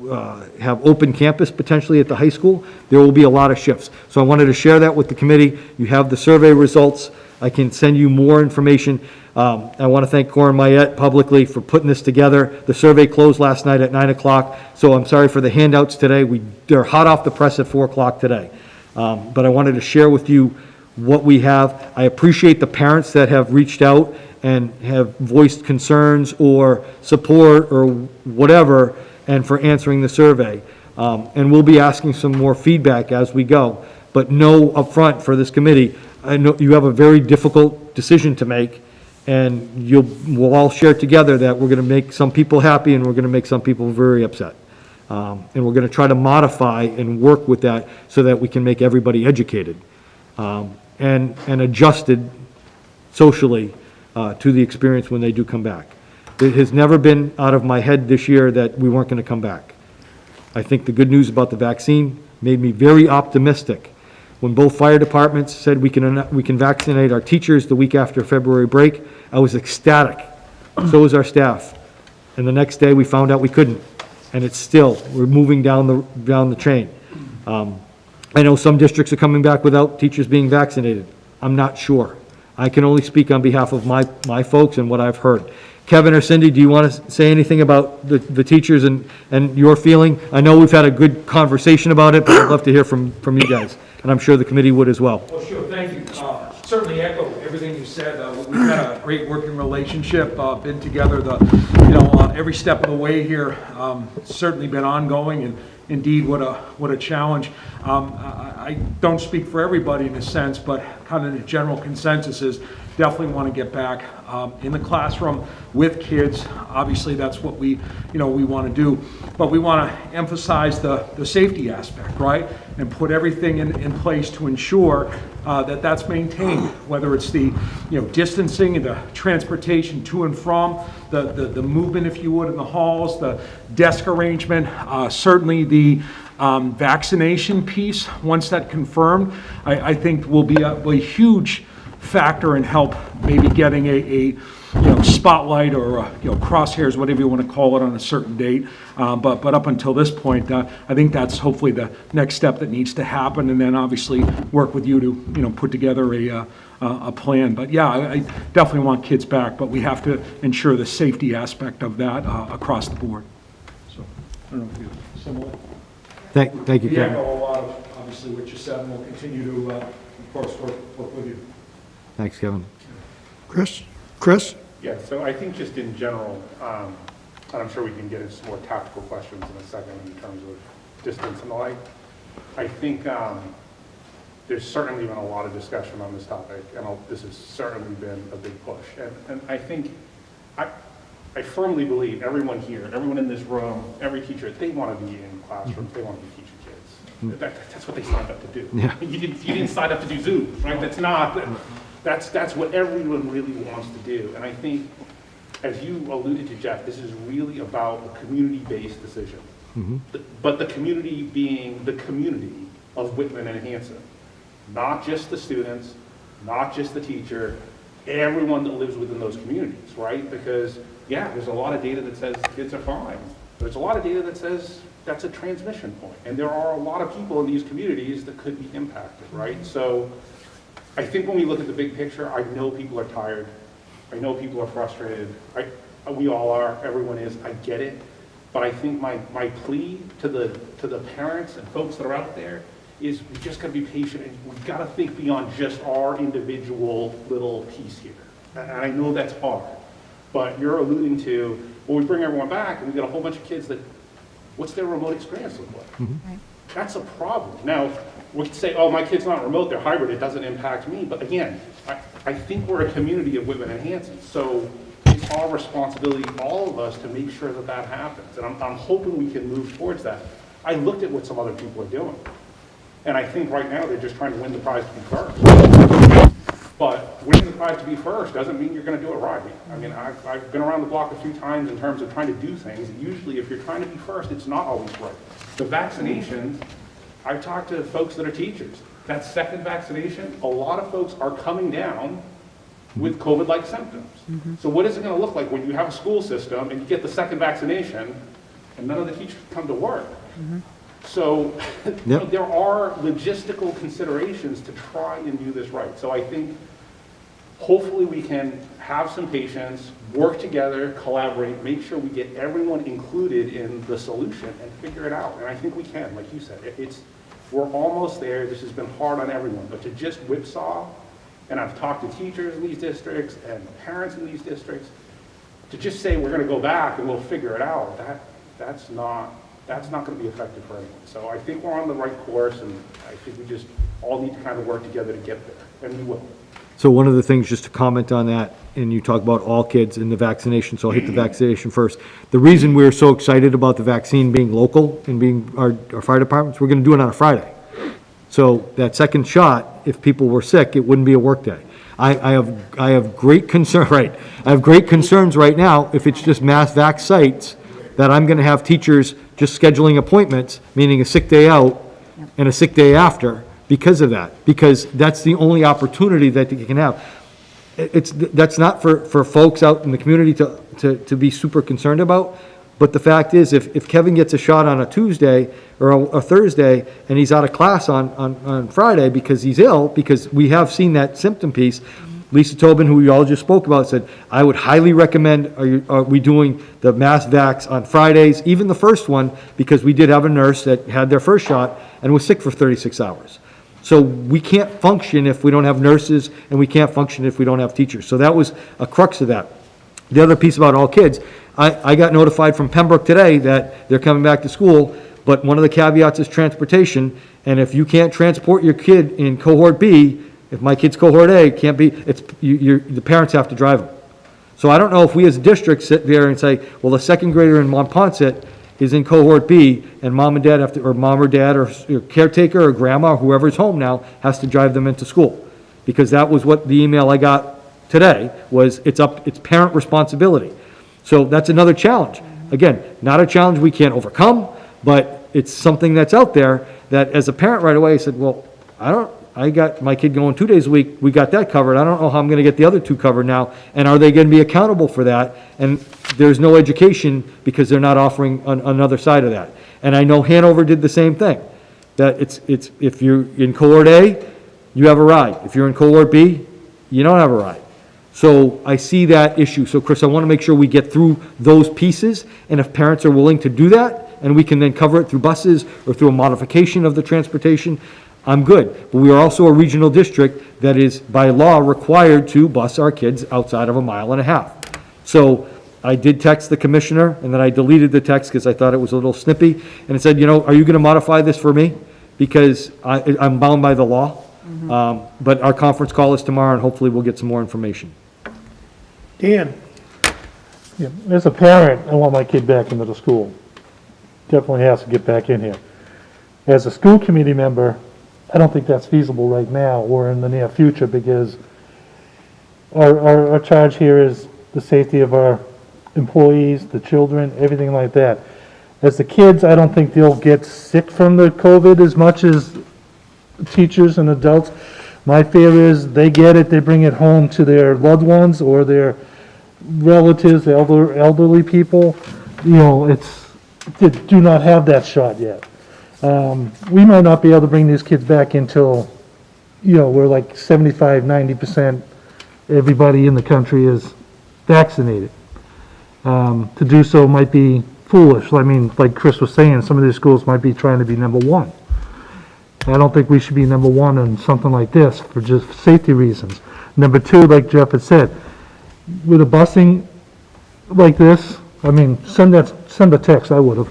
have open campus potentially at the high school, there will be a lot of shifts. So I wanted to share that with the committee. You have the survey results. I can send you more information. I want to thank Corin Mayette publicly for putting this together. The survey closed last night at 9 o'clock, so I'm sorry for the handouts today. They're hot off the press at 4 o'clock today. But I wanted to share with you what we have. I appreciate the parents that have reached out and have voiced concerns or support or whatever, and for answering the survey. And we'll be asking some more feedback as we go. But know upfront for this committee, I know you have a very difficult decision to make, and we'll all share together that we're gonna make some people happy and we're gonna make some people very upset. And we're gonna try to modify and work with that so that we can make everybody educated, and adjusted socially to the experience when they do come back. It has never been out of my head this year that we weren't gonna come back. I think the good news about the vaccine made me very optimistic. When both fire departments said we can vaccinate our teachers the week after February break, I was ecstatic. So was our staff. And the next day, we found out we couldn't. And we're moving down the chain. I know some districts are coming back without teachers being vaccinated. I'm not sure. I can only speak on behalf of my folks and what I've heard. Kevin or Cindy, do you want to say anything about the teachers and your feeling? I know we've had a good conversation about it, but I'd love to hear from you guys, and I'm sure the committee would as well. Well, sure, thank you. Certainly echo everything you said. We've had a great working relationship, been together every step of the way here. Certainly been ongoing, and indeed, what a challenge. I don't speak for everybody in a sense, but kind of the general consensus is definitely want to get back in the classroom with kids. Obviously, that's what we want to do, but we want to emphasize the safety aspect, right? And put everything in place to ensure that that's maintained, whether it's the distancing and the transportation to and from, the movement, if you would, in the halls, the desk arrangement, certainly the vaccination piece, once that confirmed, I think will be a huge factor in help maybe getting a spotlight or crosshairs, whatever you want to call it, on a certain date. But up until this point, I think that's hopefully the next step that needs to happen, and then obviously work with you to put together a plan. But yeah, I definitely want kids back, but we have to ensure the safety aspect of that across the board. So I don't know if you're similar. Thank you, We Kevin. echo a lot of obviously what you said, and we'll continue to of course work with you. Thanks, Kevin. Chris? Yeah, so I think just in general, and I'm sure we can get into some more tactical questions in a second in terms of distance and the like. I think there's certainly been a lot of discussion on this topic, and this has certainly been a big push. And I think, I firmly believe everyone here, everyone in this room, every teacher, they want to be in classrooms, they want to be teaching kids. That's what they signed up to do. Yeah. You didn't sign up to do Zoom, right? That's what everyone really wants to do. And I think, as you alluded to, Jeff, this is really about a community-based decision. But the community being the community of Whitman and Hanson. Not just the students, not just the teacher, everyone that lives within those communities, right? Because, yeah, there's a lot of data that says kids are fine. There's a lot of data that says that's a transmission point. And there are a lot of people in these communities that could be impacted, right? So I think when we look at the big picture, I know people are tired. I know people are frustrated. We all are, everyone is, I get it. But I think my plea to the parents and folks that are out there is we just gotta be patient, and we've gotta think beyond just our individual little piece here. And I know that's hard, but you're alluding to, well, we bring everyone back and we got a whole bunch of kids that, what's their remote experience look like? Right. That's a problem. Now, we could say, oh, my kid's not remote, they're hybrid, it doesn't impact me. But again, I think we're a community of Whitman and Hanson, so it's our responsibility, all of us, to make sure that that happens. And I'm hoping we can move towards that. I looked at what some other people are doing, and I think right now they're just trying to win the prize to be first. But winning the prize to be first doesn't mean you're going to do it right. I mean, I've been around the block a few times in terms of trying to do things, and usually if you're trying to be first, it's not always right. The vaccinations, I've talked to folks that are teachers. That second vaccination, a lot of folks are coming down with COVID-like symptoms. So what is it going to look like when you have a school system and you get the second vaccination and none of the teachers come to work. So you know, there are logistical considerations to try and do this right. So I think hopefully we can have some patience, work together, collaborate, make sure we get everyone included in the solution and figure it out. And I think we can, like you said, we're almost there. This has been hard on everyone, but to just whipsaw, and I've talked to teachers in these districts and parents in these districts, to just say we're going to go back and we'll figure it out, that's not going to be effective for anyone. So I think we're on the right course, and I think we just all need to kind of work together to get there, and we will. So one of the things, just to comment on that, and you talk about all kids and the vaccination, so I'll hit the vaccination first. The reason we're so excited about the vaccine being local and being our fire departments, we're going to do it on a Friday. So that second shot, if people were sick, it wouldn't be a work day. I have great concern, right? I have great concerns right now if it's just mass vac sites, that I'm going to have teachers just scheduling appointments, meaning a sick day out and a sick day after, because of that, because that's the only opportunity that you can have. That's not for folks out in the community to be super concerned about, but the fact is, if Kevin gets a shot on a Tuesday or a Thursday, and he's out of class on Friday because he's ill, because we have seen that symptom piece, Lisa Tobin, who we all just spoke about, said, I would highly recommend, are we doing the mass vax on Fridays, even the first one, because we did have a nurse that had their first shot and was sick for 36 hours. So we can't function if we don't have nurses, and we can't function if we don't have teachers. So that was a crux of that. The other piece about all kids, I got notified from Pembroke today that they're coming back to school, but one of the caveats is transportation, and if you can't transport your kid in cohort B, if my kid's cohort A, can't be, the parents have to drive them. So I don't know if we as a district sit there and say, well, the second grader in Montponset is in cohort B, and mom and dad have to, or mom or dad or caretaker or grandma or whoever's home now has to drive them into school. Because that was what the email I got today was, it's parent responsibility. So that's another challenge. Again, not a challenge we can't overcome, but it's something that's out there that as a parent right away said, well, I got my kid going 2 days a week, we got that covered, I don't know how I'm gonna get the other two covered now, and are they gonna be accountable for that? And there's no education because they're not offering another side of that. And I know Hanover did the same thing, that it's if you're in cohort A, you have a ride. If you're in cohort B, you don't have a ride. So I see that issue. So Chris, I want to make sure we get through those pieces, and if parents are willing to do that, and we can then cover it through buses or through a modification of the transportation, I'm good. But we are also a regional district that is by law required to bus our kids outside of a mile and a half. So I did text the commissioner, and then I deleted the text because I thought it was a little snippy, and it said, are you going to modify this for me? Because I'm bound by the law. But our conference call is tomorrow, and hopefully we'll get some more information. Dan? Yeah, as a parent, I want my kid back into the school. Definitely has to get back in here. As a school committee member, I don't think that's feasible right now or in the near future, because our charge here is the safety of our employees, the children, everything like that. As the kids, I don't think they'll get sick from the COVID as much as teachers and adults. My fear is they get it, they bring it home to their loved ones or their relatives, elderly people. They do not have that shot yet. We might not be able to bring these kids back until, we're like 75, 90%, everybody in the country is vaccinated. To do so might be foolish. I mean, like Chris was saying, some of these schools might be trying to be number one. I don't think we should be number one on something like this for just safety reasons. Number two, like Jeff had said, with a busing like this, I mean, send a text, I would have.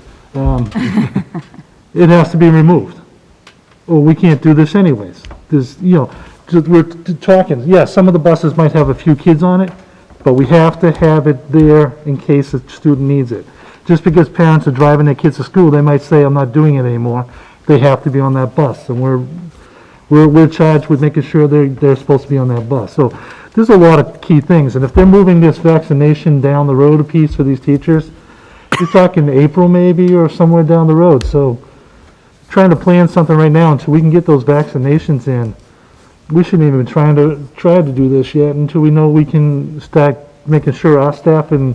It has to be removed. Or we can't do this anyways. We're talking, yeah, some of the buses might have a few kids on it, but we have to have it there in case a student needs it. Just because parents are driving their kids to school, they might say, I'm not doing it anymore. They have to be on that bus, and we're charged with making sure they're supposed to be on that bus. So there's a lot of key things, and if they're moving this vaccination down the road a piece for these teachers, you're talking April maybe or somewhere down the road. So trying to plan something right now until we can get those vaccinations in. We shouldn't even try to do this yet until we know we can start making sure our staff and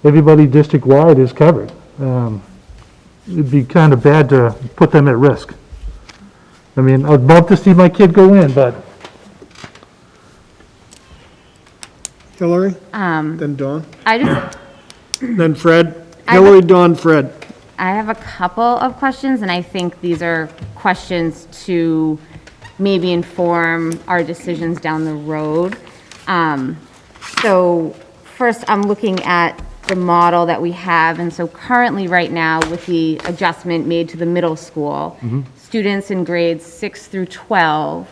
everybody district-wide is covered. it'd be kind of bad to put them at risk. I mean, I'd love to see my kid go in, but Hillary, Um, then Dawn, I just, then Fred. I- Hillary, Dawn, Fred. I have a couple of questions, and I think these are questions to maybe inform our decisions down the road. So first, I'm looking at the model that we have, and so currently, right now, with the adjustment made to the middle school, students in grades 6 through 12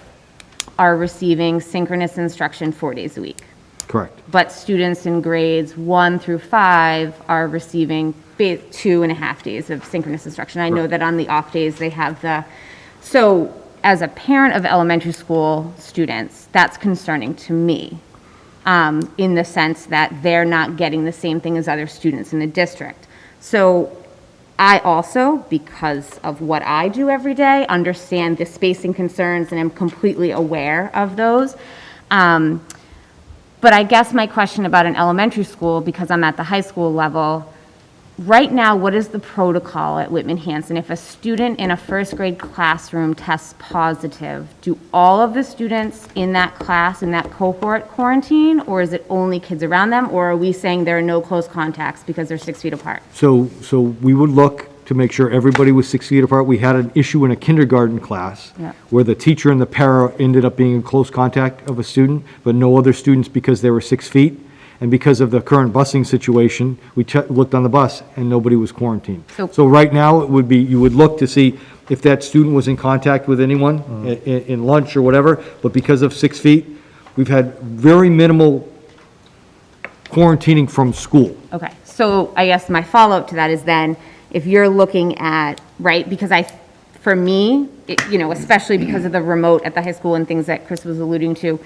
are receiving synchronous instruction 4 days a week. Correct. But students in grades 1 through 5 are receiving 2.5 days of synchronous instruction. I know that on the off days, they have so as a parent of elementary school students, that's concerning to me, in the sense that they're not getting the same thing as other students in the district. So I also, because of what I do every day, understand the spacing concerns and am completely aware of those. But I guess my question about an elementary school, because I'm at the high school level, right now, what is the protocol at Whitman Hanson? If a student in a first grade classroom tests positive, do all of the students in that class, in that cohort, quarantine? Or is it only kids around them? Or are we saying there are no close contacts because they're 6 feet apart? So we would look to make sure everybody was 6 feet apart. We had an issue in a kindergarten class Yeah. where the teacher and the para ended up being in close contact of a student, but no other students because they were 6 feet. And because of the current busing situation, we looked on the bus and nobody was quarantined. So right now, it would be, you would look to see if that student was in contact with anyone in lunch or whatever, but because of 6 feet, we've had very minimal quarantining from school. Okay, so I guess my follow-up to that is then, if you're looking at, right, because for me, especially because of the remote at the high school and things that Chris was alluding to,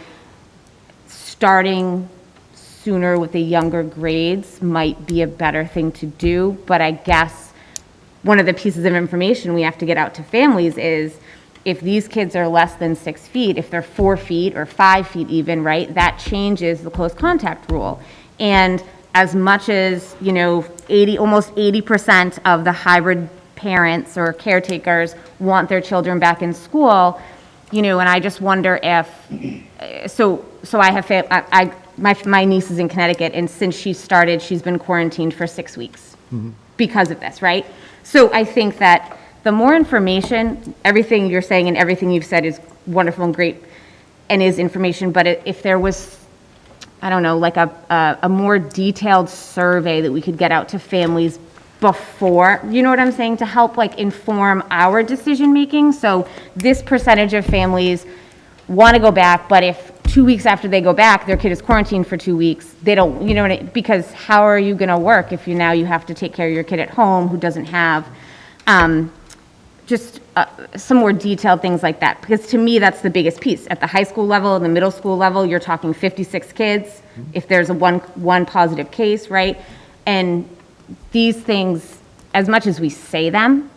starting sooner with the younger grades might be a better thing to do, but I guess one of the pieces of information we have to get out to families is if these kids are less than 6 feet, if they're 4 feet or 5 feet even, right, that changes the close contact rule. And as much as, almost 80% of the hybrid parents or caretakers want their children back in school, and I just wonder if, so I have, my niece is in Connecticut, and since she started, she's been quarantined for 6 weeks because of this, right? So I think that the more information, everything you're saying and everything you've said is wonderful and great and is information, but if there was, I don't know, like a more detailed survey that we could get out to families before, you know what I'm saying, to help inform our decision making. So this percentage of families want to go back, but if 2 weeks after they go back, their kid is quarantined for 2 weeks, they don't, because how are you going to work if you have to take care of your kid at home who doesn't have, just some more detailed things like that. Because to me, that's the biggest piece. At the high school level and the middle school level, you're talking 56 kids, if there's a one positive case, right? And these things, as much as we say them,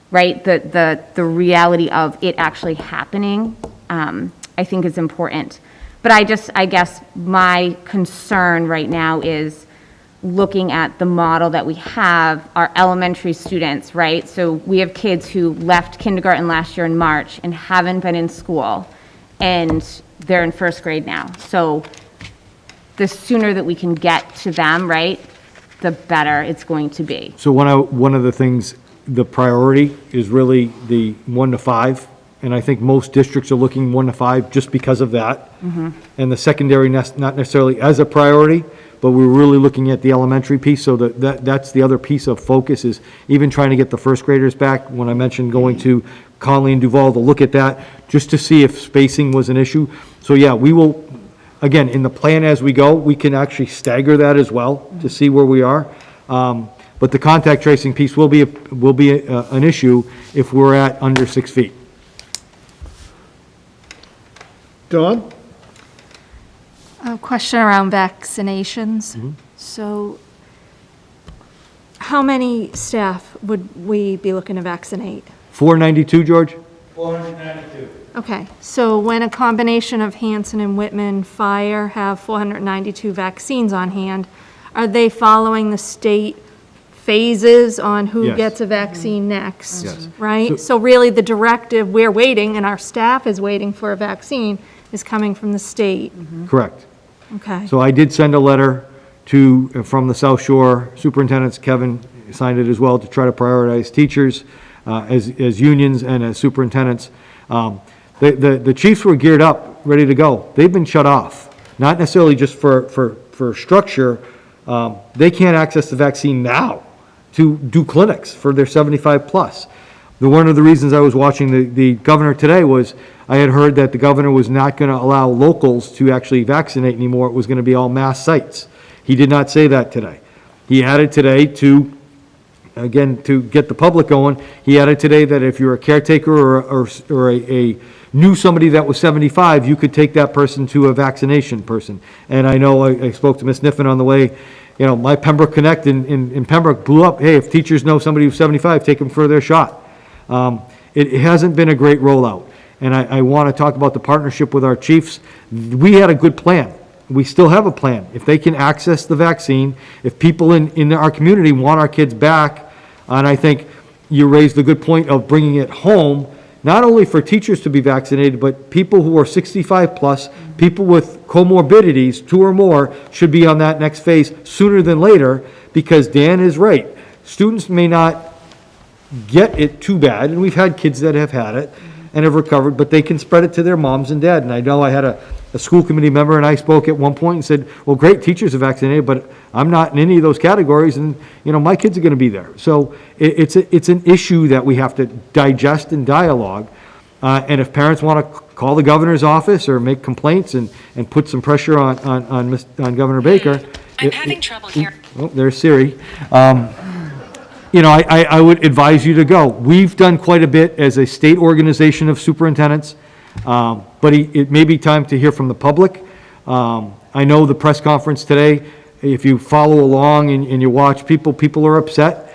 right, the reality of it actually happening, I think is important. But I guess my concern right now is looking at the model that we have, our elementary students, right? So we have kids who left kindergarten last year in March and haven't been in school, and they're in first grade now. So the sooner that we can get to them, right, the better it's going to be. So one of the things, the priority is really the 1 to 5. And I think most districts are looking 1 to 5 just because of that. And the secondary, not necessarily as a priority, but we're really looking at the elementary piece. So that's the other piece of focus, is even trying to get the first graders back. When I mentioned going to Colleen Duval to look at that, just to see if spacing was an issue. So yeah, we will, again, in the plan as we go, we can actually stagger that as well to see where we are. But the contact tracing piece will be an issue if we're at under 6 feet. Dawn? A question around vaccinations. So how many staff would we be looking to vaccinate? 492, George? 492. Okay, so when a combination of Hanson and Whitman Fire have 492 vaccines on hand, are they following the state phases on who Yes. gets a vaccine next, Yes. right? So really, the directive, we're waiting, and our staff is waiting for a vaccine, is coming from the state. Correct. Okay. So I did send a letter from the South Shore superintendents, Kevin signed it as well, to try to prioritize teachers as unions and as superintendents. The chiefs were geared up, ready to go. They've been shut off, not necessarily just for structure. They can't access the vaccine now to do clinics for their 75 plus. One of the reasons I was watching the governor today was I had heard that the governor was not going to allow locals to actually vaccinate anymore. It was going to be all mass sites. He did not say that today. He added today to get the public going, he added today that if you're a caretaker or a knew somebody that was 75, you could take that person to a vaccination person. And I know I spoke to Ms. Niffen on the way, my Pembroke Connect in Pembroke blew up. Hey, if teachers know somebody who's 75, take them for their shot. It hasn't been a great rollout. And I want to talk about the partnership with our chiefs. We had a good plan. We still have a plan. If they can access the vaccine, if people in our community want our kids back, and I think you raised the good point of bringing it home, not only for teachers to be vaccinated, but people who are 65 plus, people with comorbidities, 2 or more, should be on that next phase sooner than later, because Dan is right. Students may not get it too bad, and we've had kids that have had it and have recovered, but they can spread it to their moms and dad. And I know I had a school committee member, and I spoke at one point and said, well, great, teachers are vaccinated, but I'm not in any of those categories, and, my kids are going to be there. So it's an issue that we have to digest and dialogue. And if parents want to call the governor's office or make complaints and put some pressure on Governor Baker. I'm having trouble here. Oh, there's Siri. I would advise you to go. We've done quite a bit as a state organization of superintendents, but it may be time to hear from the public. I know the press conference today, if you follow along and you watch, people are upset.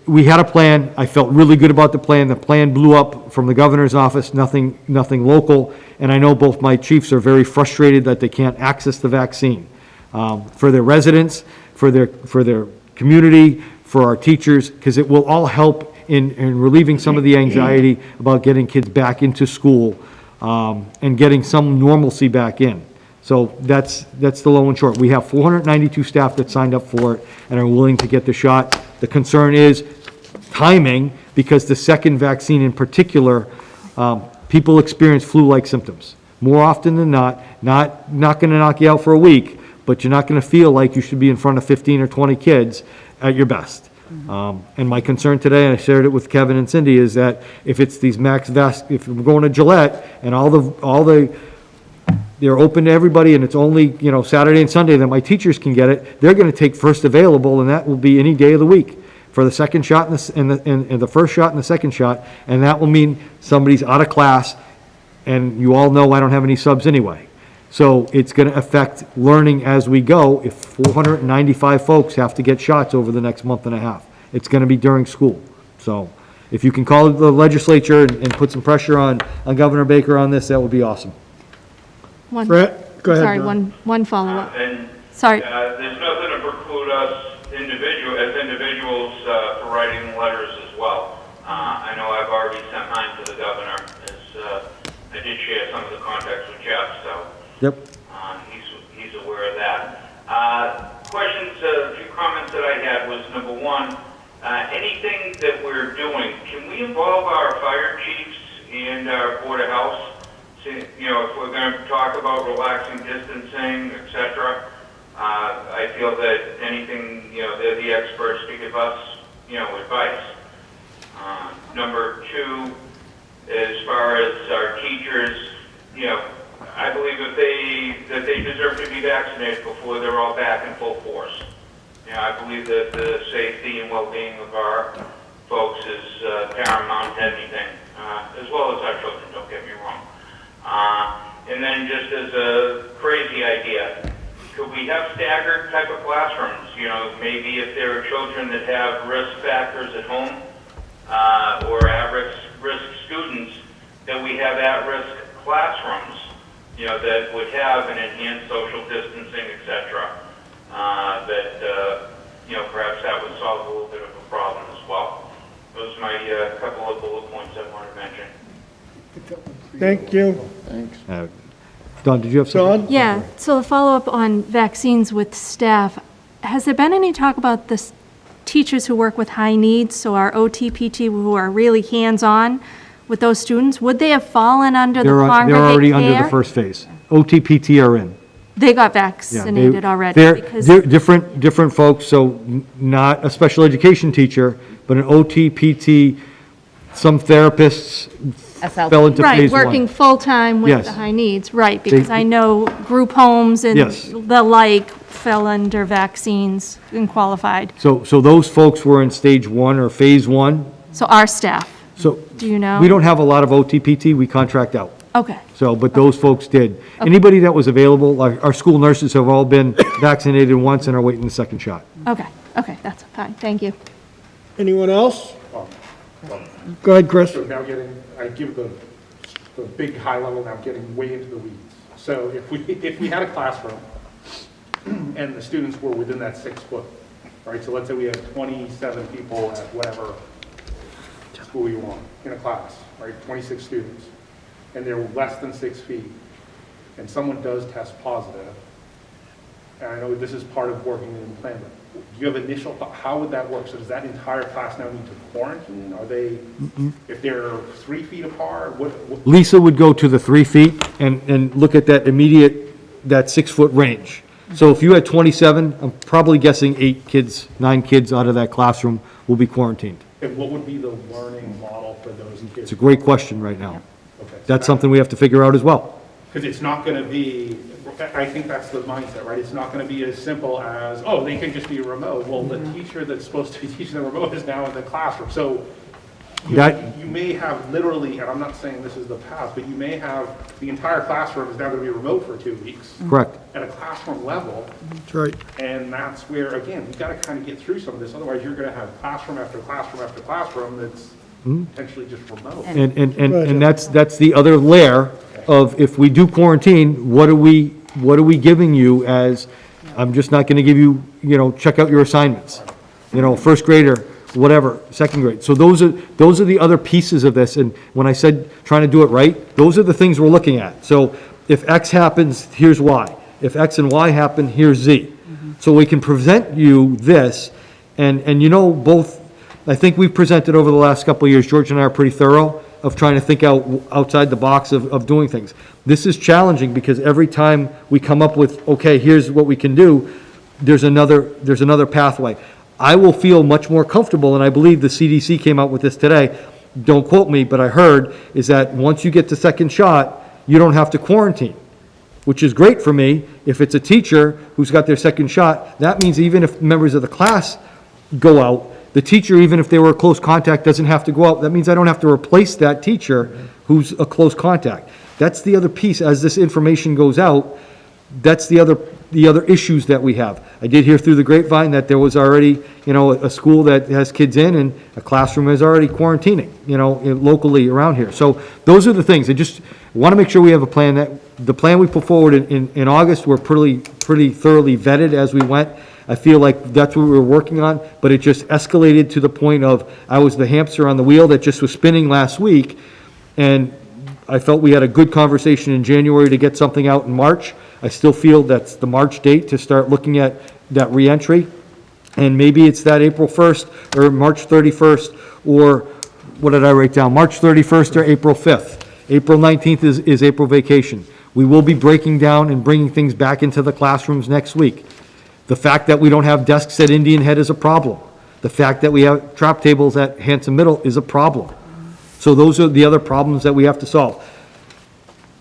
We had a plan. I felt really good about the plan. The plan blew up from the governor's office, nothing local. And I know both my chiefs are very frustrated that they can't access the vaccine. For their residents, for their community, for our teachers, because it will all help in relieving some of the anxiety about getting kids back into school and getting some normalcy back in. So that's the low and short. We have 492 staff that signed up for it and are willing to get the shot. The concern is timing, because the second vaccine in particular, people experience flu-like symptoms. More often than not going to knock you out for a week, but you're not going to feel like you should be in front of 15 or 20 kids at your best. And my concern today, and I shared it with Kevin and Cindy, is that if it's these if we're going to Gillette and they're open to everybody and it's only, Saturday and Sunday that my teachers can get it, they're going to take first available, and that will be any day of the week for the second shot and the first shot and the second shot, and that will mean somebody's out of class, and you all know I don't have any subs anyway. So it's going to affect learning as we go if 495 folks have to get shots over the next month and a half. It's going to be during school. So if you can call the legislature and put some pressure on Governor Baker on this, that would be awesome. Brett, go ahead. Sorry, Don. one follow-up. And Sorry. there's nothing to preclude us as individuals for writing letters as well. I know I've already sent mine to the governor, as I did share some of the contacts with Jeff, so Yep. he's aware of that. A few comments that I had was, number one, anything that we're doing, can we involve our fire chiefs and our Board of Health? If we're going to talk about relaxing distancing, et cetera, I feel that anything, they're the experts to give us, advice. Number two, as far as our teachers, I believe that they deserve to be vaccinated before they're all back in full force. I believe that the safety and well-being of our folks is paramount to anything, as well as our children, don't get me wrong. And then just as a crazy idea, could we have staggered type of classrooms? Maybe if there are children that have risk factors at home or at-risk students, that we have at-risk classrooms, that would have an enhanced social distancing, etc. perhaps that would solve a little bit of a problem as well. Those are my couple of bullet points I want to mention. Thank you. Thanks. Don, did you have something? John? Yeah, so the follow-up on vaccines with staff, has there been any talk about the teachers who work with high needs, so our OT, PT, who are really hands-on with those students? Would they have fallen under the They're congregate already under the care? first phase. OTPT are in. They got Yeah, vaccinated already They're because, different folks, so not a special education teacher, but an OTPT, some therapists fell into right, phase one. working full-time with Yes. the high needs, right, because I know group homes and Yes. the like fell under vaccines and qualified. So those folks were in stage one or phase one. So our staff, So do you know? we don't have a lot of OTPT, we contract out. Okay, So, but those folks did. Anybody that was available, like our school nurses have all been vaccinated once and are waiting the second shot. okay, that's fine, thank you. Anyone else? Go ahead, Chris. So now I give the big high level, now getting way into the weeds. So if we had a classroom and the students were within that 6 foot, right? So let's say we have 27 people at whatever school you want in a class, right? 26 students, and they're less than 6 feet, and someone does test positive, and I know this is part of working in the plan, but do you have initial thought, how would that work? So does that entire class now need to quarantine? Are they, if they're 3 feet apart, what? Lisa would go to the 3 feet and look at that immediate, that 6 foot range. So if you had 27, I'm probably guessing 9 kids out of that classroom will be quarantined. And what would be the learning model for those kids? It's a great question right now. Okay. That's something we have to figure out as well. Because it's not going to be, I think that's the mindset, right? It's not going to be as simple as, oh, they can just be remote. Well, the teacher that's supposed to be teaching the remote is now in the classroom. So you may have literally, and I'm not saying this is the path, but you may have the entire classroom is now going to be remote for 2 weeks. Correct. At a classroom level. That's right. And that's where, again, we've got to kind of get through some of this. Otherwise, you're going to have classroom after classroom after classroom that's potentially just remote. And that's the other layer of, if we do quarantine, what are we giving you as, I'm just not gonna give you, check out your assignments. First grader, whatever, second grade. So those are the other pieces of this, and when I said trying to do it right, those are the things we're looking at. So if X happens, here's Y. If X and Y happen, here's Z. So we can present you this, and both, I think we've presented over the last couple of years, George and I are pretty thorough of trying to think outside the box of doing things. This is challenging because every time we come up with, okay, here's what we can do, there's another pathway. I will feel much more comfortable, and I believe the CDC came out with this today, don't quote me, but I heard, is that once you get the second shot, you don't have to quarantine, which is great for me. If it's a teacher who's got their second shot, that means even if members of the class go out, the teacher, even if they were a close contact, doesn't have to go out. That means I don't have to replace that teacher who's a close contact. That's the other piece. As this information goes out, that's the other issues that we have. I did hear through the grapevine that there was already, a school that has kids in, and a classroom is already quarantining, locally around here. So those are the things. I just want to make sure we have a plan. That the plan we put forward in August, we're pretty thoroughly vetted as we went. I feel like that's what we were working on, but it just escalated to the point of, I was the hamster on the wheel that just was spinning last week, and I felt we had a good conversation in January to get something out in March. I still feel that's the March date to start looking at that reentry, and maybe it's that April 1st or March 31st, or what did I write down? March 31st or April 5th. April 19th is April vacation. We will be breaking down and bringing things back into the classrooms next week. The fact that we don't have desks at Indian Head is a problem. The fact that we have trap tables at Hanson Middle is a problem. So those are the other problems that we have to solve.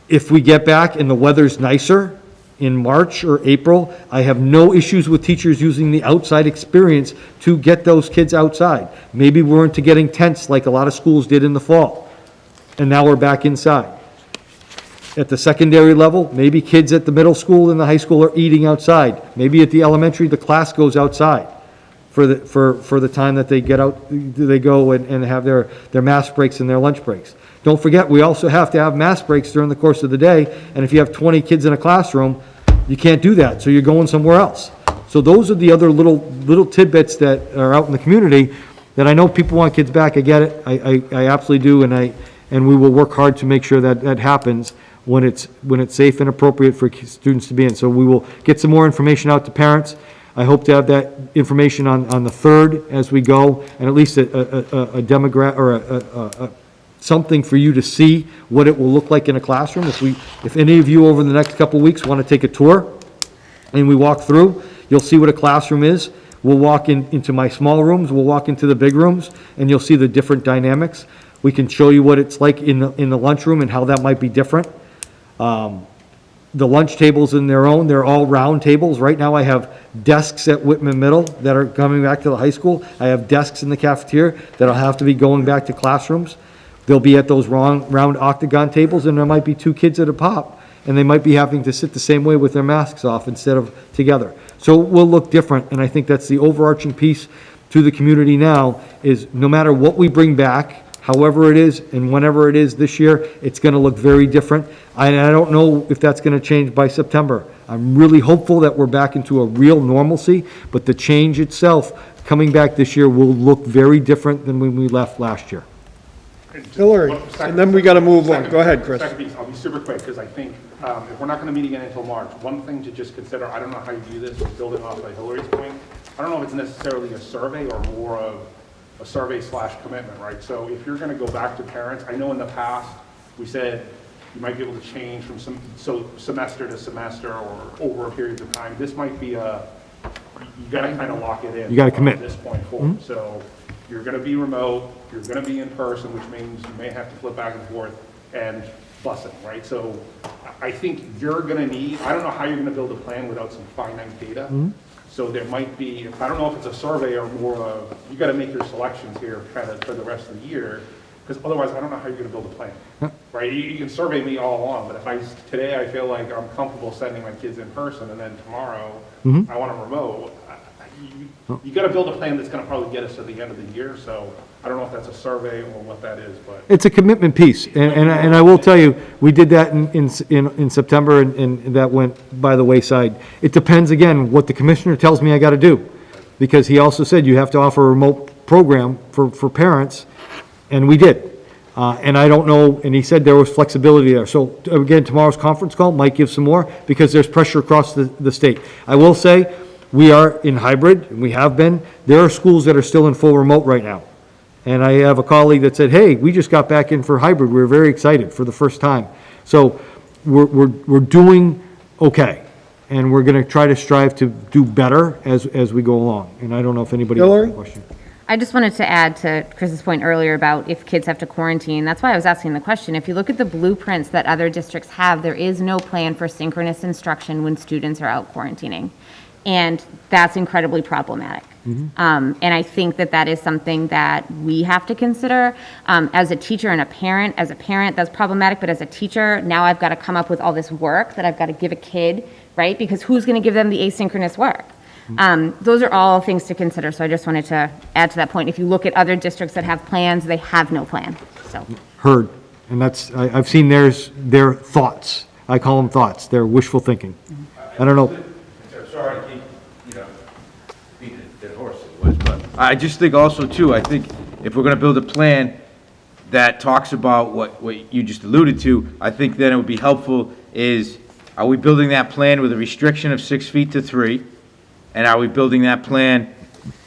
If we get back and the weather's nicer in March or April, I have no issues with teachers using the outside experience to get those kids outside. Maybe we're into getting tents like a lot of schools did in the fall, and now we're back inside. At the secondary level, maybe kids at the middle school and the high school are eating outside. Maybe at the elementary, the class goes outside for the time that they get out, they go and have their mass breaks and their lunch breaks. Don't forget, we also have to have mass breaks during the course of the day, and if you have 20 kids in a classroom, you can't do that, so you're going somewhere else. So those are the other little tidbits that are out in the community that I know people want kids back. I get it. I absolutely do. And we will work hard to make sure that that happens when it's safe and appropriate for students to be in. So we will get some more information out to parents. I hope to have that information on the 3rd as we go, and at least a demographic, or something for you to see what it will look like in a classroom. If any of you over the next couple of weeks want to take a tour and we walk through, you'll see what a classroom is. We'll walk into my small rooms, we'll walk into the big rooms, and you'll see the different dynamics. We can show you what it's like in the lunchroom and how that might be different. The lunch tables in their own, they're all round tables. Right now I have desks at Whitman Middle that are coming back to the high school. I have desks in the cafeteria that'll have to be going back to classrooms. They'll be at those round octagon tables, and there might be 2 kids at a pop, and they might be having to sit the same way with their masks off instead of together. So it will look different, and I think that's the overarching piece to the community now, is no matter what we bring back, however it is and whenever it is this year, it's going to look very different. I don't know if that's going to change by September. I'm really hopeful that we're back into a real normalcy, but the change itself coming back this year will look very different than when we left last year. Hillary, and then we got to move on. Go ahead, Chris. Second piece, I'll be super quick, because I think if we're not going to meet again until March, one thing to just consider, I don't know how you do this, but building off of Hillary's point, I don't know if it's necessarily a survey or more of a survey/commitment, right? So if you're going to go back to parents, I know in the past, we said you might be able to change from semester to semester or over a period of time. This might be you got to kind of lock it in. You got to commit. From this point forward. So you're going to be remote, you're going to be in person, which means you may have to flip back and forth and busing, right? So I think you're going to need, I don't know how you're going to build a plan without some finite data. So there might be, I don't know if it's a survey or more of, you got to make your selections here kind of for the rest of the year, because otherwise I don't know how you're going to build a plan, right? You can survey me all along, but if today I feel like I'm comfortable sending my kids in person, and then tomorrow I want them remote, you got to build a plan that's going to probably get us to the end of the year. So I don't know if that's a survey or what that is, but It's a commitment piece, and I will tell you, we did that in September, and that went by the wayside. It depends, again, what the commissioner tells me I got to do, because he also said you have to offer a remote program for parents, and we did. And I don't know, and he said there was flexibility there. So again, tomorrow's conference call might give some more, because there's pressure across the state. I will say, we are in hybrid, and we have been. There are schools that are still in full remote right now. And I have a colleague that said, hey, we just got back in for hybrid. We were very excited for the first time. So we're doing okay. And we're going to try to strive to do better as we go along. And I don't know if anybody has a question. I just wanted to add to Chris's point earlier about if kids have to quarantine. That's why I was asking the question. If you look at the blueprints that other districts have, there is no plan for synchronous instruction when students are out quarantining. And that's incredibly problematic. And I think that is something that we have to consider. As a teacher and a parent, that's problematic, but as a teacher, now I've got to come up with all this work that I've got to give a kid, right? Because who's going to give them the asynchronous work? Those are all things to consider, so I just wanted to add to that point. If you look at other districts that have plans, they have no plan, so. Heard, and I've seen their thoughts. I call them thoughts, they're wishful thinking. I don't know. Sorry to keep, beating a dead horse it was, but I just think also too, I think if we're gonna build a plan that talks about what you just alluded to, I think then it would be helpful is, are we building that plan with a restriction of 6 feet to 3? And are we building that plan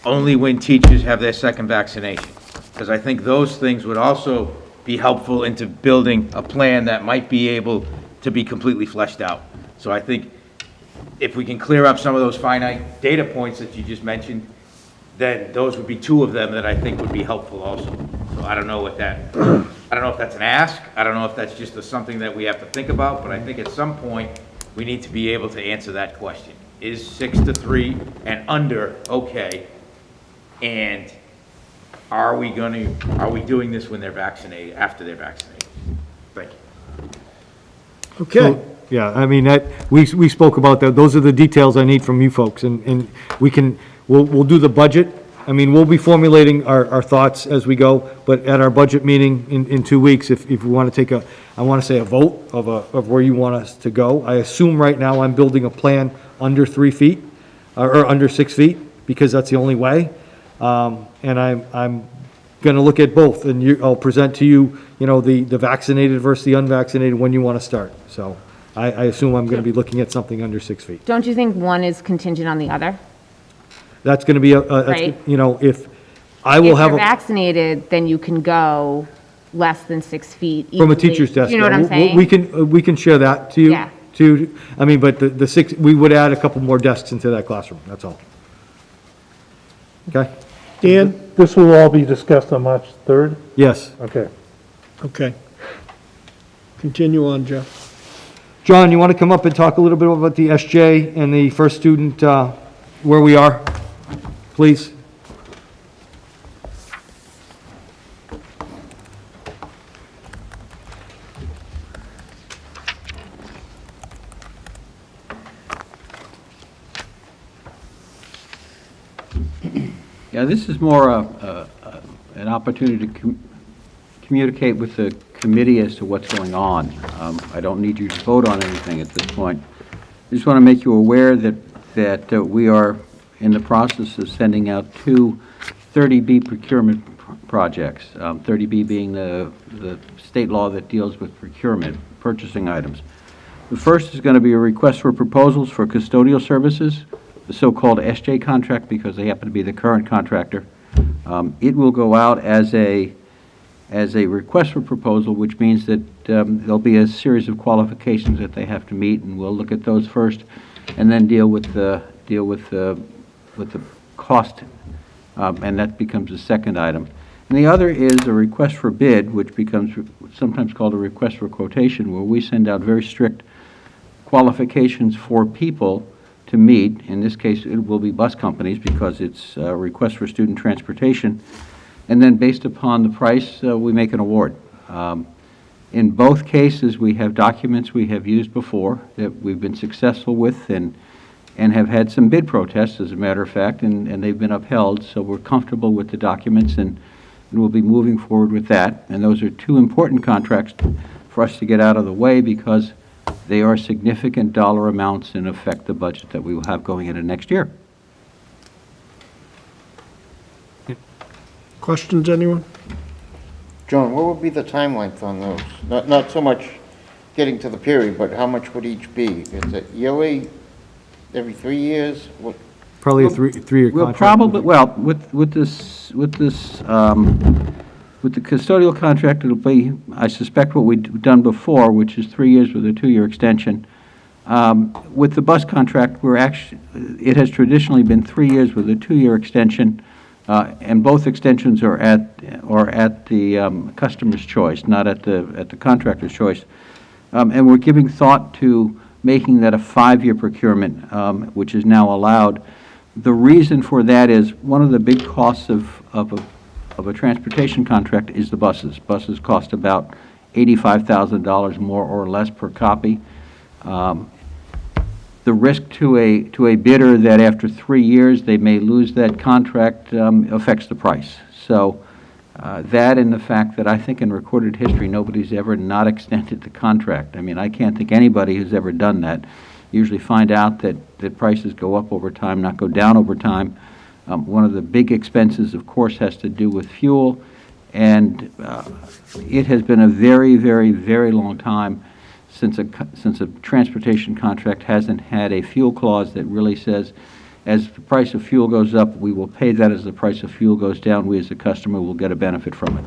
only when teachers have their second vaccination? Because I think those things would also be helpful into building a plan that might be able to be completely fleshed out. So I think if we can clear up some of those finite data points that you just mentioned, then those would be 2 of them that I think would be helpful also. So I don't know if that's an ask, I don't know if that's just something that we have to think about, but I think at some point, we need to be able to answer that question. Is 6 to 3 and under okay? And are we doing this when they're vaccinated, after they're vaccinated? Thank you. Okay. So, yeah, I mean, we spoke about that. Those are the details I need from you folks, and we'll do the budget. I mean, we'll be formulating our thoughts as we go, but at our budget meeting in 2 weeks, if we want to take I want to say a vote of where you want us to go. I assume right now I'm building a plan under 3 feet. or under 6 feet, because that's the only way. And I'm gonna look at both, and I'll present to you, the vaccinated versus the unvaccinated when you want to start. So I assume I'm gonna be looking at something under 6 feet. Don't you think one is contingent on the other? That's gonna be, Right. if I will If have, you're vaccinated, then you can go less than 6 feet from a easily. teacher's desk. You know what I'm saying? We can share that to you. Yeah. But the 6, we would add a couple more desks into that classroom, that's all. Okay? Dan? This will all be discussed on March 3rd? Yes. Okay. Okay. Continue on, Jeff. John, you want to come up and talk a little bit about the SJ and the first student, where we are, please? Yeah, this is more an opportunity to communicate with the committee as to what's going on. I don't need you to vote on anything at this point. I just want to make you aware that we are in the process of sending out 2 30B procurement projects, 30B being the state law that deals with procurement, purchasing items. The first is going to be a request for proposals for custodial services, the so-called SJ contract, because they happen to be the current contractor. It will go out as a request for proposal, which means that there'll be a series of qualifications that they have to meet, and we'll look at those first, and then deal with the cost, and that becomes the second item. And the other is a request for bid, which becomes sometimes called a request for quotation, where we send out very strict qualifications for people to meet. In this case, it will be bus companies because it's a request for student transportation. And then based upon the price, we make an award. In both cases, we have documents we have used before that we've been successful with and have had some bid protests, as a matter of fact, and they've been upheld. So we're comfortable with the documents and we'll be moving forward with that. And those are 2 important contracts for us to get out of the way because they are significant dollar amounts and affect the budget that we will have going into next year. Questions, anyone? John, what would be the time length on those? Not so much getting to the period, but how much would each be? Is it yearly, every 3 years? What? Probably a three-year contract. We'll probably, well, with the custodial contract, it'll be, I suspect, what we've done before, which is 3 years with a 2-year extension. With the bus contract, it has traditionally been 3 years with a 2-year extension, and both extensions are at the customer's choice, not at the contractor's choice. And we're giving thought to making that a 5-year procurement, which is now allowed. The reason for that is one of the big costs of a transportation contract is the buses. Buses cost about $85,000 more or less per copy. The risk to a bidder that after 3 years they may lose that contract affects the price. So that and the fact that I think in recorded history nobody's ever not extended the contract. I mean, I can't think anybody who's ever done that. Usually find out that prices go up over time, not go down over time. One of the big expenses, of course, has to do with fuel, and it has been a very, very, very long time since a transportation contract hasn't had a fuel clause that really says, as the price of fuel goes up, we will pay that. As the price of fuel goes down, we as a customer will get a benefit from it.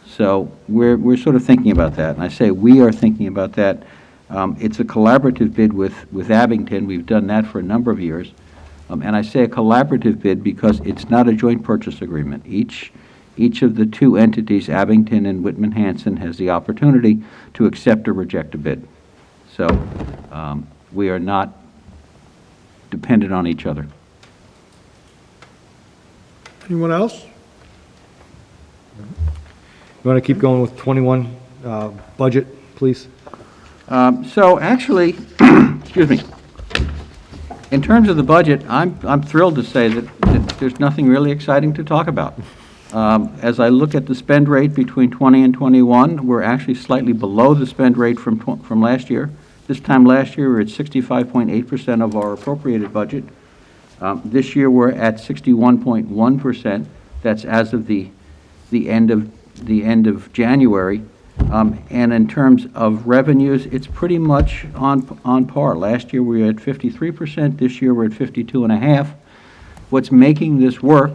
So we're sort of thinking about that, and I say we are thinking about that. It's a collaborative bid with Abington. We've done that for a number of years. And I say a collaborative bid because it's not a joint purchase agreement. Each of the 2 entities, Abington and Whitman Hanson, has the opportunity to accept or reject a bid. So we are not dependent on each other. Anyone else? You want to keep going with 21 budget, please? So actually, excuse me, in terms of the budget, I'm thrilled to say that there's nothing really exciting to talk about. As I look at the spend rate between 20 and 21, we're actually slightly below the spend rate from last year. This time last year, we were at 65.8% of our appropriated budget. This year, we're at 61.1%. That's as of the end of January. And in terms of revenues, it's pretty much on par. Last year, we were at 53%. This year, we're at 52.5%. What's making this work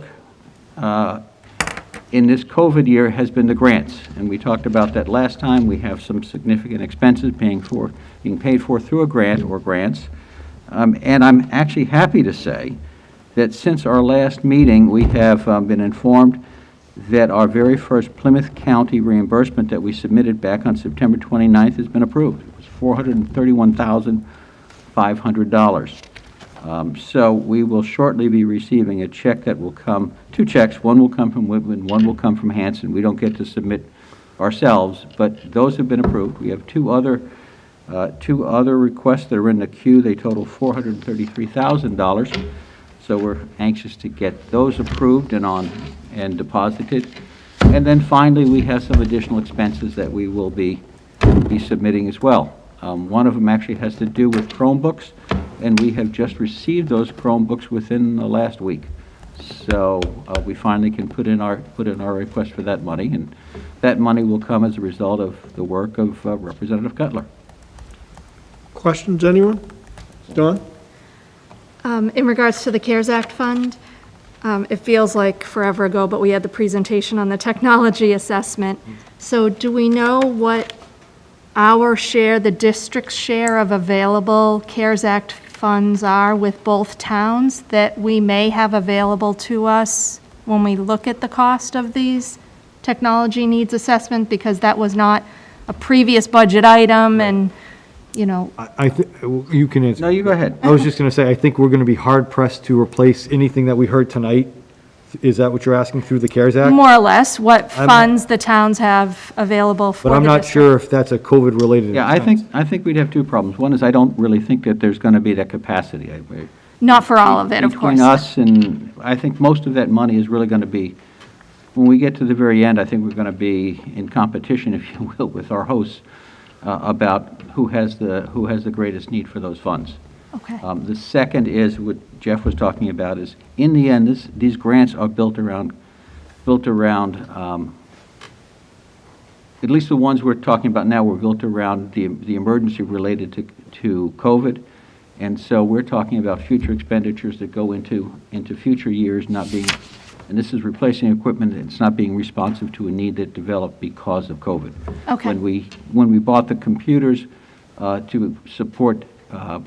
in this COVID year has been the grants, and we talked about that last time. We have some significant expenses being paid for through a grant or grants. And I'm actually happy to say that since our last meeting, we have been informed that our very first Plymouth County reimbursement that we submitted back on September 29th has been approved. It was $431,500. So we will shortly be receiving a check that will come, 2 checks. One will come from Whitman, one will come from Hanson. We don't get to submit ourselves, but those have been approved. We have two other requests that are in the queue. They total $433,000. So we're anxious to get those approved and deposited. And then finally, we have some additional expenses that we will be submitting as well. One of them actually has to do with Chromebooks, and we have just received those Chromebooks within the last week. So we finally can put in our request for that money, and that money will come as a result of the work of Representative Cutler. Questions, anyone? Don? In regards to the CARES Act fund, it feels like forever ago, but we had the presentation on the technology assessment. So do we know what our share, the district's share of available CARES Act funds are with both towns that we may have available to us when we look at the cost of these technology needs assessment? Because that was not a previous budget item, and you can answer. No, you go ahead. I was just going to say, I think we're going to be hard pressed to replace anything that we heard tonight. Is that what you're asking through the CARES Act? more or less what funds the towns have available for But I'm the not district. sure if that's a COVID-related Yeah, expense. I think we'd have two problems. One is I don't really think that there's going to be that capacity. Not for all of it, of course. Between us and, I think most of that money is really going to be, when we get to the very end, I think we're going to be in competition, if you will, with our hosts about who has the greatest need for those funds. Okay. The second is what Jeff was talking about is, in the end, these grants are built around, at least the ones we're talking about now were built around the emergency related to COVID. And so we're talking about future expenditures that go into future years not being, and this is replacing equipment that's not being responsive to a need that developed because of COVID. Okay. When we bought the computers to support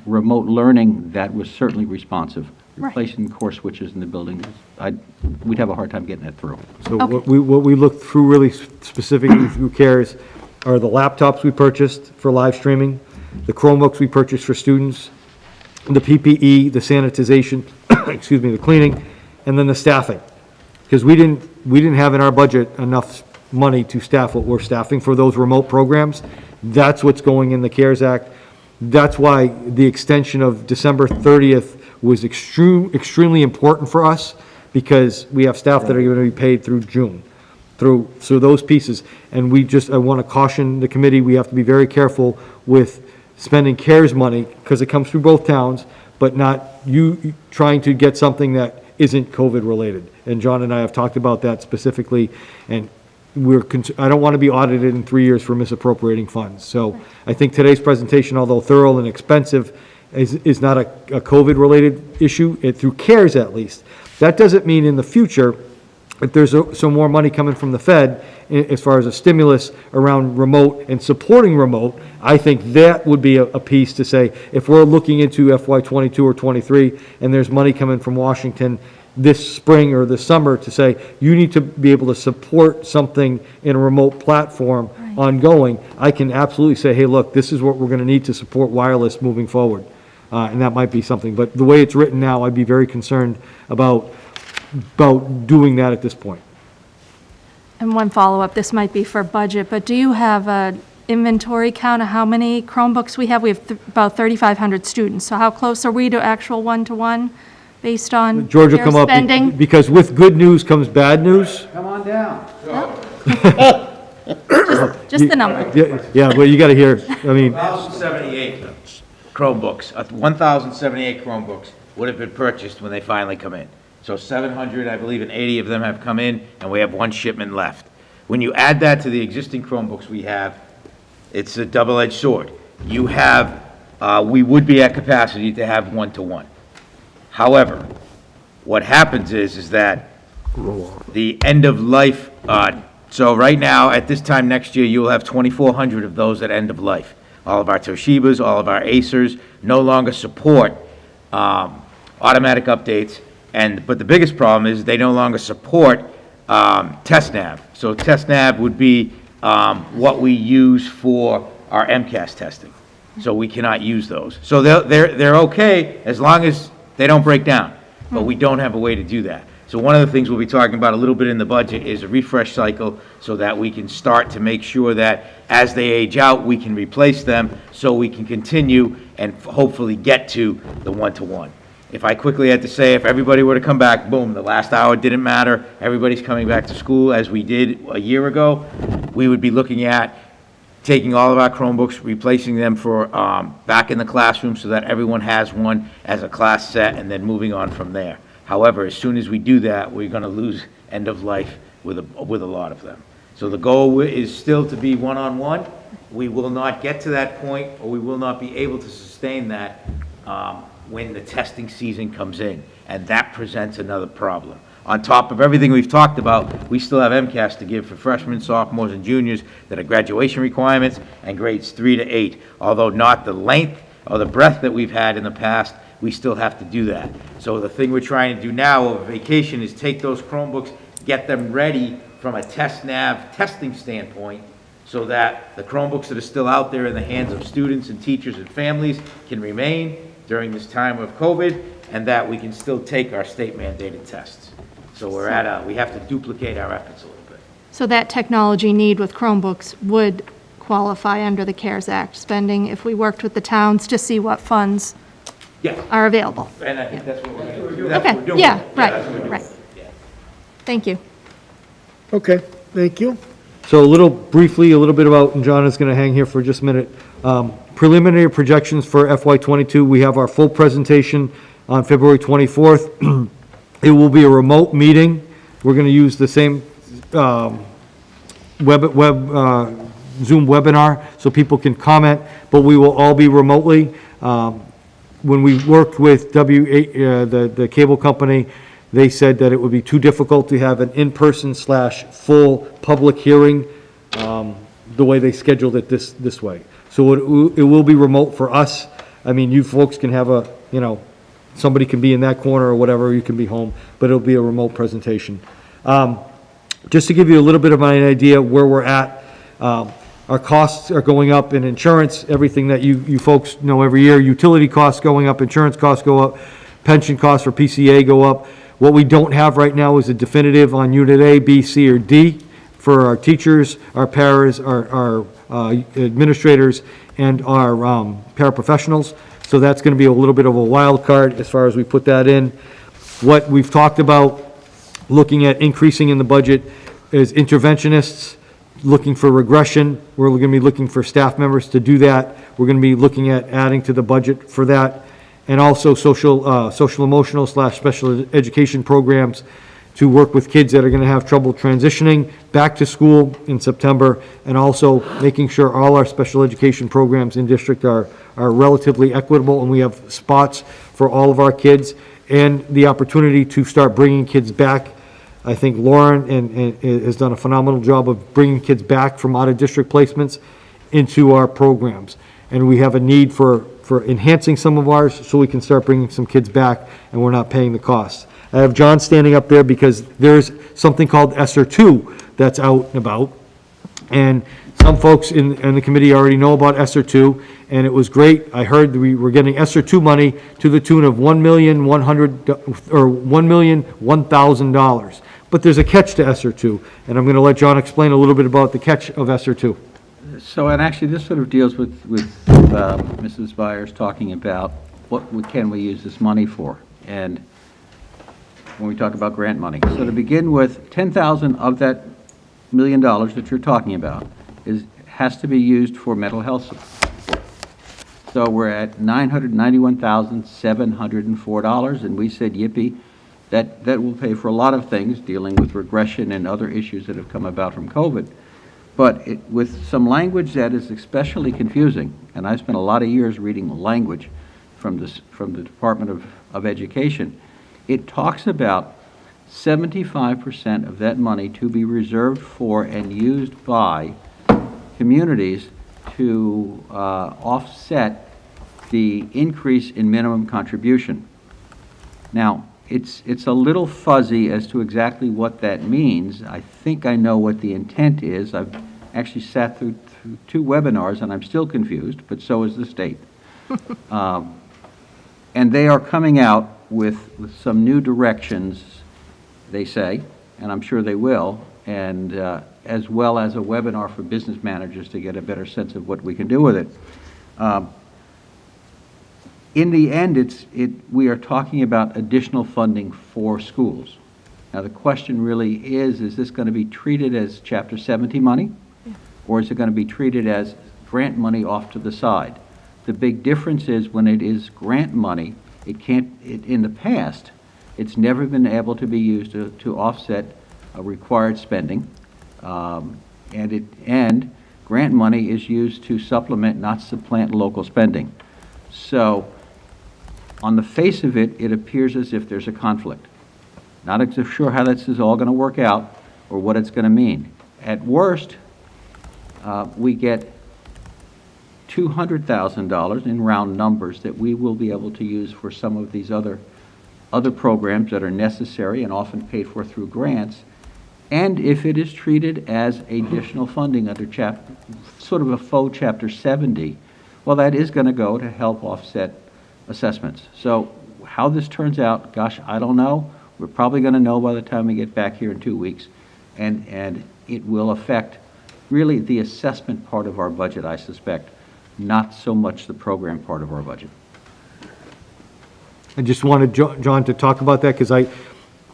remote learning, that was certainly responsive. Right. Replacing core switches in the building, we'd have a hard time getting that through. So what we looked through really specifically through CARES are the laptops we purchased for live streaming, the Chromebooks we purchased for students, the PPE, the sanitization, excuse me, the cleaning, and then the staffing. Because we didn't have in our budget enough money to staff what we're staffing for those remote programs. That's what's going in the CARES Act. That's why the extension of December 30th was extremely important for us, because we have staff that are going to be paid through June, through those pieces. And I want to caution the committee, we have to be very careful with spending CARES money, because it comes through both towns, but not you trying to get something that isn't COVID related. And John and I have talked about that specifically, and I don't want to be audited in 3 years for misappropriating funds. So I think today's presentation, although thorough and expensive, is not a COVID-related issue, through CARES at least. That doesn't mean in the future, if there's some more money coming from the Fed, as far as a stimulus around remote and supporting remote, I think that would be a piece to say, if we're looking into FY22 or 23, and there's money coming from Washington this spring or this summer, to say, you need to be able to support something in a remote platform ongoing, I can absolutely say, hey, look, this is what we're going to need to support wireless moving forward. And that might be something. But the way it's written now, I'd be very concerned about doing that at this point. And one follow-up, this might be for budget, but do you have an inventory count of how many Chromebooks we have? We have about 3,500 students, so how close are we to actual one-to-one based on George will their come spending? up, because with good news comes bad news. Come on down. Just the number. Yeah, well, you got to hear, I mean, 1,078 Chromebooks, 1,078 Chromebooks. would have been purchased when they finally come in. So 700, I believe, and 80 of them have come in, and we have one shipment left. When you add that to the existing Chromebooks we have, it's a double-edged sword. You have, we would be at capacity to have one-to-one. However, what happens is that the end of life, so right now, at this time next year, you'll have 2,400 of those at end of life. All of our Toshibas, all of our Acers no longer support automatic updates, but the biggest problem is they no longer support TestNav. So TestNav would be what we use for our MCAS testing. So we cannot use those. So they're okay as long as they don't break down, but we don't have a way to do that. So one of the things we'll be talking about a little bit in the budget is a refresh cycle so that we can start to make sure that as they age out, we can replace them so we can continue and hopefully get to the one-to-one. If I quickly had to say, if everybody were to come back, boom, the last hour didn't matter, everybody's coming back to school as we did a year ago, we would be looking at taking all of our Chromebooks, replacing them for back in the classroom so that everyone has one as a class set, and then moving on from there. However, as soon as we do that, we're going to lose end of life with a lot of them. So the goal is still to be one-on-one. We will not get to that point, or we will not be able to sustain that when the testing season comes in, and that presents another problem. On top of everything we've talked about, we still have MCAS to give for freshmen, sophomores, and juniors that are graduation requirements and grades 3 to 8. Although not the length or the breadth that we've had in the past, we still have to do that. So the thing we're trying to do now over vacation is take those Chromebooks, get them ready from a TestNav testing standpoint, so that the Chromebooks that are still out there in the hands of students and teachers and families can remain during this time of COVID, and that we can still take our state mandated tests. So we have to duplicate our efforts a little bit. So that technology need with Chromebooks would qualify under the CARES Act spending if we worked with the towns to see what funds are available. And I think that's what we're going to do. Okay, yeah, right. Thank you. Okay, thank you. So a little bit about, and John is going to hang here for just a minute. Preliminary projections for FY22. We have our full presentation on February 24th. It will be a remote meeting. We're going to use the same Zoom webinar so people can comment, but we will all be remotely. When we worked with the cable company, they said that it would be too difficult to have an in-person / full public hearing the way they scheduled it this way. So it will be remote for us. I mean, you folks can have somebody can be in that corner or whatever, you can be home, but it'll be a remote presentation. Just to give you a little bit of an idea where we're at, our costs are going up in insurance, everything that you folks know every year. Utility costs going up, insurance costs go up, pension costs for PCA go up. What we don't have right now is a definitive on Unit A, B, C, or D for our teachers, our paras, our administrators, and our paraprofessionals. So that's going to be a little bit of a wild card as far as we put that in. What we've talked about looking at increasing in the budget is interventionists, looking for regression. We're going to be looking for staff members to do that. We're going to be looking at adding to the budget for that. And also social emotional / special education programs to work with kids that are going to have trouble transitioning back to school in September, and also making sure all our special education programs in district are relatively equitable, and we have spots for all of our kids, and the opportunity to start bringing kids back. I think Lauren has done a phenomenal job of bringing kids back from out-of-district placements into our programs. And we have a need for enhancing some of ours so we can start bringing some kids back and we're not paying the costs. I have John standing up there because there's something called ESSER 2 that's out and about. And some folks in the committee already know about ESSER 2, and it was great. I heard we were getting ESSER 2 money to the tune of $1,001,000. But there's a catch to ESSER 2, and I'm going to let John explain a little bit about the catch of ESSER 2. So, and actually, this sort of deals with Mrs. Byers talking about can we use this money for, and when we talk about grant money. So to begin with, 10,000 of that $1 million that you're talking about has to be used for mental health support. So we're at $991,704, and we said, yippee, that will pay for a lot of things, dealing with regression and other issues that have come about from COVID. But with some language that is especially confusing, and I spent a lot of years reading language from the Department of Education, it talks about 75% of that money to be reserved for and used by communities to offset the increase in minimum contribution. Now, it's a little fuzzy as to exactly what that means. I think I know what the intent is. I've actually sat through 2 webinars, and I'm still confused, but so is the state. And they are coming out with some new directions, they say, and I'm sure they will, and as well as a webinar for business managers to get a better sense of what we can do with it. In the end, we are talking about additional funding for schools. Now, the question really is this going to be treated as Chapter 70 money, or is it going to be treated as grant money off to the side? The big difference is when it is grant money, in the past, it's never been able to be used to offset required spending, and grant money is used to supplement, not supplant, local spending. So, on the face of it, it appears as if there's a conflict. Not exactly sure how this is all going to work out or what it's going to mean. At worst, we get $200,000 in round numbers that we will be able to use for some of these other programs that are necessary and often paid for through grants. And if it is treated as additional funding under sort of a faux Chapter 70, well, that is going to go to help offset assessments. So how this turns out, gosh, I don't know. We're probably going to know by the time we get back here in 2 weeks. And it will affect really the assessment part of our budget, I suspect, not so much the program part of our budget. I just wanted John to talk about that, because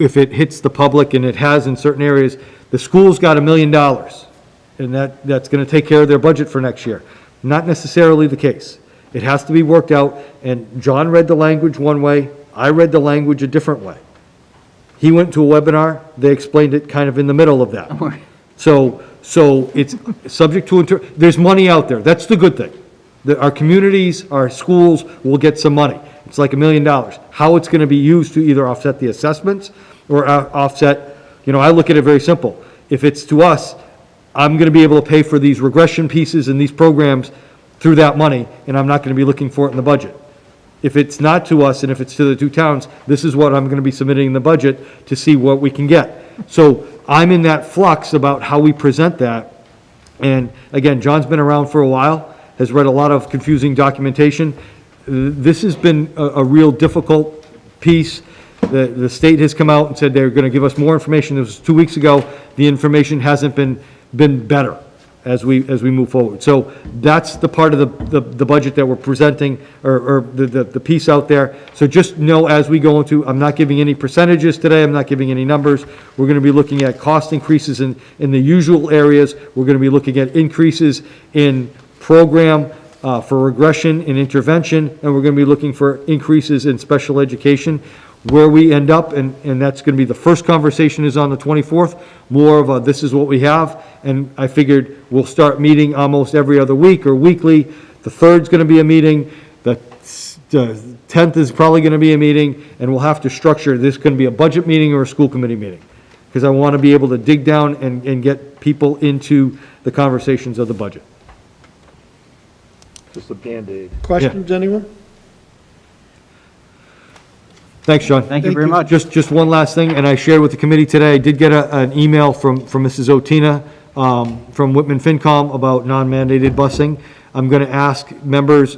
if it hits the public, and it has in certain areas, the school's got $1 million, and that's going to take care of their budget for next year. Not necessarily the case. It has to be worked out, and John read the language one way, I read the language a different way. He went to a webinar, they explained it kind of in the middle of that. So it's subject to, there's money out there, that's the good thing. Our communities, our schools will get some money. It's like $1 million. How it's going to be used to either offset the assessments or offset, I look at it very simple. If it's to us, I'm going to be able to pay for these regression pieces and these programs through that money, and I'm not going to be looking for it in the budget. If it's not to us, and if it's to the 2 towns, this is what I'm going to be submitting in the budget to see what we can get. So I'm in that flux about how we present that. And again, John's been around for a while, has read a lot of confusing documentation. This has been a real difficult piece. The state has come out and said they're going to give us more information. This was 2 weeks ago. The information hasn't been better as we move forward. So that's the part of the budget that we're presenting, or the piece out there. So just know, as we go into, I'm not giving any percentages today, I'm not giving any numbers. We're going to be looking at cost increases in the usual areas. We're going to be looking at increases in program for regression and intervention, and we're going to be looking for increases in special education. Where we end up, and that's going to be the first conversation is on the 24th, more of a, this is what we have, and I figured we'll start meeting almost every other week or weekly. The 3rd's going to be a meeting, the 10th is probably going to be a meeting, and we'll have to structure, this going to be a budget meeting or a school committee meeting, because I want to be able to dig down and get people into the conversations of the budget. Just a Band-Aid. Questions, anyone? Thanks, John. Thank you very much. Just one last thing, and I shared with the committee today, I did get an email from Mrs. Otina, from Whitman FinCom about non-mandated busing. I'm going to ask members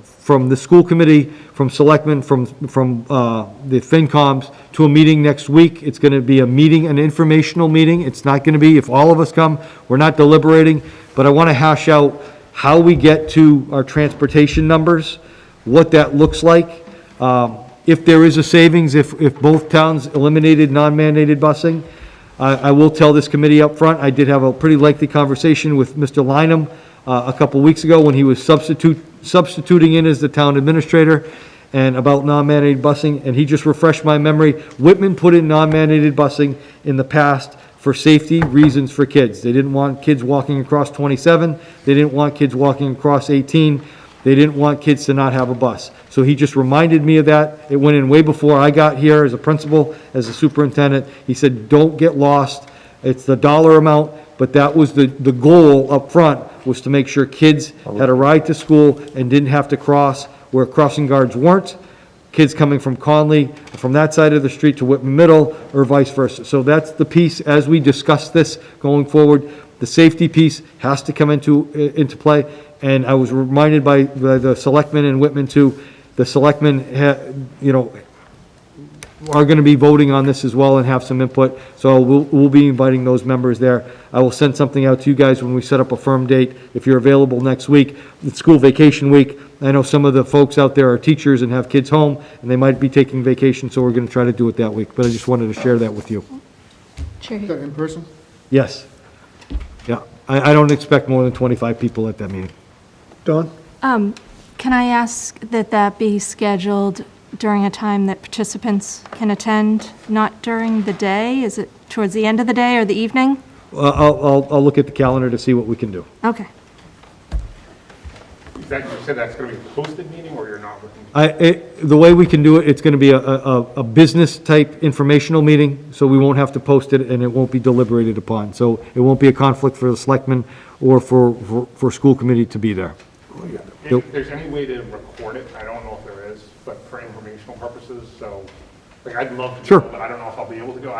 from the school committee, from selectmen, from the FinComs to a meeting next week. It's going to be a meeting, an informational meeting. It's not going to be, if all of us come, we're not deliberating, but I want to hash out how we get to our transportation numbers, what that looks like. If there is a savings, if both towns eliminated non-mandated busing, I will tell this committee up front, I did have a pretty lengthy conversation with Mr. Lynham a couple weeks ago when he was substitute substituting in as the town administrator, and about non-mandated busing, and he just refreshed my memory. Whitman put in non-mandated busing in the past for safety reasons for kids. They didn't want kids walking across 27, they didn't want kids walking across 18, they didn't want kids to not have a bus. So he just reminded me of that. It went in way before I got here as a principal, as a superintendent. He said, don't get lost. It's the dollar amount, but that was the goal up front, was to make sure kids had a ride to school and didn't have to cross where crossing guards weren't. Kids coming from Conley, from that side of the street to Whitman Middle, or vice versa. So that's the piece, as we discuss this going forward, the safety piece has to come into play. And I was reminded by the selectmen in Whitman too, the selectmen, are going to be voting on this as well and have some input. So we'll be inviting those members there. I will send something out to you guys when we set up a firm date. If you're available next week, it's school vacation week. I know some of the folks out there are teachers and have kids home, and they might be taking vacation, so we're going to try to do it that week. But I just wanted to share that with you. Sure. In person? Yes. Yeah. I don't expect more than 25 people at that meeting. Don? Can I ask that that be scheduled during a time that participants can attend, not during the day? Is it towards the end of the day or the evening? I'll look at the calendar to see what we can do. Okay. You said that's going to be a posted meeting, or you're not looking? The way we can do it, it's going to be a business-type informational meeting, so we won't have to post it, and it won't be deliberated upon. So it won't be a conflict for the selectmen or for school committee to be there. If there's any way to record it, I don't know if there is, but for informational purposes, so, like, I'd love to Sure. go, but I don't know if I'll be able to go.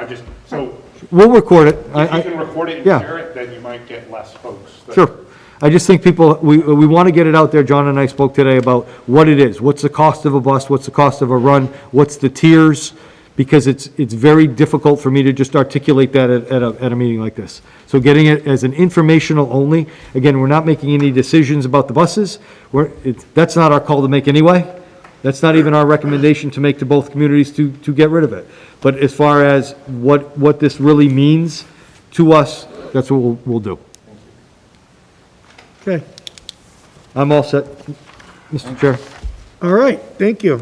So We'll record it. if you can record it and yeah. share it, then you might get less folks. Sure. I just think people, we want to get it out there. John and I spoke today about what it is. What's the cost of a bus? What's the cost of a run? What's the tiers? Because it's very difficult for me to just articulate that at a meeting like this. So getting it as an informational only, again, we're not making any decisions about the buses. That's not our call to make anyway. That's not even our recommendation to make to both communities to get rid of it. But as far as what this really means to us, that's what we'll do. Okay. I'm all set, Mr. Chair. All right, thank you.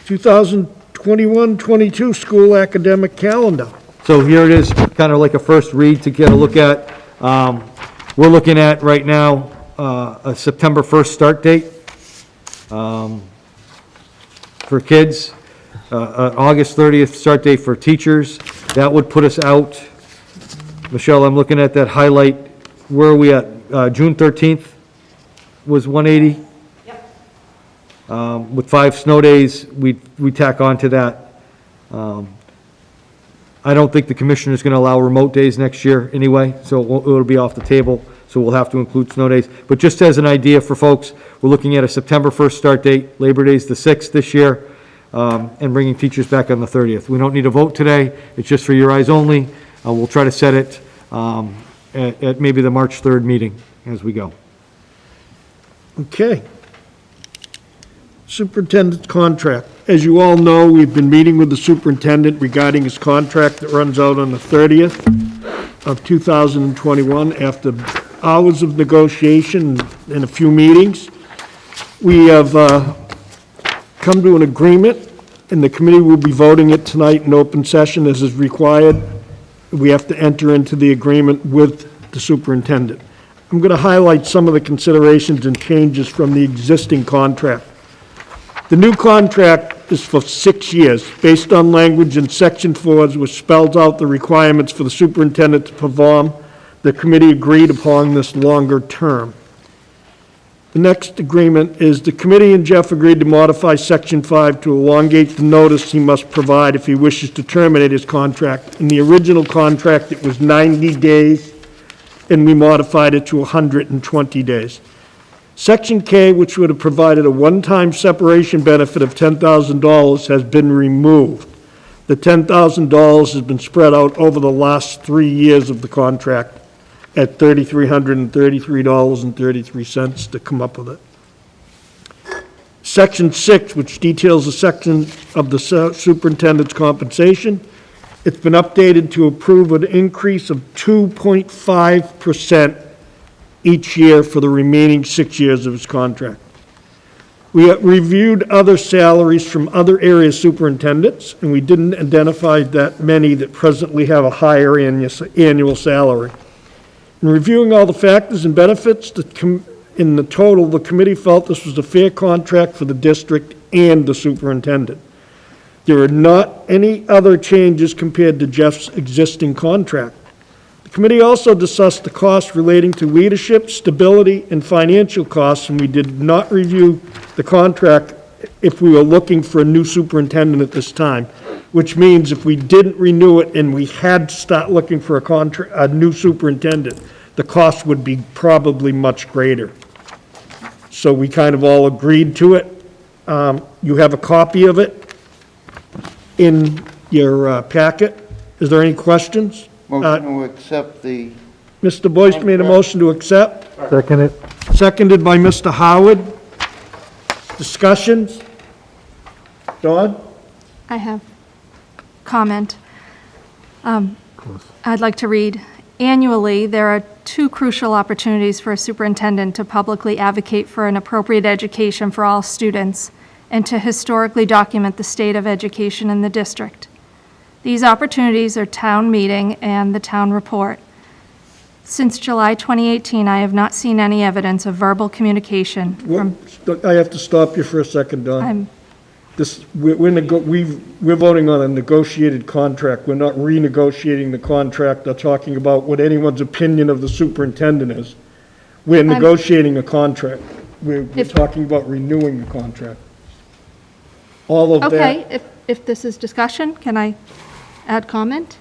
2021-22 school academic calendar. So here it is, kind of like a first read to get a look at. We're looking at right now a September 1st start date for kids, August 30th start date for teachers. That would put us out, Michelle, I'm looking at that highlight. Where are we at? June 13th was 180. Yep. With 5 snow days, we tack on to that. I don't think the commissioner is going to allow remote days next year anyway, so it'll be off the table, so we'll have to include snow days. But just as an idea for folks, we're looking at a September 1st start date, Labor Day's the 6th this year, and bringing teachers back on the 30th. We don't need a vote today, it's just for your eyes only. We'll try to set it at maybe the March 3rd meeting as we go. Okay. Superintendent's contract. As you all know, we've been meeting with the superintendent regarding his contract that runs out on the 30th of 2021 after hours of negotiation and a few meetings. We have come to an agreement, and the committee will be voting it tonight in open session as is required. We have to enter into the agreement with the superintendent. I'm going to highlight some of the considerations and changes from the existing contract. The new contract is for 6 years, based on language in Section 4, which spells out the requirements for the superintendent to perform. The committee agreed upon this longer term. The next agreement is the committee and Jeff agreed to modify Section 5 to elongate the notice he must provide if he wishes to terminate his contract. In the original contract, it was 90 days, and we modified it to 120 days. Section K, which would have provided a one-time separation benefit of $10,000, has been removed. The $10,000 has been spread out over the last 3 years of the contract at $3,333.33 to come up with it. Section 6, which details a section of the superintendent's compensation, it's been updated to approve an increase of 2.5% each year for the remaining 6 years of his contract. We reviewed other salaries from other area superintendents, and we didn't identify that many that presently have a higher annual salary. In reviewing all the factors and benefits, in the total, the committee felt this was a fair contract for the district and the superintendent. There are not any other changes compared to Jeff's existing contract. The committee also discussed the costs relating to leadership, stability, and financial costs, and we did not review the contract if we were looking for a new superintendent at this time, which means if we didn't renew it and we had to start looking for a new superintendent, the cost would be probably much greater. So we kind of all agreed to it. You have a copy of it in your packet. Is there any questions? Motion to accept the, Mr. Boyce made a motion to accept, Second it. seconded by Mr. Howard. Discussions? Dawn? I have comment. I'd like to read, annually, there are two crucial opportunities for a superintendent to publicly advocate for an appropriate education for all students and to historically document the state of education in the district. These opportunities are town meeting and the town report. Since July 2018, I have not seen any evidence of verbal communication from... I have to stop you for a second, Dawn. I'm- We're voting on a negotiated contract. We're not renegotiating the contract or talking about what anyone's opinion of the superintendent is. We're negotiating a contract. We're talking about renewing the contract. All of that. Okay, if this is discussion, can I add comment?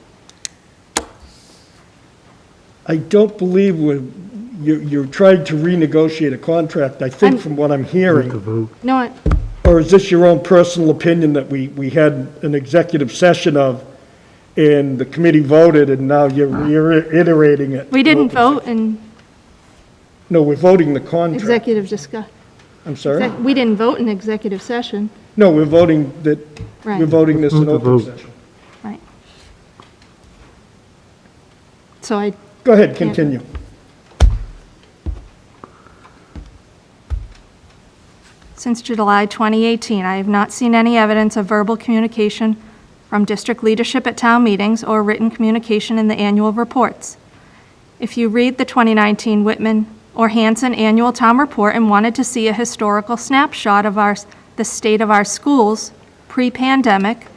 I don't believe you're trying to renegotiate a contract, I think, from what I'm hearing. No, Or is this your own personal opinion that we had an executive session of, and the committee voted, and now you're reiterating it? we didn't vote in No, we're voting the contract. executive discuss. I'm sorry? We didn't vote in executive session. No, we're voting that, Right. we're voting this in Move the open vote. session. Right. So I, Go ahead, continue. since July 2018, I have not seen any evidence of verbal communication from district leadership at town meetings or written communication in the annual reports. If you read the 2019 Whitman or Hanson Annual Town Report and wanted to see a historical snapshot of the state of our schools pre-pandemic,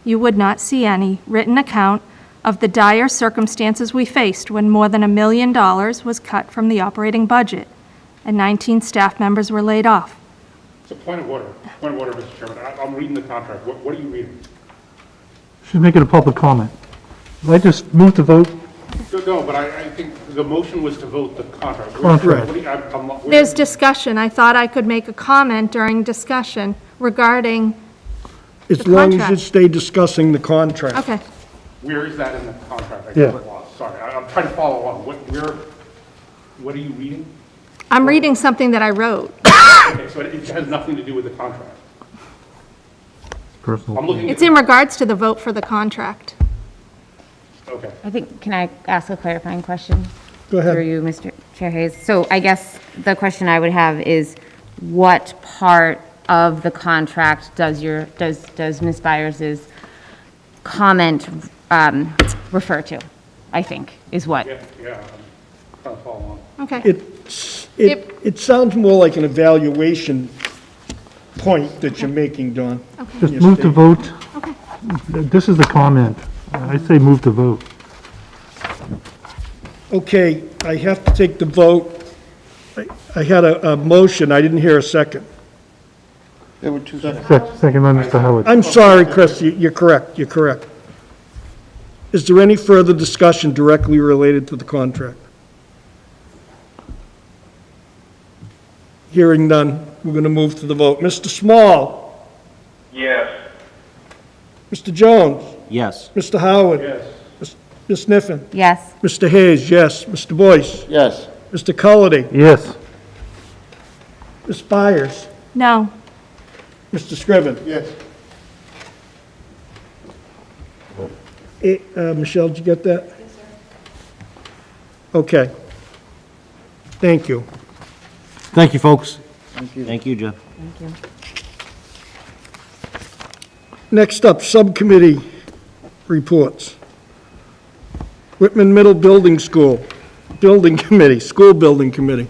you would not see any written account of the dire circumstances we faced when more than $1 million was cut from the operating budget and 19 staff members were laid off. So point of order, Mr. Chairman. I'm reading the contract. What are you reading? Should make it a public comment. I just move to vote. No, but I think the motion was to vote the contract. Contract. What do you- I'm- There's discussion. I thought I could make a comment during discussion regarding, As The long as you contract. stay discussing the contract. okay. Where is that in the contract? I Yeah. got lost. Sorry, I'm trying to follow along. What are you reading? I'm reading something that I wrote. Okay, so it has nothing to do with the contract. Personal. I'm looking It's at, in regards to the vote for the contract. okay. I think, can I ask a clarifying question? Go ahead. Through you, Mr. Chair Hayes. So I guess the question I would have is, what part of the contract does Ms. Byers' comment refer to, I think, is what? Yeah, I'm trying to follow along. Okay. It sounds more like an evaluation point that you're making, Dawn. Just move to vote. This is the comment. I say move to vote. Okay, I have to take the vote. I had a motion, I didn't hear a second. there were two seconds. Second by Mr. Howard. I'm sorry, Chris, you're correct, you're correct. Is there any further discussion directly related to the contract? Hearing none, we're going to move to the vote. Mr. Small? Yes. Mr. Jones? Yes. Mr. Howard? Yes. Ms. Sniffen? Yes. Mr. Hayes, yes. Mr. Boyce? Yes, Mr. Cullity? Yes. Ms. Byers? No. Mr. Scriven? yes. Michelle, did you get that? Yes, sir. Okay. Thank you. Thank you, folks. Thank you, Jeff. Thank you. Next up, subcommittee reports. Whitman Middle Building School, Building Committee, School Building Committee.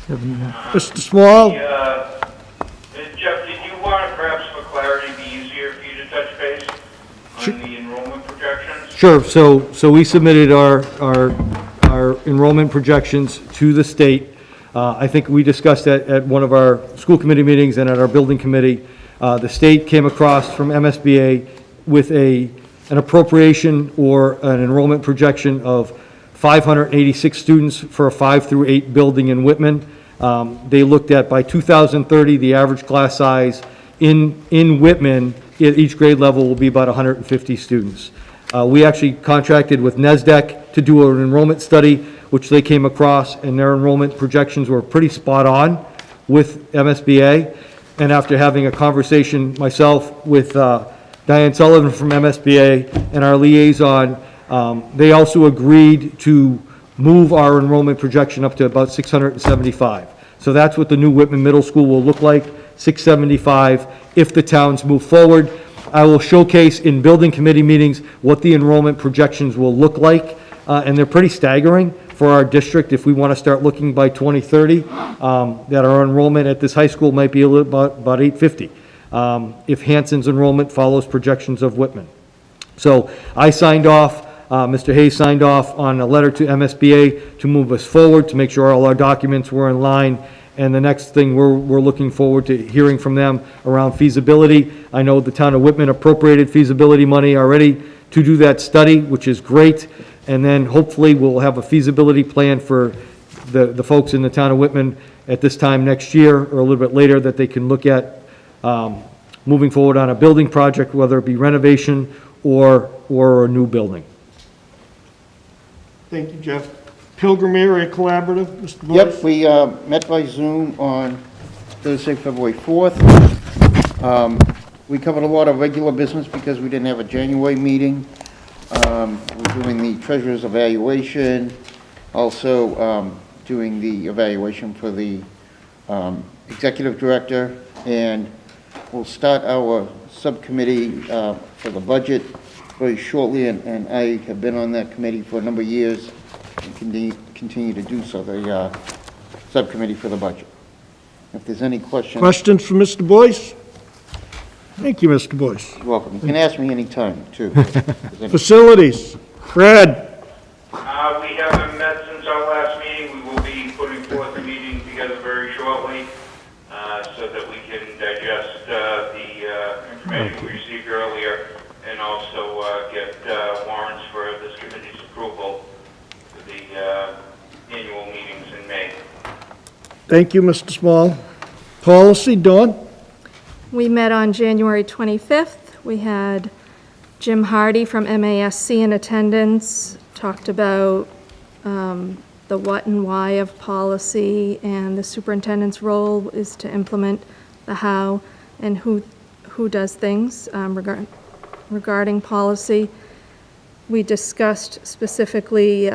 Mr. Small? Jeff, did you want, perhaps for clarity, be easier for you to touch base on the enrollment projections? Sure, so we submitted our enrollment projections to the state. I think we discussed that at one of our school committee meetings and at our building committee. The state came across from MSBA with an appropriation or an enrollment projection of 586 students for a 5 through 8 building in Whitman. They looked at, by 2030, the average class size in Whitman at each grade level will be about 150 students. We actually contracted with NESDEC to do an enrollment study, which they came across, and their enrollment projections were pretty spot on with MSBA. And after having a conversation myself with Diane Sullivan from MSBA and our liaison, they also agreed to move our enrollment projection up to about 675. So that's what the new Whitman Middle School will look like, 675, if the towns move forward. I will showcase in building committee meetings what the enrollment projections will look like, and they're pretty staggering for our district. If we want to start looking by 2030, that our enrollment at this high school might be a little about 850, if Hanson's enrollment follows projections of Whitman. So I signed off, Mr. Hayes signed off on a letter to MSBA to move us forward, to make sure all our documents were in line. And the next thing, we're looking forward to hearing from them around feasibility. I know the town of Whitman appropriated feasibility money already to do that study, which is great. And then hopefully we'll have a feasibility plan for the folks in the town of Whitman at this time next year or a little bit later, that they can look at moving forward on a building project, whether it be renovation or a new building. Thank you, Jeff. Pilgrim Area Collaborative, Mr. Boyce? Yep, we met by Zoom on Thursday, February 4th. We covered a lot of regular business because we didn't have a January meeting. We're doing the treasurer's evaluation, also doing the evaluation for the executive director, and we'll start our subcommittee for the budget very shortly, and I have been on that committee for a number of years and continue to do so, the subcommittee for the budget. If there's any questions. Questions for Mr. Boyce? Thank you, Mr. Boyce. You're welcome. You can ask me anytime, too. Facilities, Fred? We haven't met since our last meeting. We will be putting forth a meeting together very shortly, so that we can digest the information we received earlier, and also get warrants for this committee's approval for the annual meetings in May. Thank you, Mr. Small. Policy, Dawn? We met on January 25th. We had Jim Hardy from MASC in attendance, talked about the what and why of policy, and the superintendent's role is to implement the how and who does things regarding policy. We discussed specifically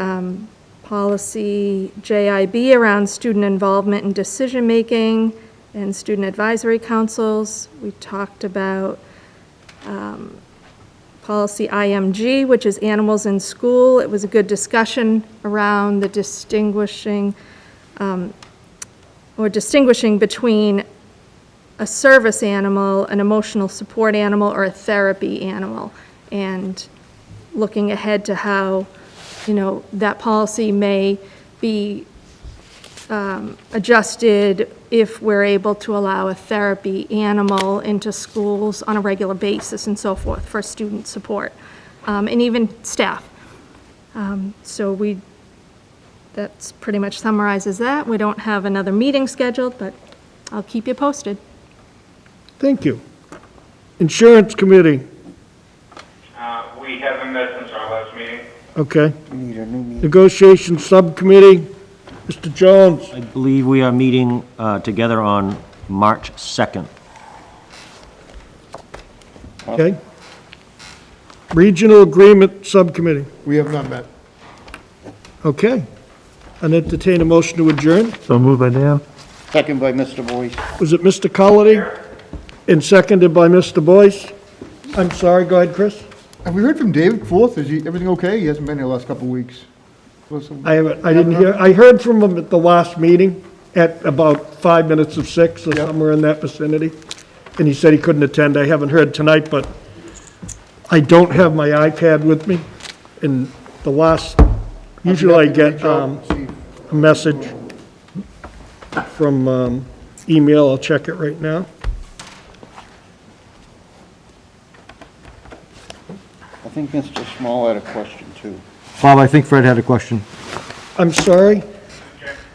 policy JIB around student involvement in decision-making and student advisory councils. We talked about policy IMG, which is animals in school. It was a good discussion around the distinguishing between a service animal, an emotional support animal, or a therapy animal, and looking ahead to how, that policy may be adjusted if we're able to allow a therapy animal into schools on a regular basis and so forth for student support, and even staff. So that's pretty much summarizes that. We don't have another meeting scheduled, but I'll keep you posted. Thank you. Insurance Committee, We haven't met since our last meeting. okay. We need a new meeting. Negotiation Subcommittee, Mr. Jones? I believe we are meeting together on March 2nd. Okay. Regional Agreement Subcommittee, We have not met. okay. I'd entertain a motion to adjourn. So moved by Dan. Second by Mr. Boyce. Was it Mr. Cullity? And seconded by Mr. Boyce? I'm sorry, go ahead, Chris. Have we heard from David Forth? Is he, everything okay? He hasn't been here the last couple of weeks. I didn't hear, I heard from him at the last meeting at about 5 minutes of 6 or somewhere in that vicinity. And he said he couldn't attend. I haven't heard tonight, but I don't have my iPad with me. And the last, usually I get a message from email. I'll check it right now. I think Mr. Small had a question, too. Bob, I think Fred had a question. I'm sorry?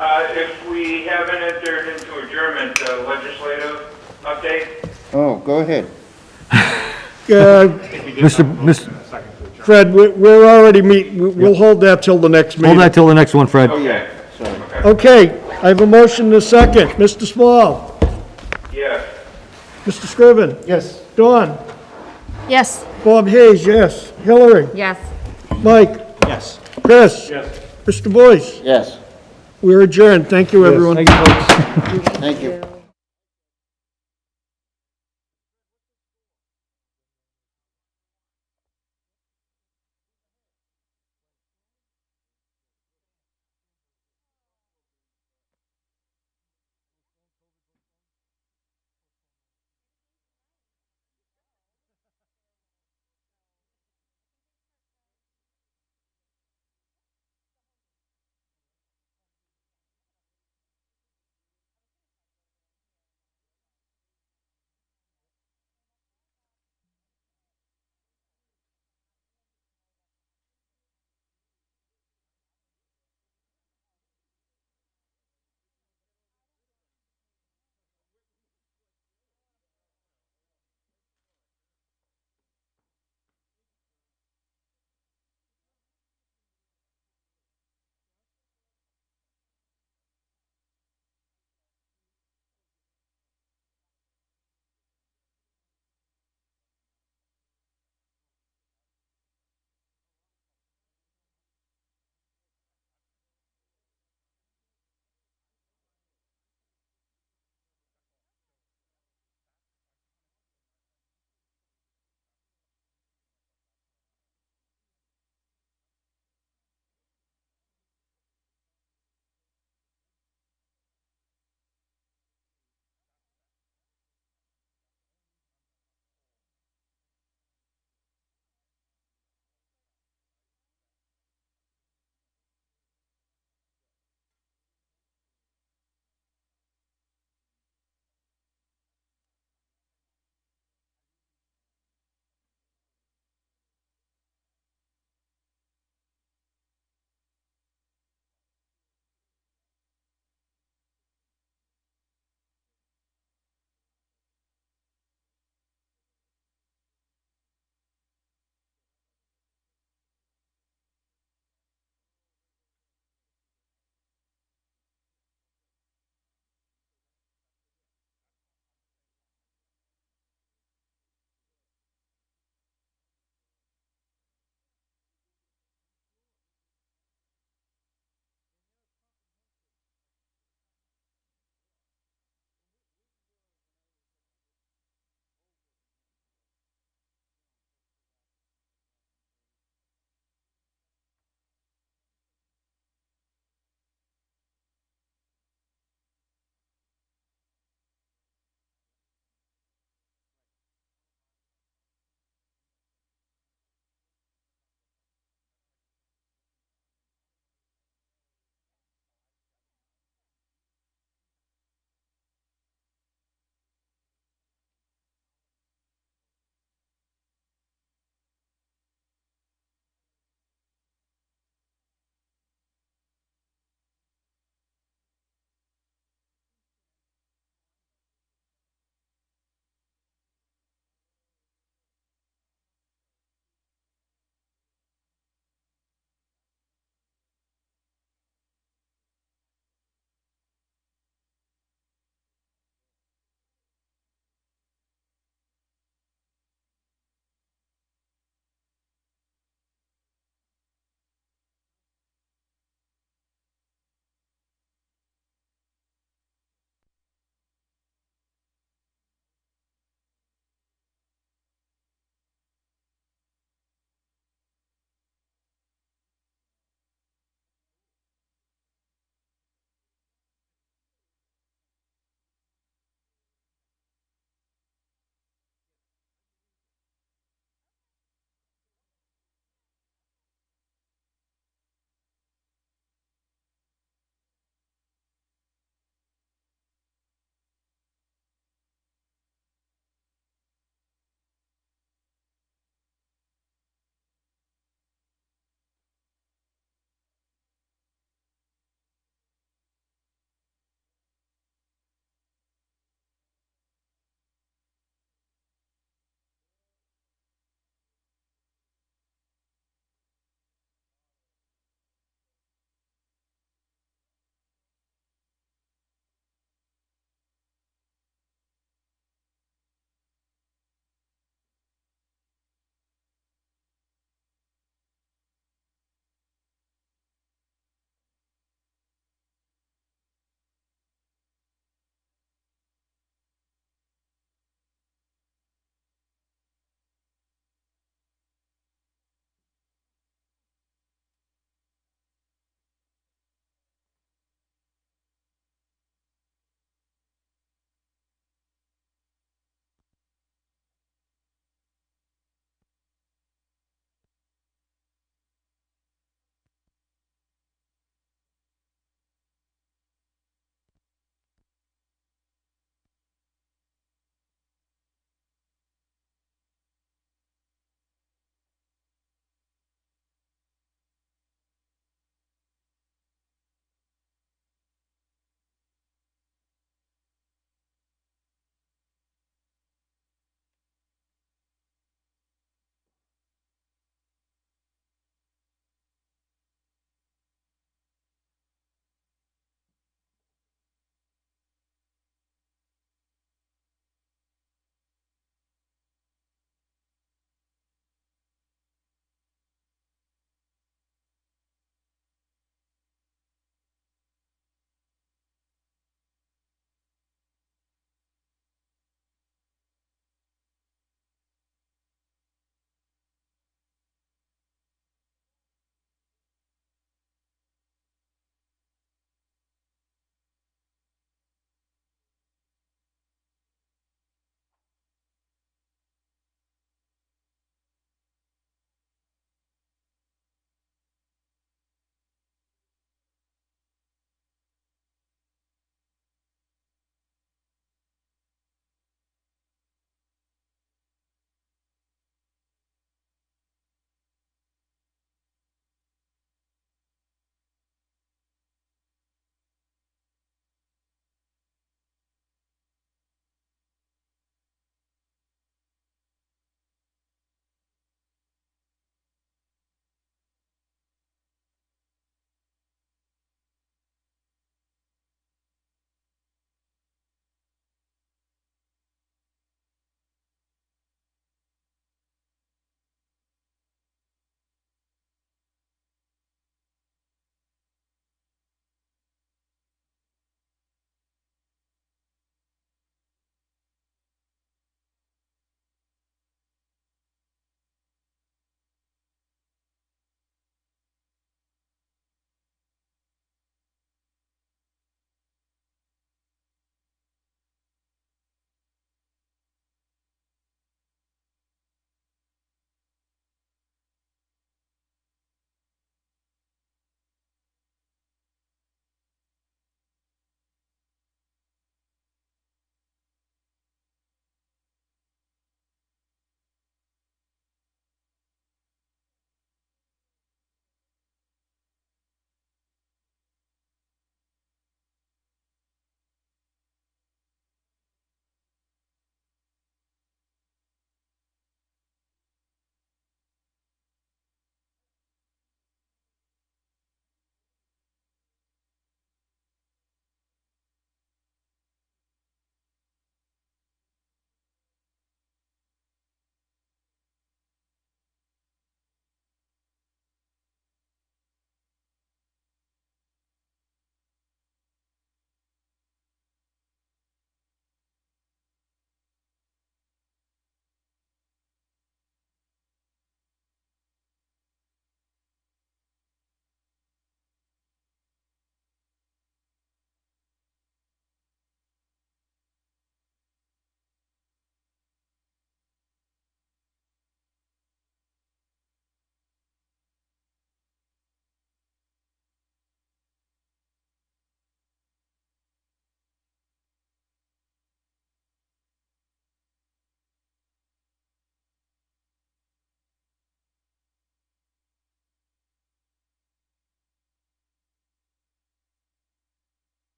If we haven't entered into adjournment, legislative update? Oh, go ahead. Fred, we're already we'll hold that till the next meeting. Hold that till the next one, Fred. Okay. Okay, I have a motion and a second. Mr. Small? Yes. Mr. Scriven? Yes. Dawn? Yes. Bob Hayes, yes. Hillary? Yes. Mike? Yes. Chris? Yes. Mr. Boyce? Yes, We're adjourned. Thank you, everyone. Thank you, folks. thank you.